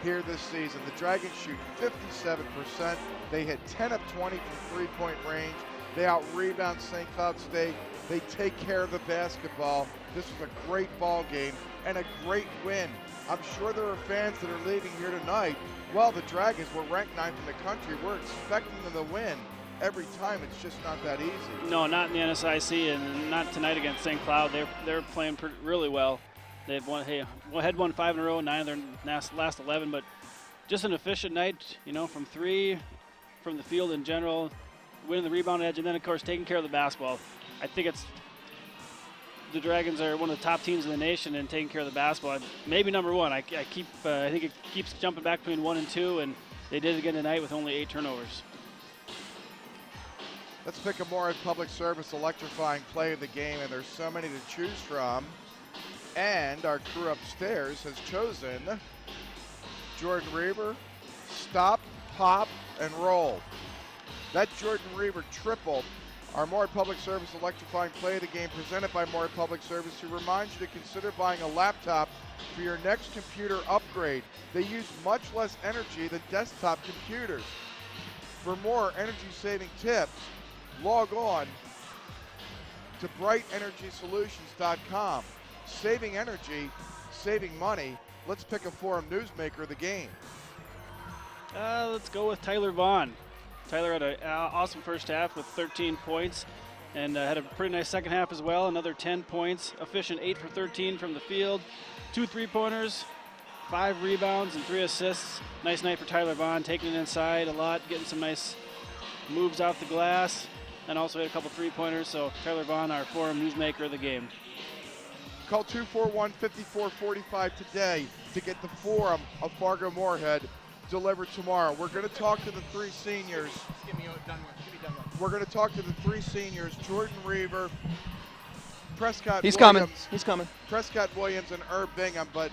here this season. The Dragons shoot 57%. They hit 10 of 20 from three-point range. They out-rebound St. Cloud State. They take care of the basketball. This was a great ball game. and a great win. I'm sure there are fans that are leaving here tonight. Well, the Dragons were ranked 9th in the country. We're expecting them to win every time. It's just not that easy. No, not in the NSIC, and not tonight against St. Cloud. They're playing really well. They've won. Hey, had won 5 in a row, 9 of their last 11, but just an efficient night. You know, from 3, from the field in general, winning the rebound edge, and then of course taking care of the basketball. I think the Dragons are one of the top teams in the nation in taking care of the basketball. Maybe number 1. I think it keeps jumping back between 1 and 2, and they did it again tonight with only 8 turnovers. Let's pick a more public service electrifying play of the game, and there's so many to choose from. And our crew upstairs has chosen Jordan Reaver, stop, pop, and roll. That Jordan Reaver triple, our Morehead Public Service electrifying play of the game, presented by Morehead Public Service, who reminds you to consider buying a laptop for your next computer upgrade. They use much less energy than desktop computers. For more energy-saving tips, log on to brightenergysolutions.com. Saving energy, saving money. Let's pick a forum newsmaker of the game. Let's go with Tyler Vaughn. Tyler had an awesome first half with 13 points and had a pretty nice second half as well. Another 10 points, efficient 8 for 13 from the field, 2 3-pointers, 5 rebounds, and 3 assists. Nice night for Tyler Vaughn, taking it inside a lot, getting some nice moves off the glass, and also had a couple 3-pointers. So Tyler Vaughn, our forum newsmaker of the game. Call 241-5445 today to get the forum of Fargo Moorhead delivered tomorrow. We're going to talk to the 3 seniors. We're going to talk to the 3 seniors, Jordan Reaver, Prescott Williams. He's coming. Prescott Williams and Herb Bingham. But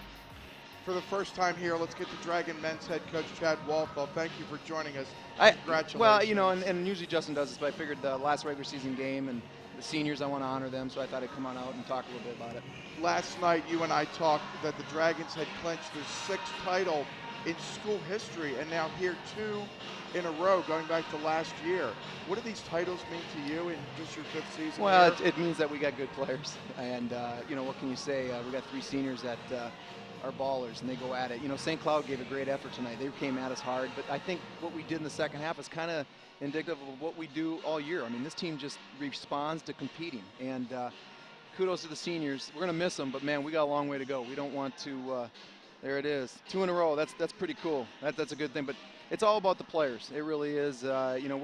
for the first time here, let's get to Dragon men's head coach Chad Walthall. Thank you for joining us. Congratulations. Well, you know, and usually Justin does this, but I figured the last regular season game and the seniors, I want to honor them, so I thought I'd come on out and talk a little bit about it. Last night, you and I talked that the Dragons had clinched their 6th title in school history, and now here 2 in a row going back to last year. What do these titles mean to you in just your 5th season? Well, it means that we got good players, and you know, what can you say? We got 3 seniors that are ballers, and they go at it. You know, St. Cloud gave a great effort tonight. They came at us hard, but I think what we did in the second half is kind of indicative of what we do all year. I mean, this team just responds to competing, and kudos to the seniors. We're going to miss them, but man, we got a long way to go. We don't want to. There it is, 2 in a row. That's pretty cool. That's a good thing. But it's all about the players. It really is. You know,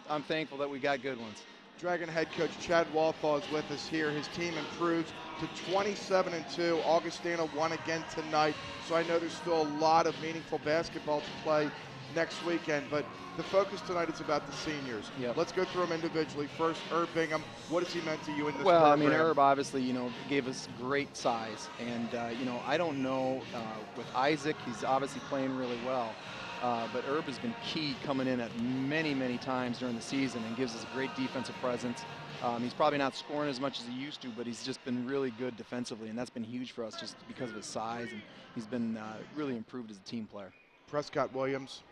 I'm thankful that we got good ones. Dragon head coach Chad Walthall is with us here. His team improves to 27-2. Augustana won again tonight, so I know there's still a lot of meaningful basketball to play next weekend, but the focus tonight is about the seniors. Yep. Let's go through them individually. First, Herb Bingham. What has he meant to you in this program? program? I mean, Herb obviously, you know, gave us great size, and you know, I don't know with Isaac, he's obviously playing really well, but Herb has been key coming in at many times during the season and gives us a great defensive presence. He's probably not scoring as much as he used to, but he's just been really good defensively, and that's been huge for us just because of his size, and he's been really improved as a team player. Prescott Williams.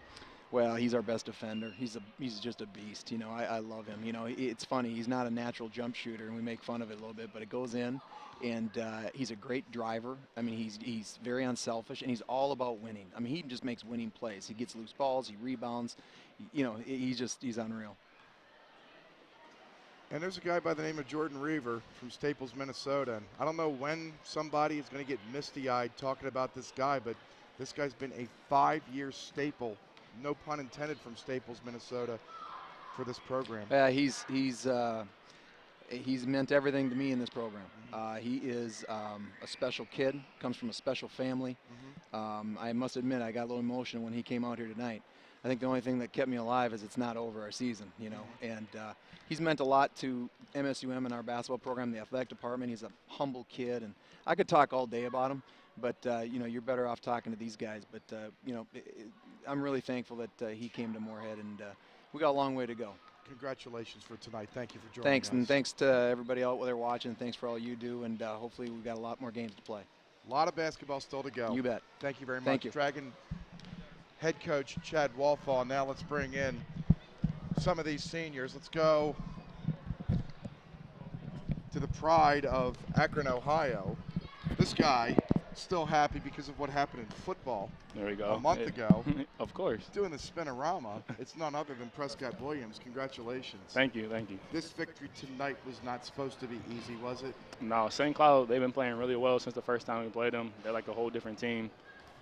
Well, he's our best defender. He's just a beast. You know, I love him. You know, it's funny. He's not a natural jump shooter, and we make fun of it a little bit, but it goes in, and he's a great driver. I mean, he's very unselfish, and he's all about winning. I mean, he just makes winning plays. He gets loose balls. He rebounds. You know, he's unreal. And there's a guy by the name of Jordan Reaver from Staples, Minnesota. And I don't know when somebody is going to get misty-eyed talking about this guy, but this guy's been a 5-year staple, no pun intended, from Staples, Minnesota, for this program. He's meant everything to me in this program. He is a special kid, comes from a special family. I must admit, I got a little emotional when he came out here tonight. I think the only thing that kept me alive is it's not over our season, you know. And he's meant a lot to MSUM and our basketball program, the athletic department. He's a humble kid, and I could talk all day about him, but you know, you're better off talking to these guys. But you know, I'm really thankful that he came to Moorhead, and we got a long way to go. Congratulations for tonight. Thank you for joining us. Thanks, and thanks to everybody out there watching. Thanks for all you do, and hopefully we've got a lot more games to play. A lot of basketball still to go. You bet. Thank you very much. Thank you. Dragon head coach Chad Walthall. Now let's bring in some of these seniors. Let's go to the pride of Akron, Ohio. This guy still happy because of what happened in football There we go. a month ago. Of course. Doing the Spinorama, it's none other than Prescott Williams. Congratulations. Thank you, thank you. This victory tonight was not supposed to be easy, was it? No, St. Cloud, they've been playing really well since the first time we played them. They're like a whole different team.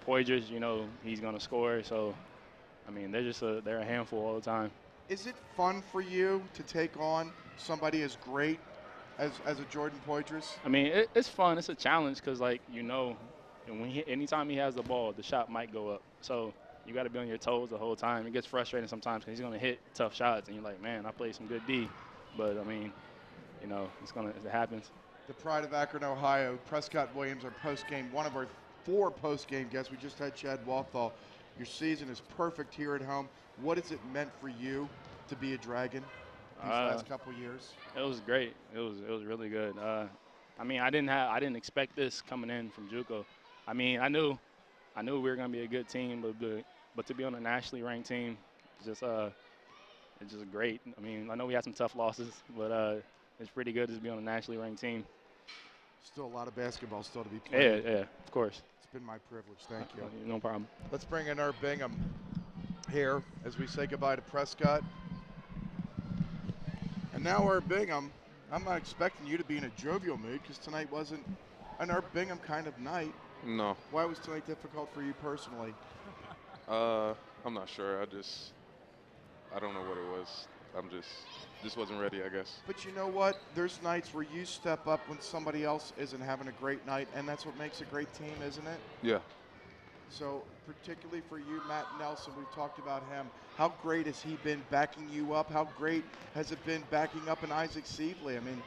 Poitras, you know, he's going to score. So, I mean, they're a handful all the time. Is it fun for you to take on somebody as great as a Jordan Poitras? I mean, it's fun. It's a challenge because, like, you know, and anytime he has the ball, the shot might go up. So you got to be on your toes the whole time. It gets frustrating sometimes because he's going to hit tough shots, and you're like, man, I played some good D. But, I mean, you know, it happens. The pride of Akron, Ohio, Prescott Williams, our post-game, one of our 4 post-game guests. We just had Chad Walthall. Your season is perfect here at home. What has it meant for you to be a Dragon these last couple years? It was great. It was really good. I mean, I didn't expect this coming in from JUCO. I mean, I knew we were gonna be a good team, but to be on a nationally ranked team, it's just great. I mean, I know we had some tough losses, but it's pretty good to be on a nationally ranked team. Still a lot of basketball still to be played. Yeah, of course. It's been my privilege. Thank you. No problem. Let's bring in Herb Bingham here as we say goodbye to Prescott. And now Herb Bingham, I'm not expecting you to be in a jovial mood because tonight wasn't an Herb Bingham kind of night. No. Why was tonight difficult for you personally? I'm not sure. I don't know what it was. Just wasn't ready, I guess. But you know what? There's nights where you step up when somebody else isn't having a great night, and that's what makes a great team, isn't it? Yeah. So particularly for you, Matt Nelson, we've talked about him. How great has he been backing you up? How great has it been backing up in Isaac Sievely? I mean,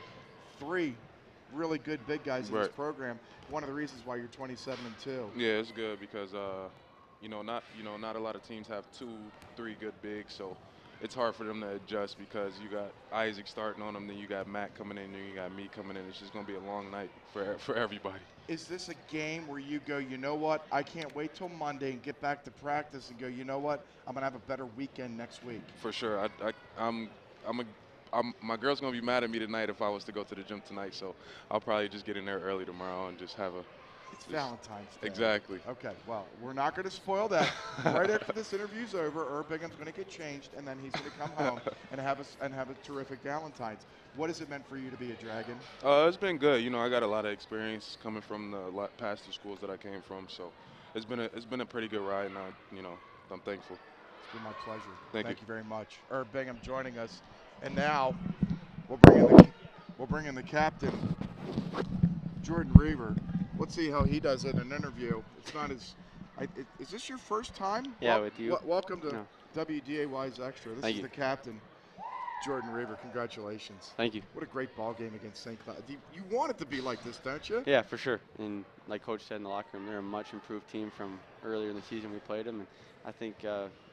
3 really good big guys in this program. One of the reasons why you're 27-2. Yeah, it's good because not a lot of teams have 2, 3 good bigs, so it's hard for them to adjust because you got Isaac starting on them, then you got Matt coming in, then you got me coming in. It's just going to be a long night for everybody. Is this a game where you go, you know what, I can't wait till Monday and get back to practice and go, you know what, I'm going to have a better weekend next week? For sure. My girl's going to be mad at me tonight if I was to go to the gym tonight, so I'll probably just get in there early tomorrow and just have a It's Valentine's Day. Exactly. Okay, well, we're not going to spoil that. Right after this interview's over, Herb Bingham's going to get changed, and then he's going to come home and have a terrific Valentine's. What has it meant for you to be a Dragon? It's been good. You know, I got a lot of experience coming from the past 2 schools that I came from, so it's been a pretty good ride, and I'm thankful. It's been my pleasure. Thank you. You very much. Herb Bingham joining us, and now we'll bring in the captain, Jordan Reaver. Let's see how he does in an interview. It's not as. Is this your first time? Yeah, with you. Welcome to WDAY's Extra. This is the captain, Jordan Reaver. Congratulations. Thank you. What a great ball game against St. Cloud. You want it to be like this, don't you? Yeah, for sure. And like Coach said in the locker room, they're a much improved team from earlier in the season we played them. And I think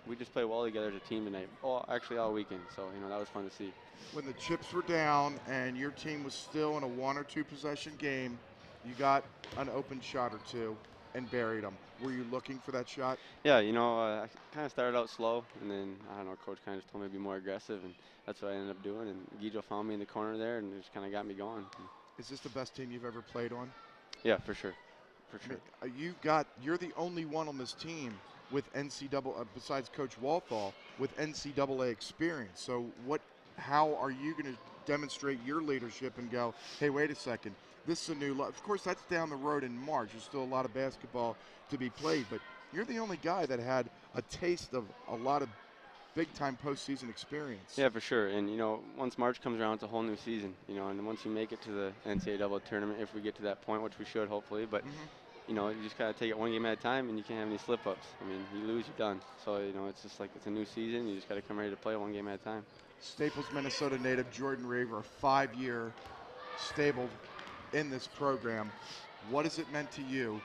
we just played well together as a team tonight. Actually all weekend. So, that was fun to see. When the chips were down and your team was still in a 1 or 2 possession game, you got an open shot or 2 and buried them. Were you looking for that shot? Yeah, I kind of started out slow, and then, I don't know, Coach kind of just told me to be more aggressive, and that's what I ended up doing. And Guido found me in the corner there, and it just kind of got me going. Is this the best team you've ever played on? Yeah, for sure. For sure. I mean, you're the only one on this team with NCAA, besides Coach Walthall, with NCAA experience. So how are you going to demonstrate your leadership and go, hey, wait a second, this is a new of course, that's down the road in March. There's still a lot of basketball to be played, but you're the only guy that had a taste of a lot of big-time postseason experience. Yeah, for sure. And, once March comes around, it's a whole new season, and once you make it to the NCAA tournament, if we get to that point, which we should hopefully, but, you just got to take it one game at a time, and you can't have any slip-ups. I mean, you lose, you're done. So, it's just like it's a new season. You just got to come ready to play one game at a time. Staples, Minnesota native Jordan Reaver, a 5-year stabled in this program. What has it meant to you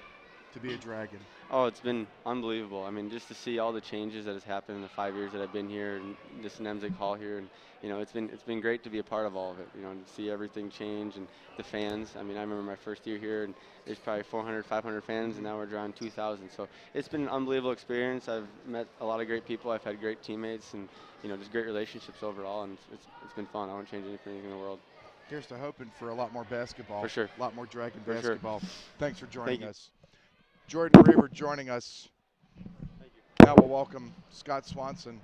to be a Dragon? Oh, it's been unbelievable. I mean, just to see all the changes that has happened in the 5 years that I've been here, and just in Emsig Hall here, and it's been great to be a part of all of it. To see everything change, and the fans. I mean, I remember my first year here, and there's probably 400, 500 fans, and now we're drawing 2,000. So it's been an unbelievable experience. I've met a lot of great people. I've had great teammates, and just great relationships overall, and it's been fun. I wouldn't change anything in the world. Here's to hoping for a lot more basketball. For sure. A lot more Dragon basketball. Sure. Thanks for joining us. Jordan Reaver joining us. Now we'll welcome Scott Swanson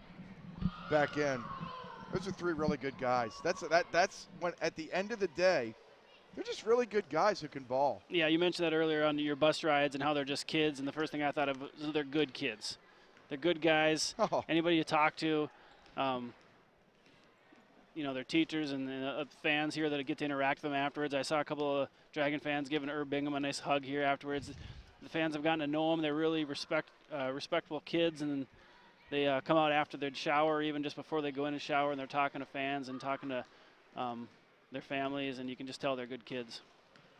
back in. Those are three really good guys. That's when at the end of the day, they're just really good guys who can ball. Yeah, you mentioned that earlier on your bus rides and how they're just kids, and the first thing I thought of was they're good kids. They're good guys. Oh. Anybody you talk to, their teachers and fans here that get to interact with them afterwards. I saw a couple of Dragon fans giving Herb Bingham a nice hug here afterwards. The fans have gotten to know them. They're really respectable kids, and they come out after their shower, even just before they go in and shower, and they're talking to fans and talking to their families, and you can just tell they're good kids.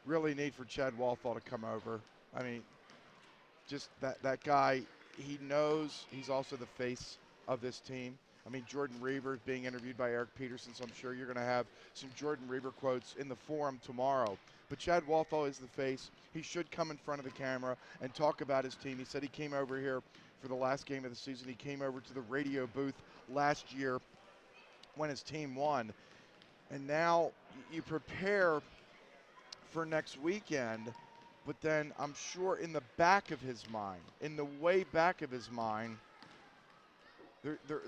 Really neat for Chad Walthall to come over. I mean, just that guy, he knows he's also the face of this team. I mean, Jordan Reaver is being interviewed by Eric Peterson, so I'm sure you're going to have some Jordan Reaver quotes in the forum tomorrow. But Chad Walthall is the face. He should come in front of the camera and talk about his team. He said he came over here for the last game of the season. He came over to the radio booth last year when his team won. And now you prepare for next weekend, but then I'm sure in the back of his mind, in the way back of his mind,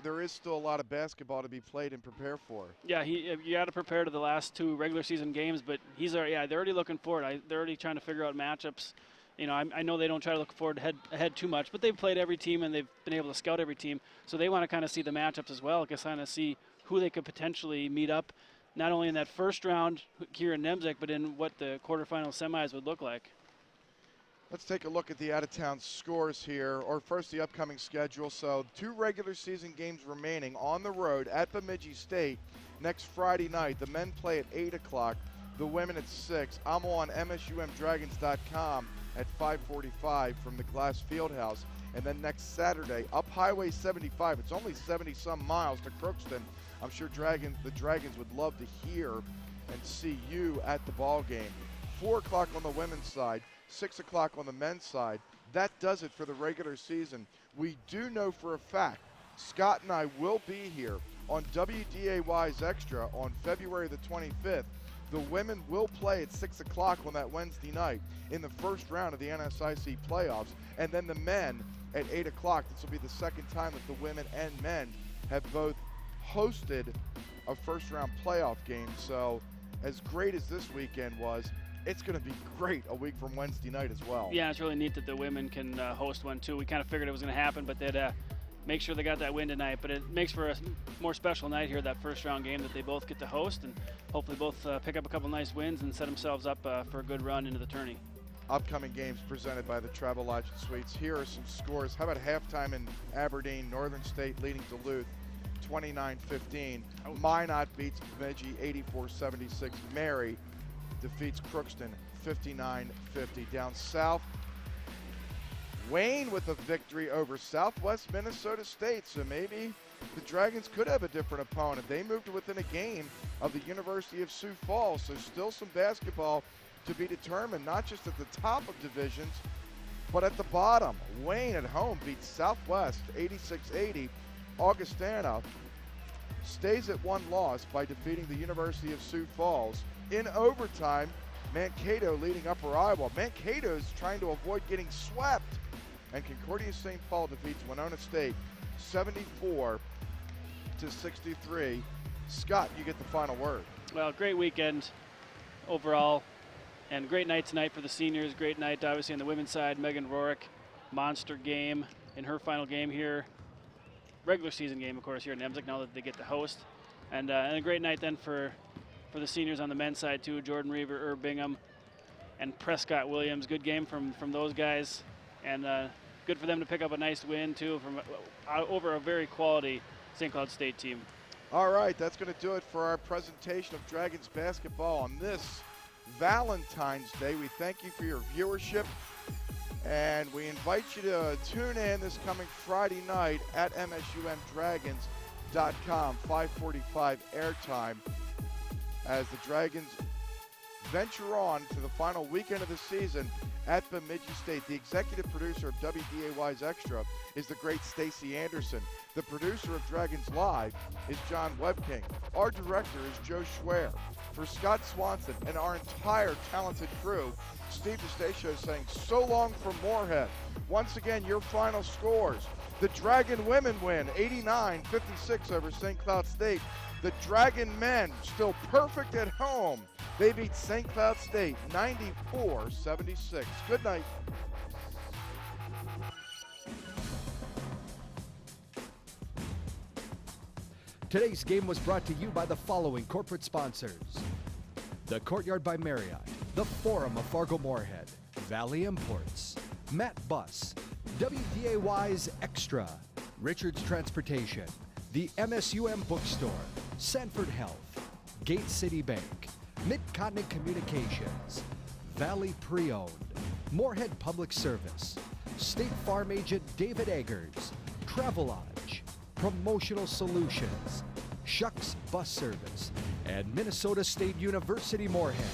there is still a lot of basketball to be played and prepare for. Yeah, you got to prepare to the last two regular season games, but they're already looking forward. They're already trying to figure out matchups. I know they don't try to look forward ahead too much, but they've played every team and they've been able to scout every team, so they want to kind of see the matchups as well, kind of see who they could potentially meet up, not only in that first round here in Nemzek, but in what the quarterfinal semis would look like. Let's take a look at the out-of-town scores here, or first the upcoming schedule. So 2 regular season games remaining on the road at Bemidji State next Friday night. The men play at 8 o'clock, the women at 6. I'm on MSUMDragons.com at 5:45 from the Glass Fieldhouse. And then next Saturday, up Highway 75. It's only 70-some miles to Crookston. I'm sure the Dragons would love to hear and see you at the ball game. 4 o'clock on the women's side. 6 o'clock on the men's side. That does it for the regular season. We do know for a fact Scott and I will be here on WDAY's Extra on February the 25th. The women will play at 6 o'clock on that Wednesday night in the first round of the NSIC playoffs. And then the men at 8 o'clock. This will be the second time that the women and men have both hosted a first-round playoff game. So as great as this weekend was, it's going to be great a week from Wednesday night as well. Yeah, it's really neat that the women can host one too. We kind of figured it was going to happen, but they'd make sure they got that win tonight. But it makes for a more special night here, that first round game that they both get to host, and hopefully both pick up a couple nice wins and set themselves up for a good run into the tourney. Upcoming games presented by the Travel Lodge and Suites. Here are some scores. How about halftime in Aberdeen? Northern State leading Duluth 29-15. Minot beats Bemidji 84-76. Mary defeats Crookston 59-50. Down south, Wayne with a victory over Southwest Minnesota State. So maybe the Dragons could have a different opponent. They moved to within a game of the University of Sioux Falls. So still some basketball to be determined, not just at the top of divisions, but at the bottom. Wayne at home beats Southwest 86-80. Augustana stays at 1 loss by defeating the University of Sioux Falls. In overtime, Mankato leading Upper Iowa. Mankato's trying to avoid getting swept. And Concordia St. Paul defeats Winona State 74-63. Scott, you get the final word. Well, great weekend overall, and great night tonight for the seniors. Great night, obviously, on the women's side. Megan Rorick, monster game in her final game here. Regular season game, of course, here in Nemzek, now that they get to host. And a great night then for the seniors on the men's side too. Jordan Reaver, Herb Bingham, and Prescott Williams. Good game from those guys, and good for them to pick up a nice win too from over a very quality St. Cloud State team. All right, that's going to do it for our presentation of Dragons basketball on this Valentine's Day. We thank you for your viewership, and we invite you to tune in this coming Friday night at MSUMDragons.com, 5:45 airtime, as the Dragons venture on to the final weekend of the season at Bemidji State. The executive producer of WDAY's Extra is the great Stacy Anderson. The producer of Dragons Live is John Webking. Our director is Joe Schwer. For Scott Swanson and our entire talented crew, Steve DeStacio saying so long from Moorhead. Once again, your final scores. The Dragon women win 89-56 over St. Cloud State. The Dragon men still perfect at home. They beat St. Cloud State 94-76. Good night. Today's game was brought to you by the following corporate sponsors: the Courtyard by Marriott, the Forum of Fargo-Moorhead, Valley Imports, Matt Buss, WDAY's Extra, Richards Transportation, the MSUM Bookstore, Sanford Health, Gate City Bank, Mid-Continent Communications, Valley Pre-Owned, Moorhead Public Service, State Farm Agent David Eggers, Travelodge, Promotional Solutions, Shucks Bus Service, and Minnesota State University Moorhead.